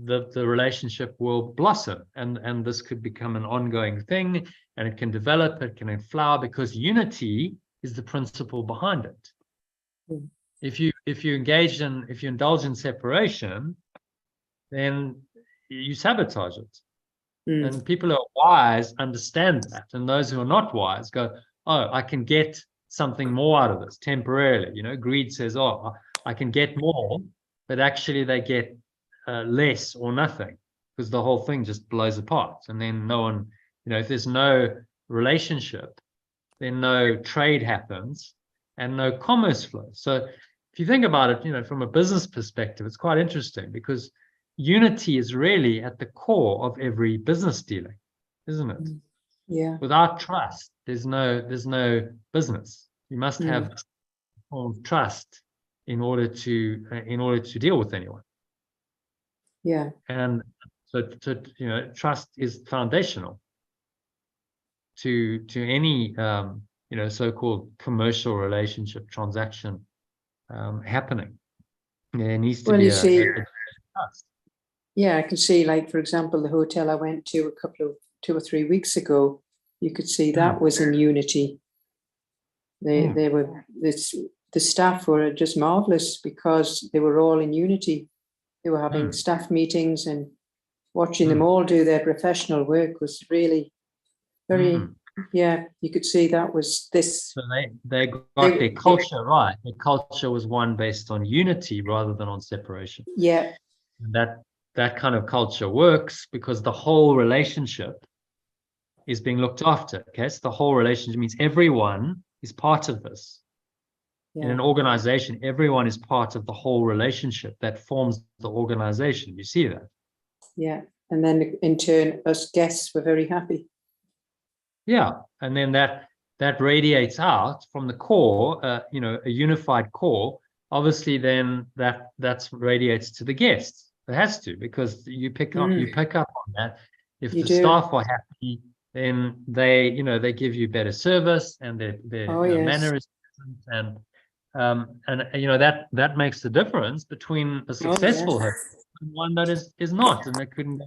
the relationship will blossom, and this could become an ongoing thing, and it can develop, it can flower, because unity is the principle behind it. If you indulge in separation, then you sabotage it. And people who are wise understand that, and those who are not wise go, oh, I can get something more out of this temporarily. Greed says, oh, I can get more, but actually they get less or nothing, because the whole thing just blows apart. And then no one, if there's no relationship, then no trade happens and no commerce flows. So if you think about it, from a business perspective, it's quite interesting, because unity is really at the core of every business dealing, isn't it? Yeah. Without trust, there's no business. You must have a form of trust in order to deal with anyone. Yeah. And so trust is foundational to any so-called commercial relationship transaction happening. There needs to Well, be you see, a trust. yeah, I can see, like, for example, the hotel I went to 2 or 3 weeks ago, you could see that was in unity. They were, the staff were just marvelous because they were all in unity. They were having staff meetings, and watching them all do their professional work was really very, yeah, you could see that was this. So they got their culture right. Their culture was one based on unity rather than on separation. Yeah. And that kind of culture works because the whole relationship is being looked after. Okay, so the whole relationship means everyone is part of this. Yeah. In an organization, everyone is part of the whole relationship that forms the organization. You see that? Yeah. And then in turn, us guests were very happy. Yeah. And then that radiates out from the core, a unified core. Obviously, then that radiates to the guests. It has to, because you pick up on that. If the staff are happy, then they give you better service, and their manner is different, and that makes the difference between a successful hotel and one that is not, and that can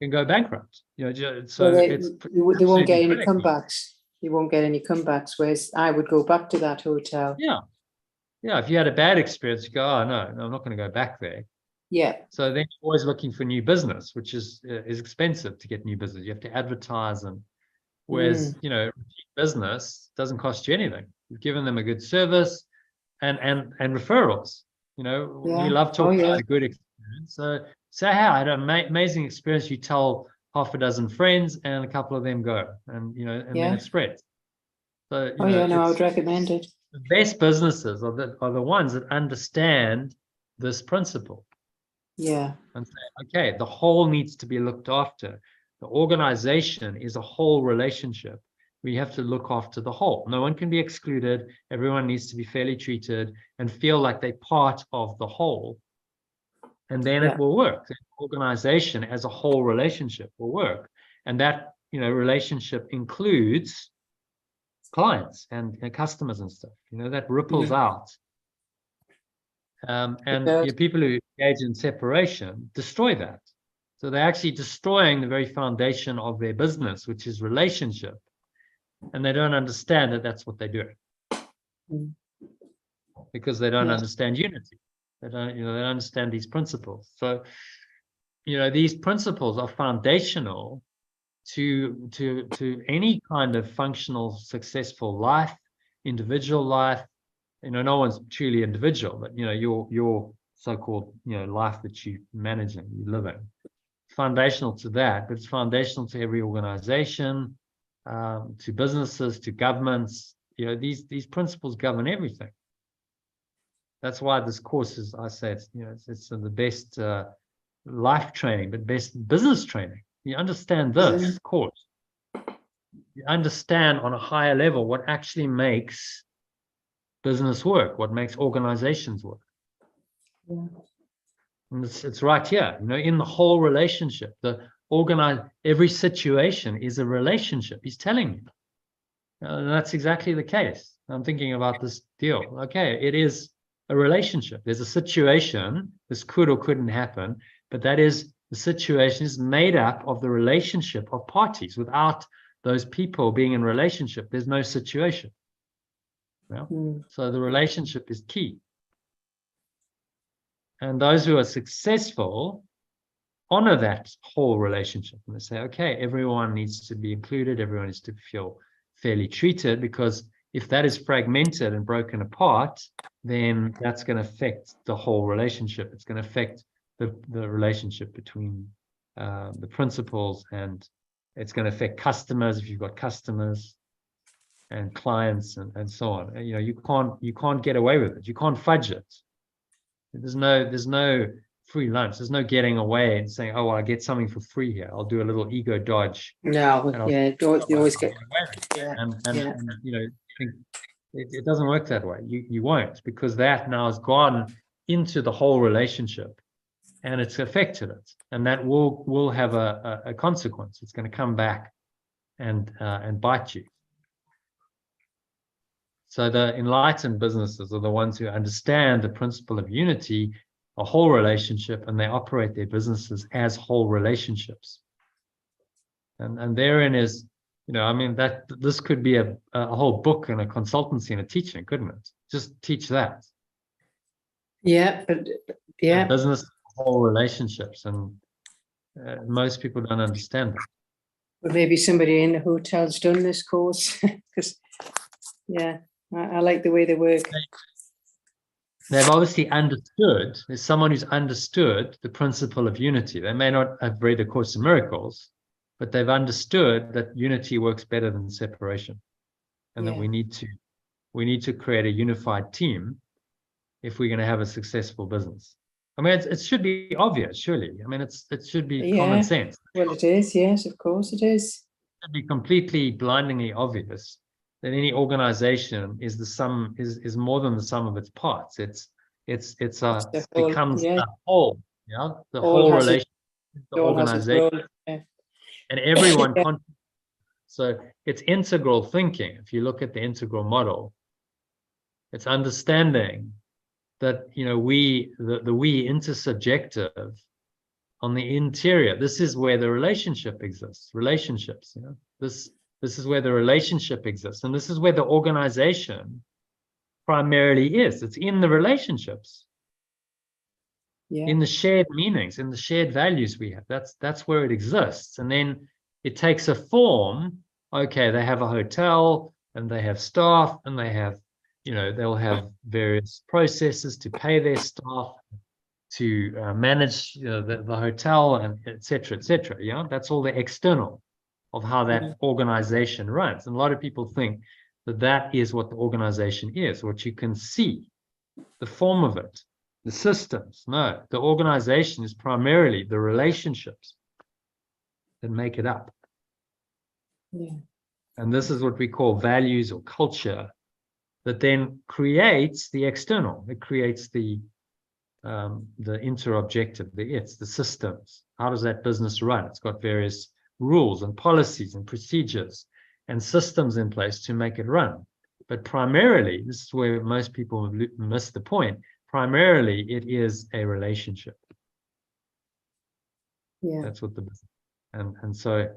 go bankrupt. So they won't get any critical. comebacks. You won't get any comebacks. Whereas I would go back to that hotel. Yeah. If you had a bad experience, you go, oh no, I'm not going to go back there. Yeah. So then you're always looking for new business, which is expensive to get new business. You have to advertise, and whereas repeat business doesn't cost you anything. You've given them a good service and referrals. We love talking about a good experience. So say, hey, I had an amazing experience. You tell half a dozen friends, and a couple of them go, and then it spreads. So I would recommend it. The best businesses are the ones that understand this principle. Yeah. And say, okay, the whole needs to be looked after. The organization is a whole relationship. We have to look after the whole. No one can be excluded. Everyone needs to be fairly treated and feel like they're part of the whole. And then it will work. The organization as a whole relationship will work. And that, relationship includes clients and customers and stuff. That ripples out. And people who engage in separation destroy that. So they're actually destroying the very foundation of their business, which is relationship. And they don't understand that that's what they're doing. Because they don't understand unity. They don't understand these principles. So, these principles are foundational to any kind of functional, successful life, individual life. No one's truly individual, but your so-called life that you manage and you live in. Foundational to that, but it's foundational to every organization, to businesses, to governments. These principles govern everything. That's why this course is, I say, it's the best life training, but best business training. You understand this course. You understand on a higher level what actually makes business work, what makes organizations work. Yeah. And it's right here, in the whole relationship. Every situation is a relationship. He's telling you. And that's exactly the case. I'm thinking about this deal. Okay, it is a relationship. There's a situation. This could or couldn't happen, but the situation is made up of the relationship of parties. Without those people being in relationship, there's no situation. So the relationship is key. And those who are successful honor that whole relationship. And they say, okay, everyone needs to be included. Everyone needs to feel fairly treated, because if that is fragmented and broken apart, then that's going to affect the whole relationship. It's going to affect the relationship between the principals, and it's going to affect customers if you've got customers and clients and so on. You can't get away with it. You can't fudge it. There's no free lunch. There's no getting away and saying, oh, well, I get something for free here. I'll do a little ego dodge. No, you always get. And it doesn't work that way. You won't, because that now has gone into the whole relationship and it's affected it. And that will have a consequence. It's going to come back and bite you. So the enlightened businesses are the ones who understand the principle of unity, a whole relationship, and they operate their businesses as whole relationships. And therein is, I mean, that this could be a whole book and a consultancy and a teaching, couldn't it? Just teach that. Yeah, but yeah. Business, whole relationships, and most people don't understand that. But maybe somebody in the hotel's done this course, because yeah, I like the way they work. They've obviously understood, there's someone who's understood the principle of unity. They may not have read A Course in Miracles, but they've understood that unity works better than separation, and that we need to create a unified team if we're going to have a successful business. I mean, it should be obvious, surely. I mean, it should be common sense. Well, it is, yes, of course it is. It should be completely blindingly obvious that any organization is more than the sum of its parts. It becomes a whole, the whole relation, the organization, and everyone contributes. So it's integral thinking. If you look at the integral model, it's understanding that the we intersubjective on the interior. This is where the relationship exists. Relationships, this is where the relationship exists, and this is where the organization primarily is. It's in the relationships, in the shared meanings, in the shared values we have. That's where it exists, and then it takes a form. Okay, they have a hotel, and they have staff, and they have, they'll have various processes to pay their staff, to manage the hotel, and et cetera, et cetera. That's all the external of how that organization runs. And a lot of people think that is what the organization is, what you can see, the form of it, the systems. No, the organization is primarily the relationships that make it up. And this is what we call values or culture, that then creates the external. It creates the interobjective, the systems. How does that business run? It's got various rules and policies and procedures and systems in place to make it run. But primarily, this is where most people miss the point. Primarily, it is a relationship. That's what the business. And so,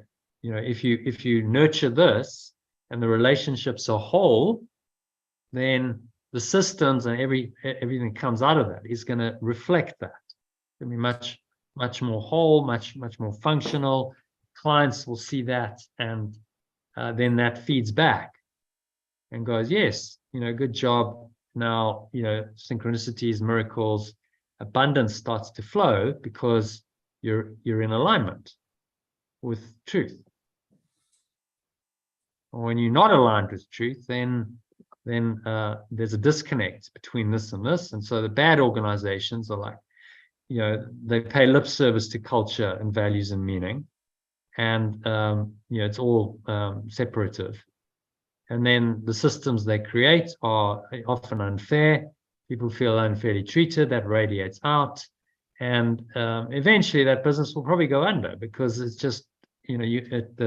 if you nurture this and the relationships are whole, then the systems and everything that comes out of that is going to reflect that. It's going to be much more whole, much more functional. Clients will see that, and then that feeds back and goes, yes, good job. Now, synchronicities, miracles, abundance starts to flow because you're in alignment with truth. When you're not aligned with truth, then there's a disconnect between this and this. And so the bad organizations are like, they pay lip service to culture and values and meaning. And, it's all separative. And then the systems they create are often unfair. People feel unfairly treated. That radiates out. And eventually that business will probably go under, because it's just, unless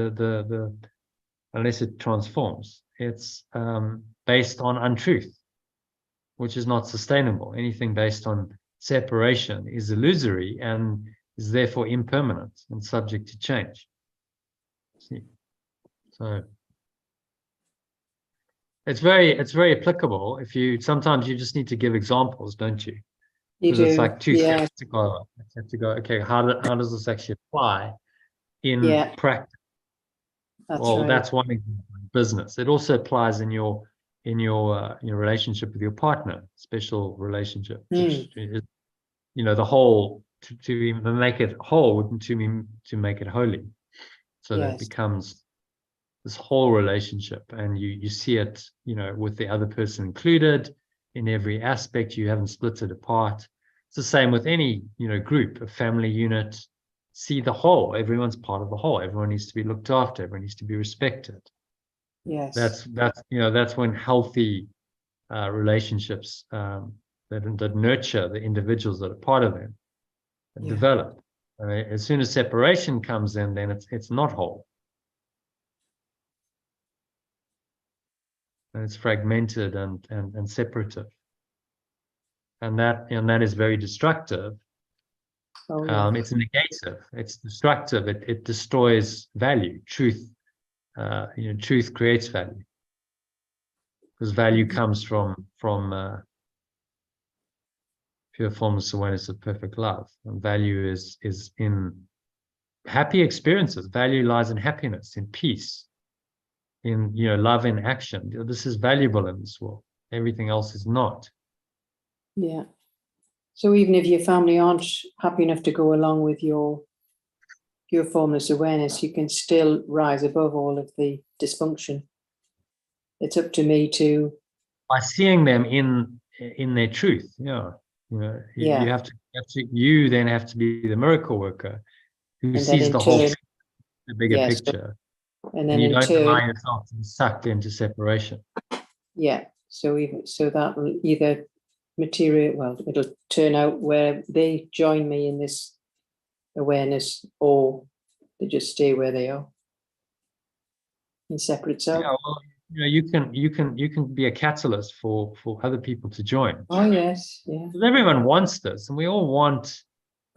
it transforms, it's based on untruth, which is not sustainable. Anything based on separation is illusory and is therefore impermanent and subject to change. See? So it's very applicable. Sometimes you just need to give examples, don't you? Because it's like two steps to go. You have to go, okay, how does this actually apply in practice? That's one example in business. It also applies in your relationship with your partner, special relationship. Which is, the whole, to make it whole wouldn't to make it holy. So that it becomes this whole relationship, and you see it, with the other person included in every aspect. You haven't split it apart. It's the same with any, group, a family unit. See the whole. Everyone's part of the whole. Everyone needs to be looked after. Everyone needs to be respected. Yes. That's when healthy relationships that nurture the individuals that are part of them develop. As soon as separation comes in, then it's not whole. and it's fragmented and separative, and that is very destructive. Oh, yeah. It's negative, it's destructive, it destroys value, truth. Truth creates value, because value comes from pure formless awareness of perfect love. And value is in happy experiences. Value lies in happiness, in peace, in love in action. This is valuable in this world. Everything else is not. Yeah. So even if your family aren't happy enough to go along with your pure formless awareness, you can still rise above all of the dysfunction. It's up to me to, by seeing them in their truth. You then have to be the miracle worker who and then sees in the whole turn, the bigger yes, picture, and then and you in don't turn, allow yourself to be sucked into separation. yeah. So that will either it'll turn out where they join me in this awareness, or they just stay where they are in separate self. Yeah, well, you can be a catalyst for other people to join. Oh yes, yeah. Because everyone wants this, and we all want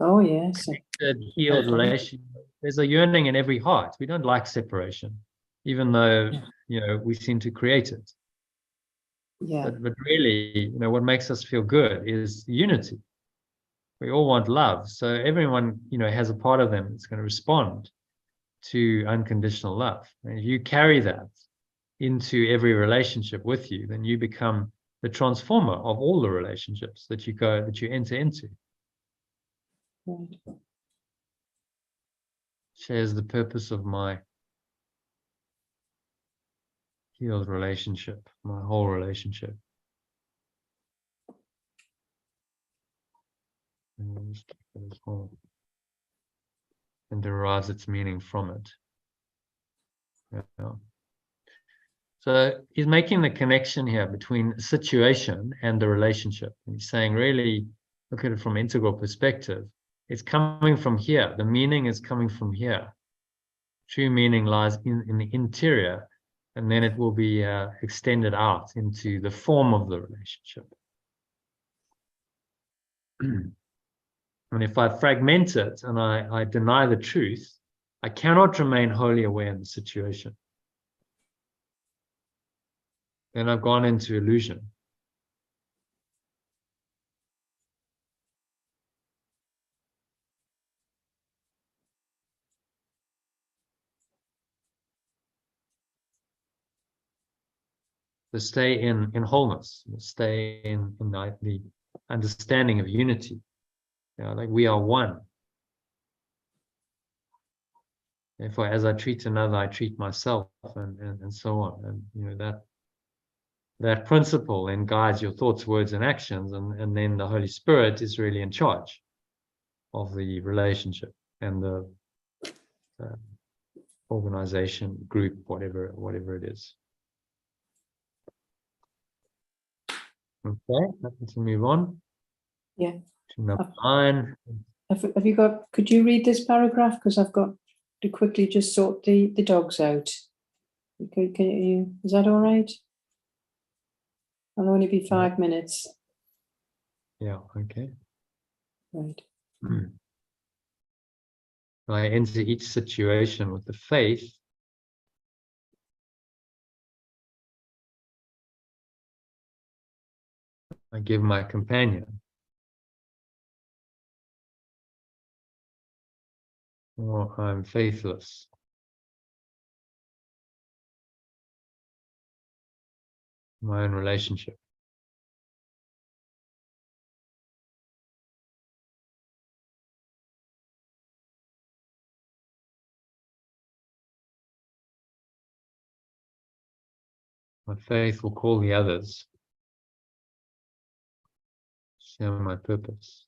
Oh yes, connected, healed relationship. There's a yearning in every heart. We don't like separation, even though we seem to create it. yeah. But really, what makes us feel good is unity. We all want love. So everyone, has a part of them that's going to respond to unconditional love. And if you carry that into every relationship with you, then you become the transformer of all the relationships that you enter into. Right. Shares the purpose of my healed relationship, my whole relationship. And derives its meaning from it. Yeah. So he's making the connection here between a situation and the relationship. And he's saying, really, look at it from an integral perspective. It's coming from here. The meaning is coming from here. True meaning lies in the interior, and then it will be extended out into the form of the relationship. And if I fragment it and I deny the truth, I cannot remain wholly aware in the situation. Then I've gone into illusion. To stay in wholeness, stay in the understanding of unity. Like we are one. Therefore, as I treat another, I treat myself, and so on. And that principle then guides your thoughts, words, and actions, and then the Holy Spirit is really in charge of the relationship and the organization, group, whatever it is. Okay, let's move on. Yeah. To number 9. Have you got? Could you read this paragraph? Because I've got to quickly just sort the dogs out. Can you? Is that all right? I'll only be 5 minutes. Yeah. Okay. Right. I enter each situation with the faith I give my companion, or I'm faithless. My own relationship. My faith will call the others, share my purpose.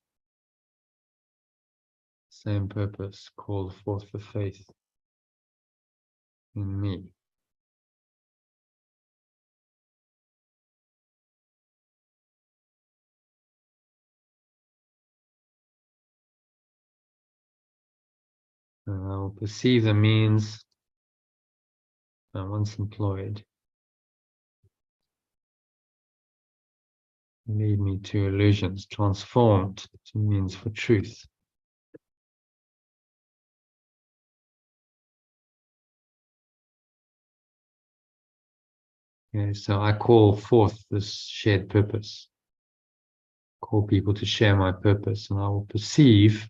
Same purpose called forth the faith in me. And I will perceive the means I once employed lead me to illusions. Transformed means for truth. Okay, so I call forth this shared purpose. Call people to share my purpose, and I will perceive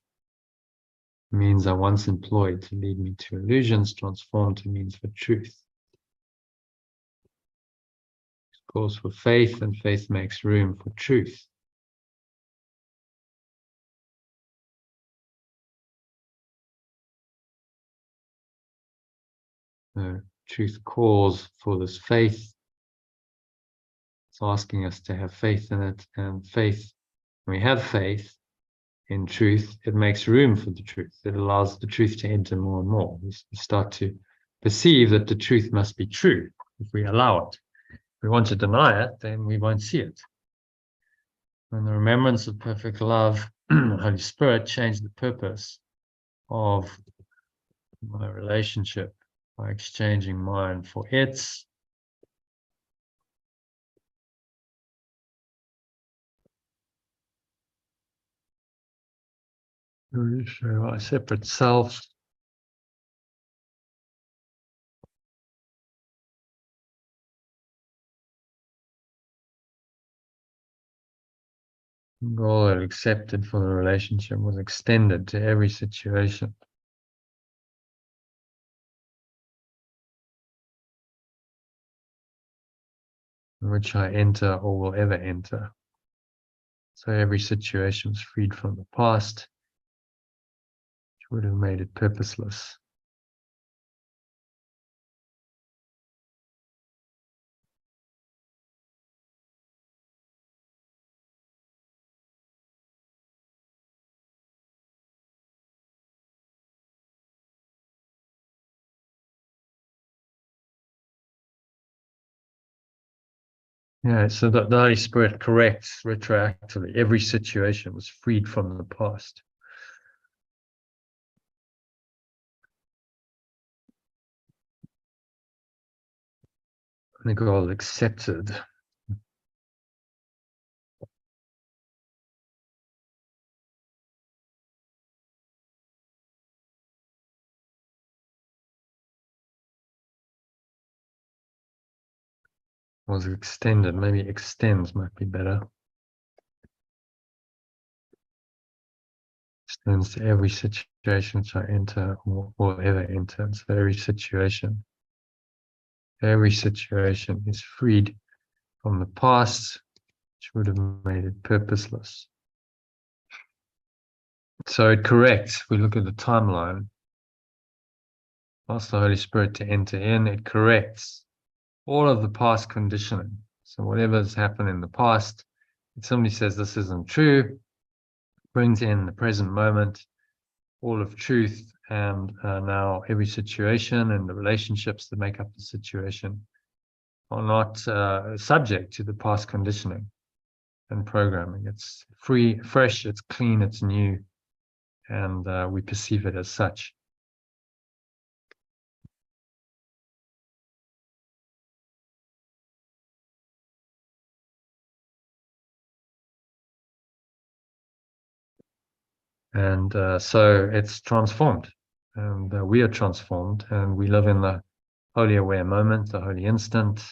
means I once employed to lead me to illusions. Transformed to means for truth. It calls for faith, and faith makes room for truth. Truth calls for this faith. It's asking us to have faith in it, and faith, when we have faith in truth, it makes room for the truth. It allows the truth to enter more and more. We start to perceive that the truth must be true if we allow it. If we want to deny it, then we won't see it. When the remembrance of perfect love, the Holy Spirit changed the purpose of my relationship by exchanging mine for its. So a separate self. Goal that accepted for the relationship was extended to every situation in which I enter or will ever enter. So every situation was freed from the past, which would have made it purposeless. Yeah, so the Holy Spirit corrects retroactively. Every situation was freed from the past. The goal accepted. Was extended. Maybe extends might be better. Extends to every situation which I enter or will ever enter. So every situation is freed from the past, which would have made it purposeless. So it corrects. If we look at the timeline, ask the Holy Spirit to enter in, it corrects all of the past conditioning. So whatever has happened in the past, if somebody says this isn't true, brings in the present moment, all of truth, and now every situation and the relationships that make up the situation are not subject to the past conditioning and programming. It's free, fresh, it's clean, it's new, and we perceive it as such. And so it's transformed, and we are transformed, and we live in the holy aware moment, the holy instant,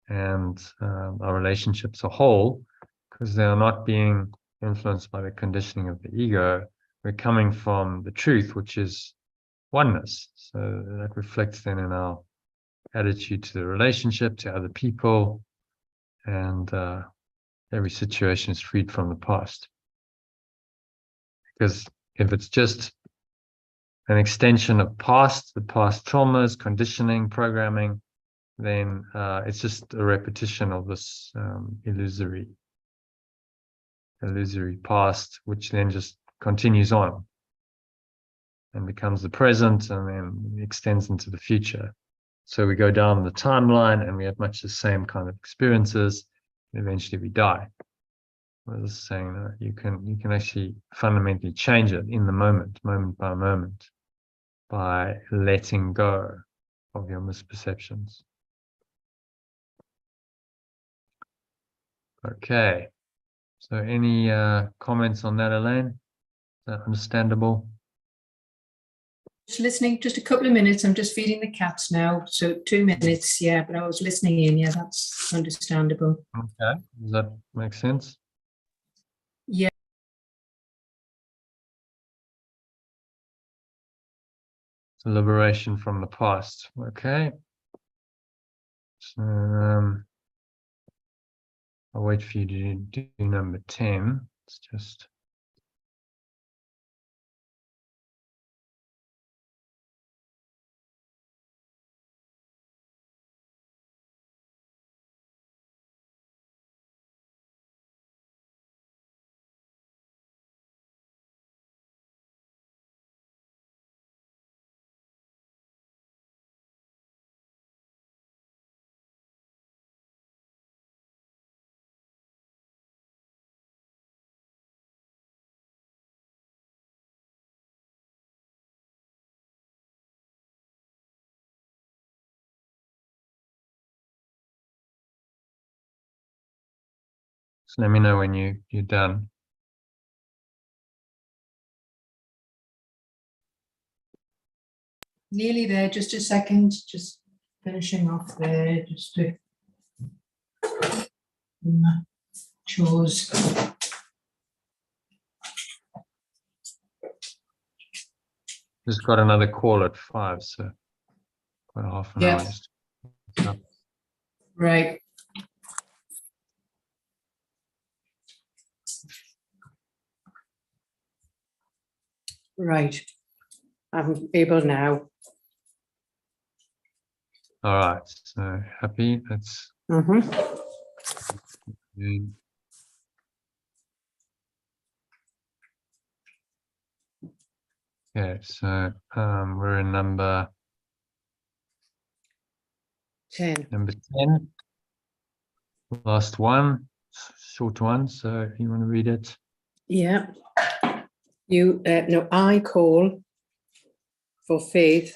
and our relationships are whole because they are not being influenced by the conditioning of the ego. We're coming from the truth, which is oneness. So that reflects then in our attitude to the relationship, to other people, and every situation is freed from the past. Because if it's just an extension of the past traumas, conditioning, programming, then it's just a repetition of this illusory past, which then just continues on and becomes the present and then extends into the future. So we go down the timeline and we have much the same kind of experiences, and eventually we die. I was saying that you can actually fundamentally change it in the moment by moment, by letting go of your misperceptions. Okay. So any comments on that, Elaine? Is that understandable? Just listening, just a couple of minutes. I'm just feeding the cats now. So 2 minutes, yeah, but I was listening in. Yeah, that's understandable. Okay. Does that make sense? Yeah. It's a liberation from the past. Okay. So I'll wait for you to do number 10. It's just so let me know when you're done. Nearly there, just a second, just finishing off there, just to chores. Just got another call at 5, so quite half an hour. Yeah. Just up. Right. Right. I'm able now. All right. So happy. That's good. Okay. So we're in number 10. 10. Last one, short one. So if you want to read it. Yeah. No, I call for faith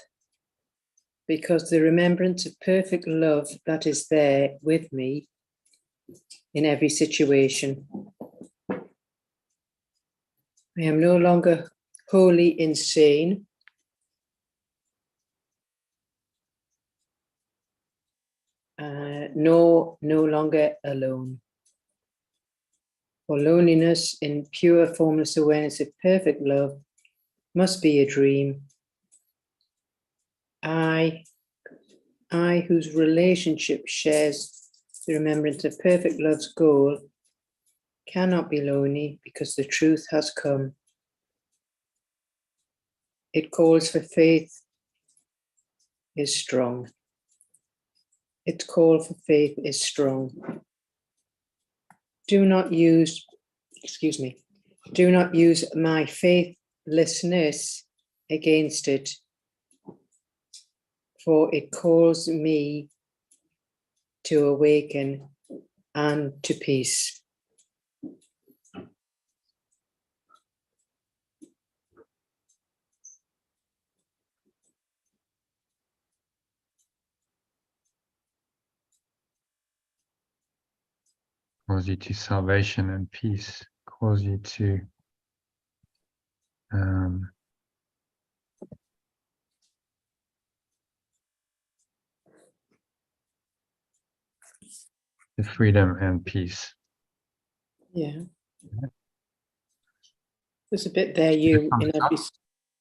because the remembrance of perfect love that is there with me in every situation. I am no longer wholly insane. No longer alone. For loneliness in pure formless awareness of perfect love must be a dream. I whose relationship shares the remembrance of perfect love's goal cannot be lonely because the truth has come. It calls for faith is strong. Its call for faith is strong. Do not use my faithlessness against it, for it calls me to awaken and to peace. Calls you to salvation and peace. Calls you to freedom and peace. Yeah. There's a bit there,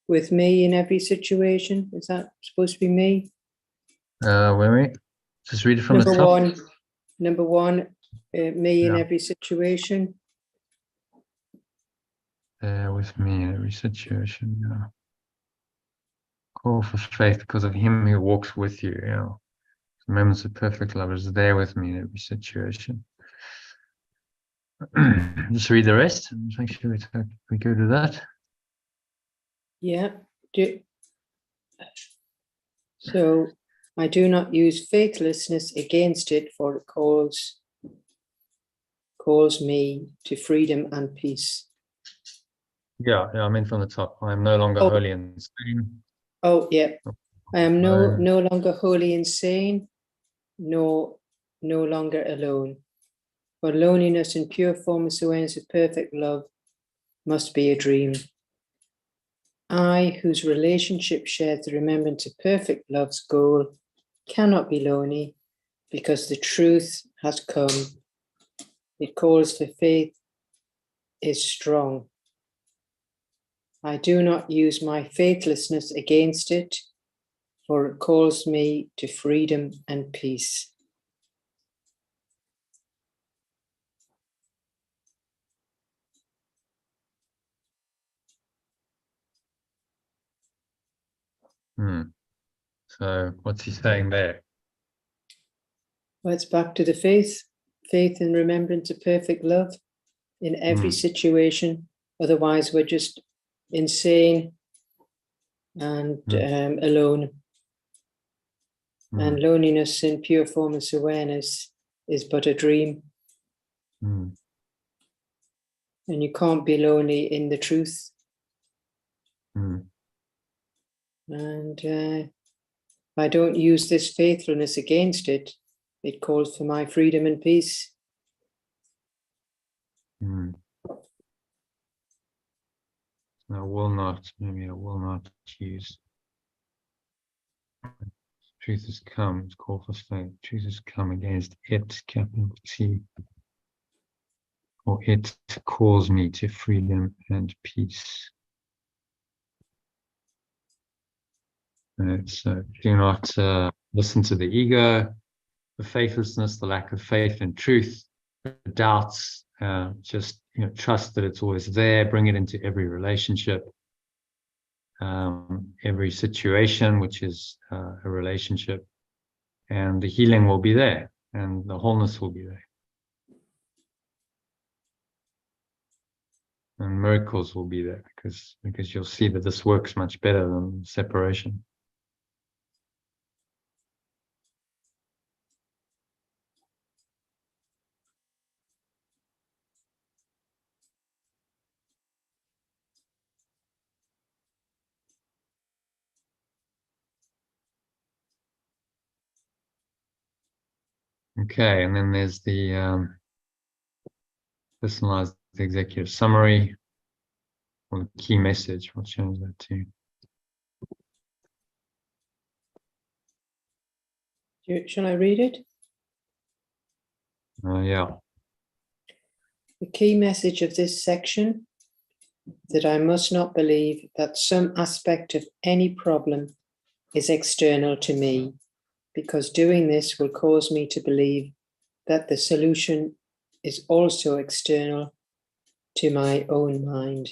with me in every situation. Is that supposed to be me? Wait, wait. Just read it from the top. Number one, me in every situation. With me in every situation. Yeah. Call for faith because of him who walks with you. You know, remembrance of perfect love is there with me in every situation. Just read the rest and make sure we go to that. Yeah. So I do not use faithlessness against it, for it calls me to freedom and peace. Yeah, I mean from the top. I am no longer wholly insane. Oh, yeah. I am no longer wholly insane, no longer alone. For loneliness in pure formless awareness of perfect love must be a dream. I, whose relationship shares the remembrance of perfect love's goal, cannot be lonely because the truth has come. It calls for faith, is strong. I do not use my faithlessness against it, for it calls me to freedom and peace. So what's he saying there? Well, it's back to the faith and remembrance of perfect love in every situation. Otherwise, we're just insane and alone. And loneliness in pure formless awareness is but a dream. And you can't be lonely in the truth. And I don't use this faithfulness against it. It calls for my freedom and peace. I will not use. Truth has come, it's called for faith. Truth has come against it, capital T. Or it calls me to freedom and peace. So do not listen to the ego, the faithlessness, the lack of faith in truth, the doubts. Just trust that it's always there. Bring it into every relationship, every situation, which is a relationship, and the healing will be there, and the wholeness will be there, and miracles will be there because you'll see that this works much better than separation. Okay, and then there's the personalized executive summary or the key message. We'll change that too. Shall I read it? Yeah. The key message of this section, that I must not believe that some aspect of any problem is external to me, because doing this will cause me to believe that the solution is also external to my own mind.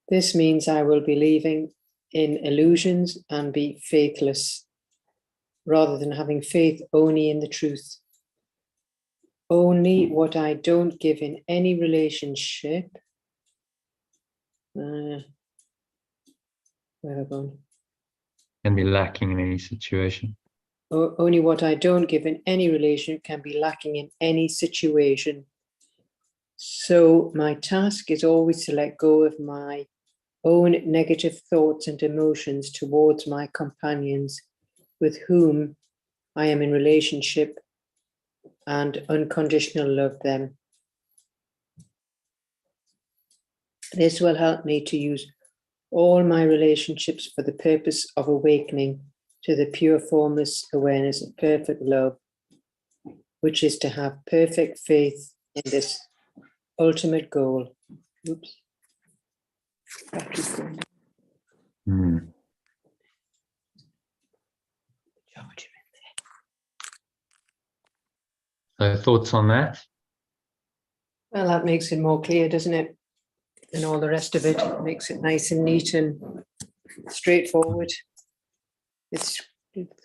This means I will be believing in illusions and be faithless, rather than having faith only in the truth. Only what I don't give in any relationship. Where have I gone? Can be lacking in any situation. Only what I don't give in any relation can be lacking in any situation. So my task is always to let go of my own negative thoughts and emotions towards my companions with whom I am in relationship and unconditional love them. This will help me to use all my relationships for the purpose of awakening to the pure formless awareness of perfect love, which is to have perfect faith in this ultimate goal. Oops. So thoughts on that? Well, that makes it more clear, doesn't it? And all the rest of it makes it nice and neat and straightforward. It's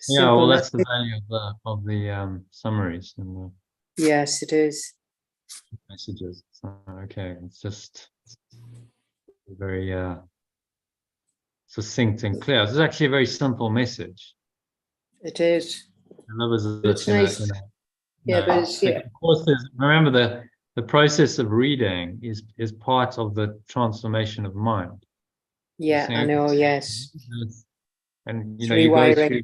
Yeah, well, that's the value of the summaries and the yes, it is. messages. So, okay, it's just very succinct and clear. It's actually a very simple message. It is. In other words, It's nice. Yeah, but it's, yeah. Of course, remember the process of reading is part of the transformation of mind. Yeah, I know. Yes. And It's you go rewiring. through.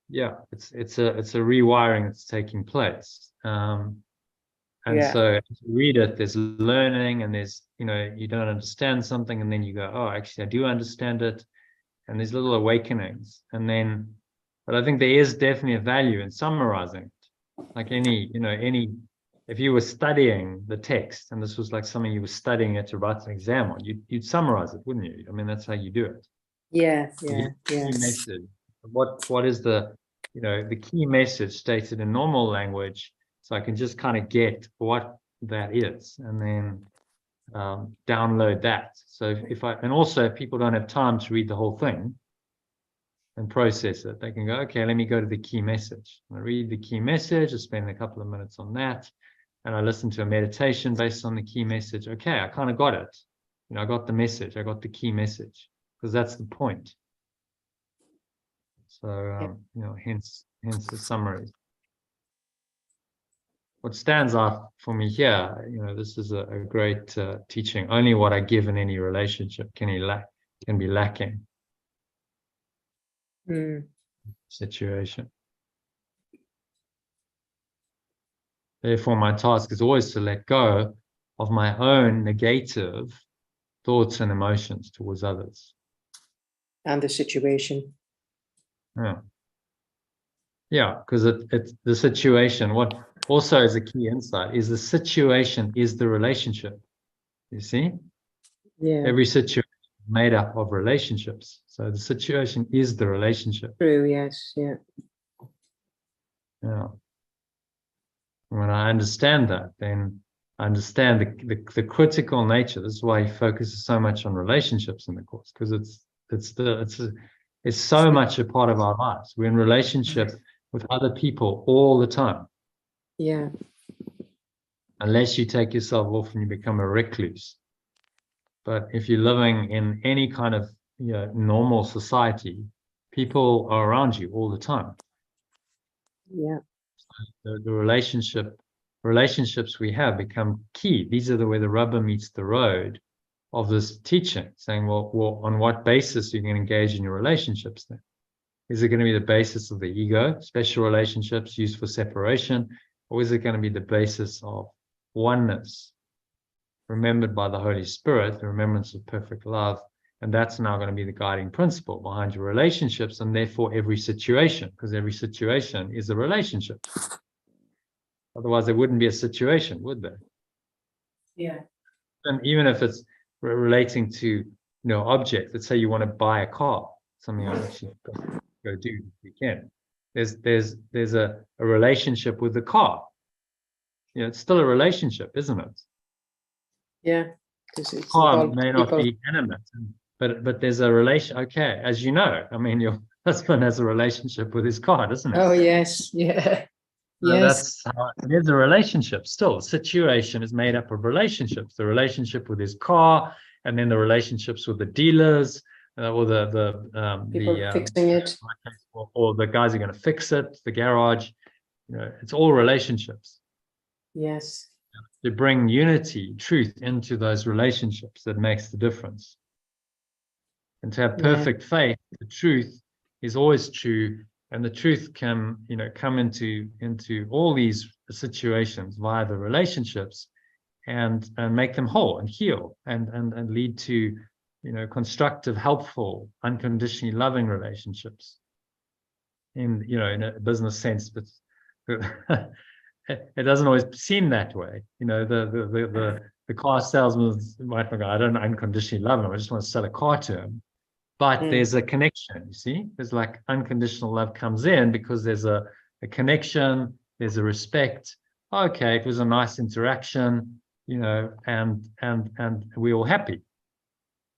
Yeah, it's a rewiring that's taking place. And Yeah. so as you read it, there's learning, and there's, you don't understand something, and then you go, oh, actually, I do understand it. And there's little awakenings. And then, but I think there is definitely a value in summarizing it. Like if you were studying the text, and this was like something you were studying it to write an exam on, you'd summarize it, wouldn't you? I mean, that's how you do it. Yeah, The yeah. key message. What is the key message stated in normal language, so I can just kind of get what that is, and then download that. So and also if people don't have time to read the whole thing and process it, they can go, okay, let me go to the key message. I read the key message, I spend a couple of minutes on that, and I listen to a meditation based on the key message. Okay, I kind of got it. I got the message, I got the key message, because that's the point. So, hence the summary. What stands out for me here, this is a great teaching. Only what I give in any relationship can be lacking. Situation. Therefore, my task is always to let go of my own negative thoughts and emotions towards others. And the situation. Yeah, because it's the situation. What also is a key insight is the situation is the relationship. You see? Yeah. Every situation is made up of relationships. So the situation is the relationship. True, yes, yeah. Yeah. When I understand that, then I understand the critical nature. This is why he focuses so much on relationships in the course, because it's so much a part of our lives. We're in relationship with other people all the time. Yeah. Unless you take yourself off and you become a recluse. But if you're living in any kind of normal society, people are around you all the time. Yeah. The relationships we have become key. These are where the rubber meets the road of this teaching, saying, well, on what basis are you going to engage in your relationships then? Is it going to be the basis of the ego, special relationships used for separation, or is it going to be the basis of oneness, remembered by the Holy Spirit, the remembrance of perfect love? And that's now going to be the guiding principle behind your relationships, and therefore every situation, because every situation is a relationship. Otherwise, there wouldn't be a situation, would there? Yeah. And even if it's relating to objects, let's say you want to buy a car, something I actually go do this weekend. There's a relationship with the car. It's still a relationship, isn't it? Yeah. The car may not be animate, but there's a relation. Okay, as you know, I mean, your husband has a relationship with his car, doesn't he? Oh yes, yeah. So Yes. that's how it is a relationship. Still, situation is made up of relationships. The relationship with his car, and then the relationships with the dealers, or the people fixing it, or the guys who are going to fix it, the garage. It's all relationships. Yes. To bring unity, truth into those relationships that makes the difference. And to have perfect faith, the truth is always true, and the truth can, come into all these situations via the relationships, and make them whole and heal, and lead to, constructive, helpful, unconditionally loving relationships. In a business sense, but it doesn't always seem that way. The car salesman might go, I don't unconditionally love him, I just want to sell a car to him. But there's a connection, you see? There's like unconditional love comes in because there's a connection, there's a respect. Okay, it was a nice interaction, and we're all happy.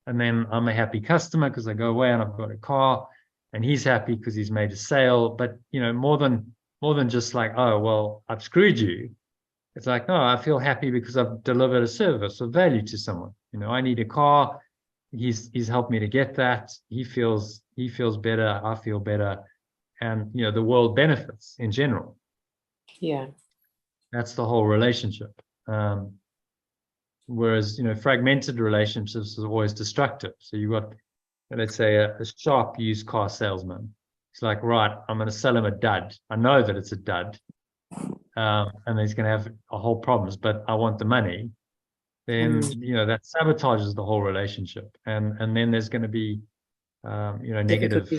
And then I'm a happy customer because I go away and I've got a car, and he's happy because he's made a sale. But more than just like, oh well, I've screwed you. It's like, no, I feel happy because I've delivered a service of value to someone. I need a car. He's helped me to get that. He feels better. I feel better, and the world benefits in general. Yeah. That's the whole relationship. Whereas fragmented relationships are always destructive. So you've got, let's say, a sharp used car salesman. It's like, right, I'm going to sell him a dud. I know that it's a dud. and he's going to have a whole problems, but I want the money, then, that sabotages the whole relationship. And then there's going to be, negative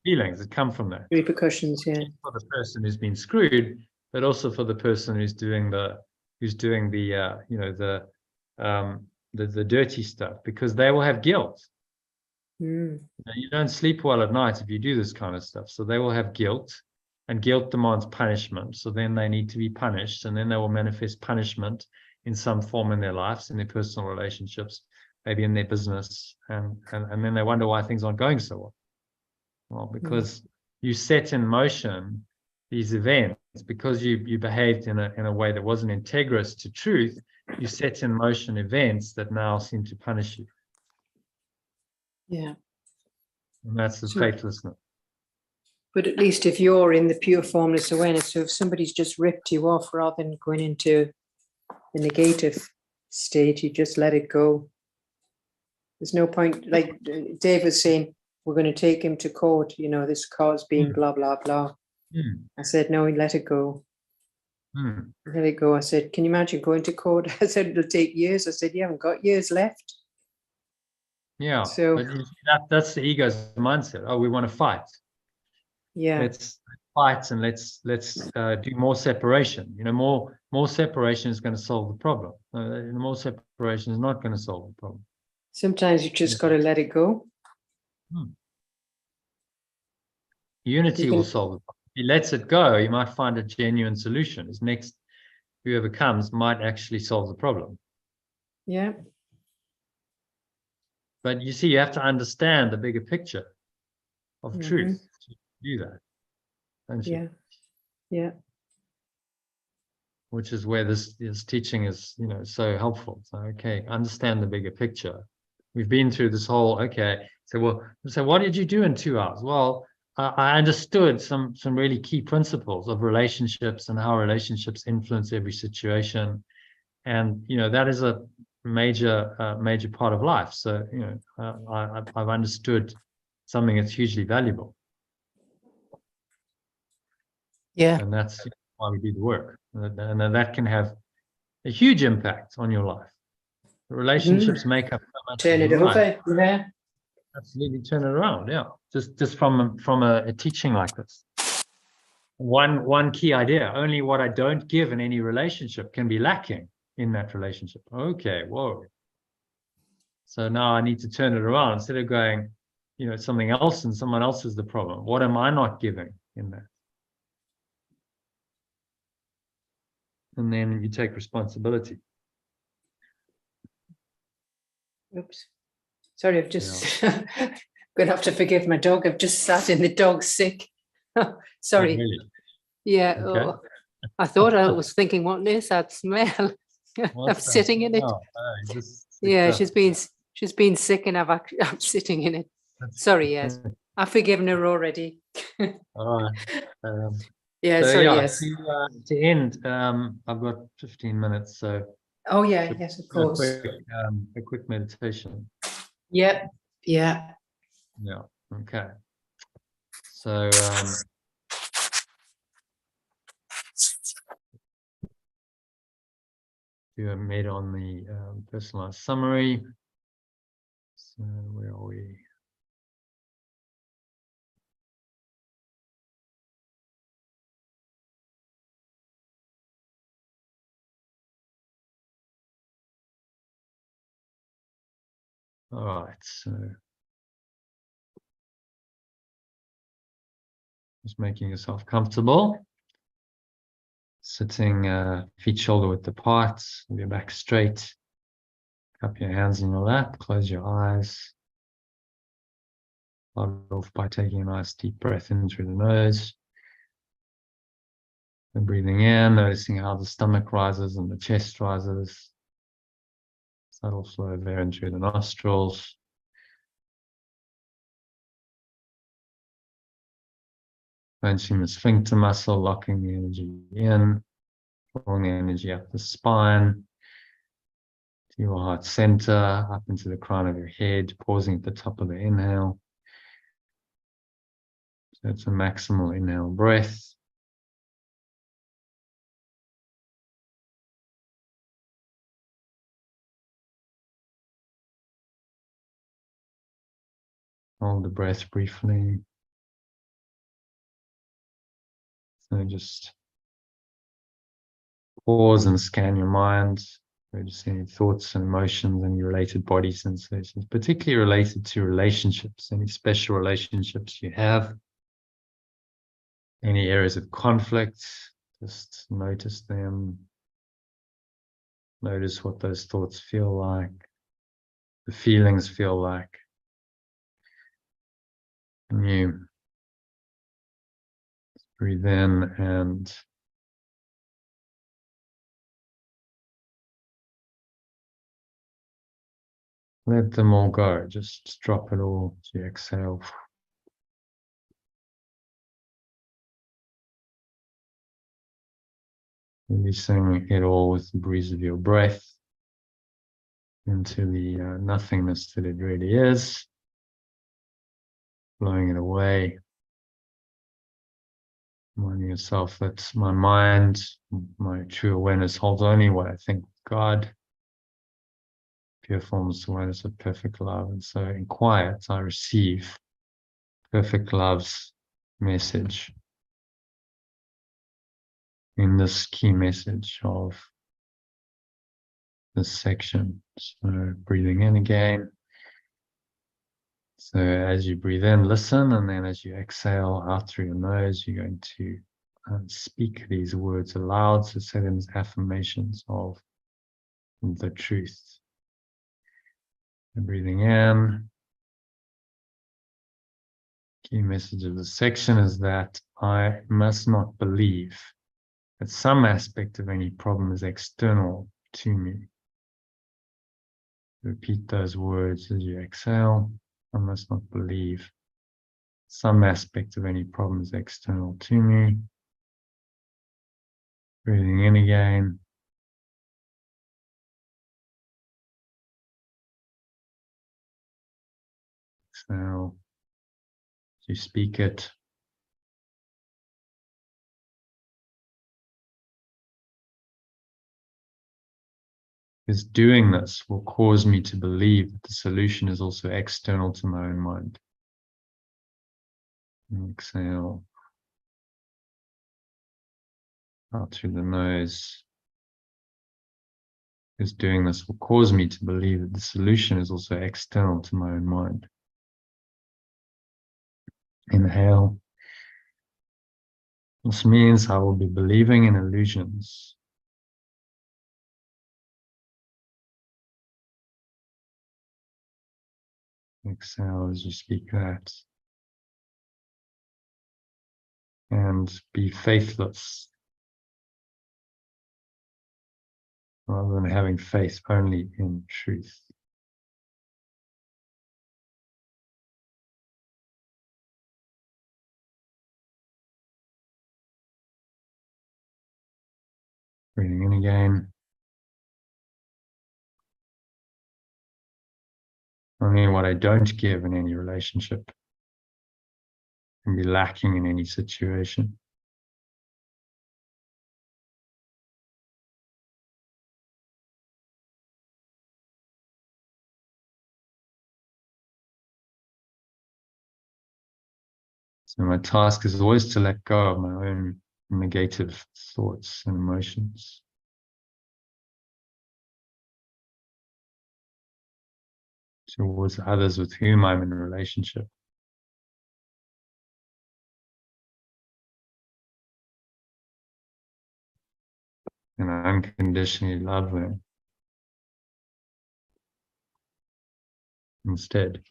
feelings that come from that. Repercussions, yeah. For the person who's been screwed, but also for the person who's doing the dirty stuff, because they will have guilt. You don't sleep well at night if you do this kind of stuff. So they will have guilt, and guilt demands punishment. So then they need to be punished, and then they will manifest punishment in some form in their lives, in their personal relationships, maybe in their business, and then they wonder why things aren't going so well. Well, because you set in motion these events, because you behaved in a way that wasn't integrous to truth. You set in motion events that now seem to punish you. Yeah. And that's the faithlessness. But at least if you're in the pure formless awareness, so if somebody's just ripped you off, rather than going into the negative state, you just let it go. There's no point, like Dave was saying, we're going to take him to court, this cause being blah, blah, blah. I said, no, let it go. Let it go. I said, can you imagine going to court? I said, it'll take years. I said, you haven't got years left. Yeah, so but that's the ego's mindset. Oh, we want to fight. Yeah. Let's fight, and let's do more separation. More separation is going to solve the problem. More separation is not going to solve the problem. Sometimes you just got to let it go. Unity will solve it. If he lets it go, you might find a genuine solution. His next, whoever comes, might actually solve the problem. Yeah. But you see, you have to understand the bigger picture of truth to do that, don't you? Yeah. Which is where this teaching is, so helpful. So, okay, understand the bigger picture. We've been through this whole, so what did you do in 2 hours? Well, I understood some really key principles of relationships and how relationships influence every situation. And, that is a major part of life. So, I've understood something that's hugely valuable. Yeah. And that's why we do the work. And then that can have a huge impact on your life. The relationships make up so much. Turn it over. Yeah. Absolutely turn it around. Yeah. Just from a teaching like this. One key idea: only what I don't give in any relationship can be lacking in that relationship. Okay, whoa. So now I need to turn it around. Instead of going, something else and someone else is the problem. What am I not giving in that? And then you take responsibility. Oops. Sorry, I've just going to have to forgive my dog. I've just sat in the dog's sick. Sorry. Oh, really? Yeah. Okay. Oh, I thought I was thinking, what is that smell? I'm sitting in it. Yeah, she's been sick, and I'm sitting in it. Sorry, yes. I've forgiven her already. All right. Yeah, so sorry, yeah, yes. To end, I've got 15 minutes, so. Oh yeah, yes, of course. A quick meditation. Yep. Yeah. Yeah. Okay. So do a med on the personalized summary. So where are we? All right, so just making yourself comfortable. Sitting feet shoulder width apart, with your back straight. Cup your hands in your lap, close your eyes. Start off by taking a nice deep breath in through the nose. And breathing in, noticing how the stomach rises and the chest rises. Subtle flow of air in through the nostrils. Clenching the sphincter muscle, locking the energy in, pulling the energy up the spine, to your heart center, up into the crown of your head, pausing at the top of the inhale. So it's a maximal inhale breath. Hold the breath briefly. So just pause and scan your mind. Notice any thoughts and emotions, any related body sensations, particularly related to relationships, any special relationships you have, any areas of conflict, just notice them. Notice what those thoughts feel like, the feelings feel like. And you breathe in and let them all go. Just drop it all as you exhale. Releasing it all with the breeze of your breath into the nothingness that it really is. Blowing it away. Reminding yourself that my mind, my true awareness holds only what I think of God. Pure forms of awareness of perfect love. And so in quiet, I receive perfect love's message in this key message of this section. So breathing in again. So as you breathe in, listen, and then as you exhale out through your nose, you're going to speak these words aloud. So say them as affirmations of the truth. And breathing in. Key message of this section is that I must not believe that some aspect of any problem is external to me. Repeat those words as you exhale. I must not believe some aspect of any problem is external to me. Breathing in again. Exhale. As you speak it. Because doing this will cause me to believe that the solution is also external to my own mind. And exhale. Out through the nose. Because doing this will cause me to believe that the solution is also external to my own mind. Inhale. This means I will be believing in illusions. Exhale as you speak that. And be faithless rather than having faith only in truth. Breathing in again. Only what I don't give in any relationship can be lacking in any situation. So my task is always to let go of my own negative thoughts and emotions. Towards others with whom I'm in a relationship. And I unconditionally love them instead.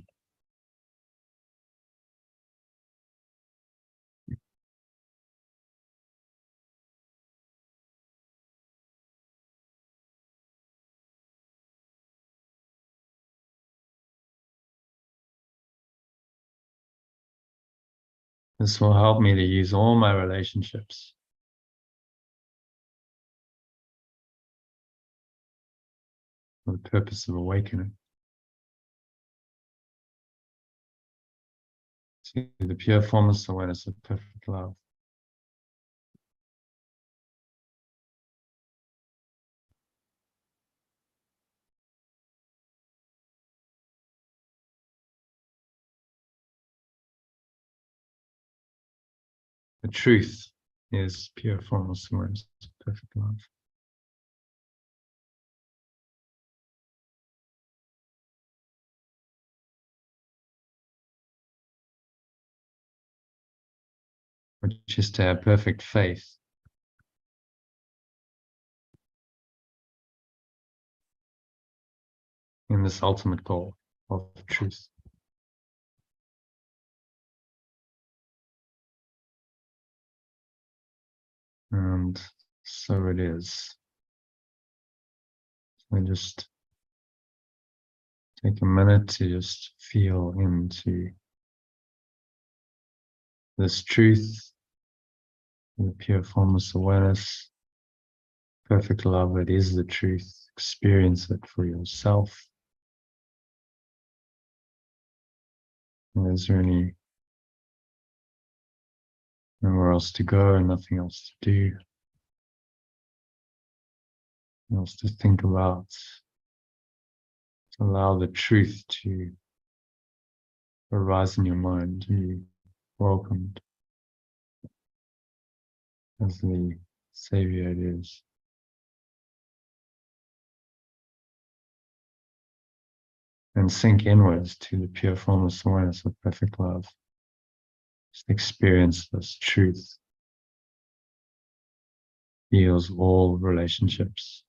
This will help me to use all my relationships for the purpose of awakening to the pure formless awareness of perfect love. The truth is pure formless awareness, perfect love. Which is to have perfect faith in this ultimate goal of truth. And so it is. So just take a minute to just feel into this truth, the pure formless awareness, perfect love. It is the truth. Experience it for yourself. There's really nowhere else to go and nothing else to do, nothing else to think about. Allow the truth to arise in your mind, to be welcomed as the Savior it is. And sink inwards to the pure formless awareness of perfect love. Just experience this truth. Heals all relationships.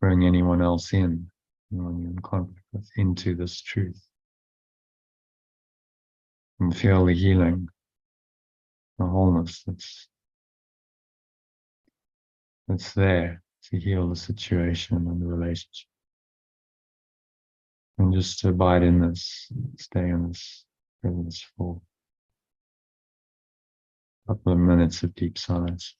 Bring anyone else in, anyone you're in conflict with, into this truth. And feel the healing, the wholeness that's there to heal the situation and the relationship. And just to abide in this, stay in this presence for a couple of minutes of deep silence.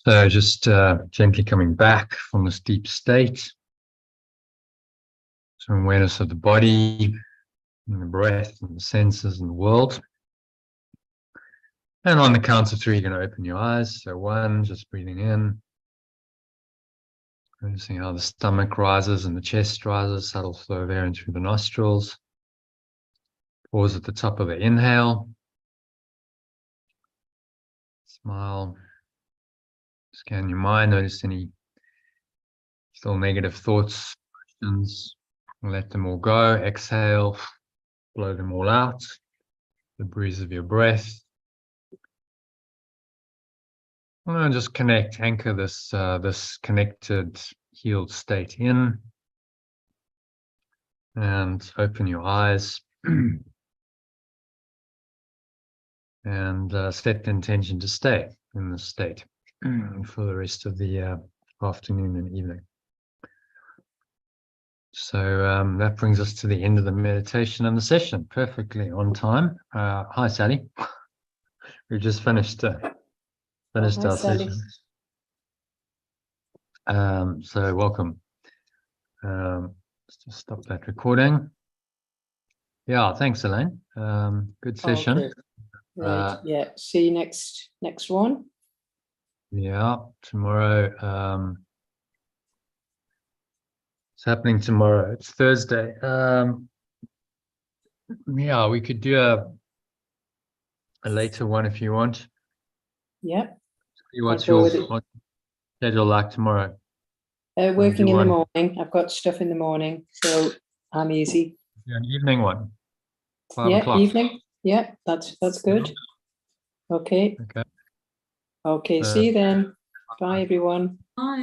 So just gently coming back from this deep state. Some awareness of the body, and the breath, and the senses, and the world. And on the count of 3, you're going to open your eyes. So 1, just breathing in. Noticing how the stomach rises and the chest rises, subtle flow there and through the nostrils. Pause at the top of the inhale. Smile. Scan your mind. Notice any still negative thoughts, questions. Let them all go. Exhale. Blow them all out. The breeze of your breath. And just connect, anchor this this connected, healed state in. And open your eyes. And set the intention to stay in this state for the rest of the afternoon and evening. So that brings us to the end of the meditation and the session, perfectly on time. Hi, Sally. We just finished Hi, our Sally. session. So welcome. Let's just stop that recording. Yeah, thanks, Elaine. Good session. Okay. Right. Yeah. See you next one. Yeah, tomorrow. It's happening tomorrow. It's Thursday. Yeah, we could do a later one if you want. Yeah. What's I'll go your with it. what's your schedule like tomorrow? Working do in the one. morning. I've got stuff in the morning, so I'm easy. Do an evening one. 5 Yeah, o'clock. evening. Yeah, that's good. Okay. Okay. Okay. See you then. Bye, everyone. Bye.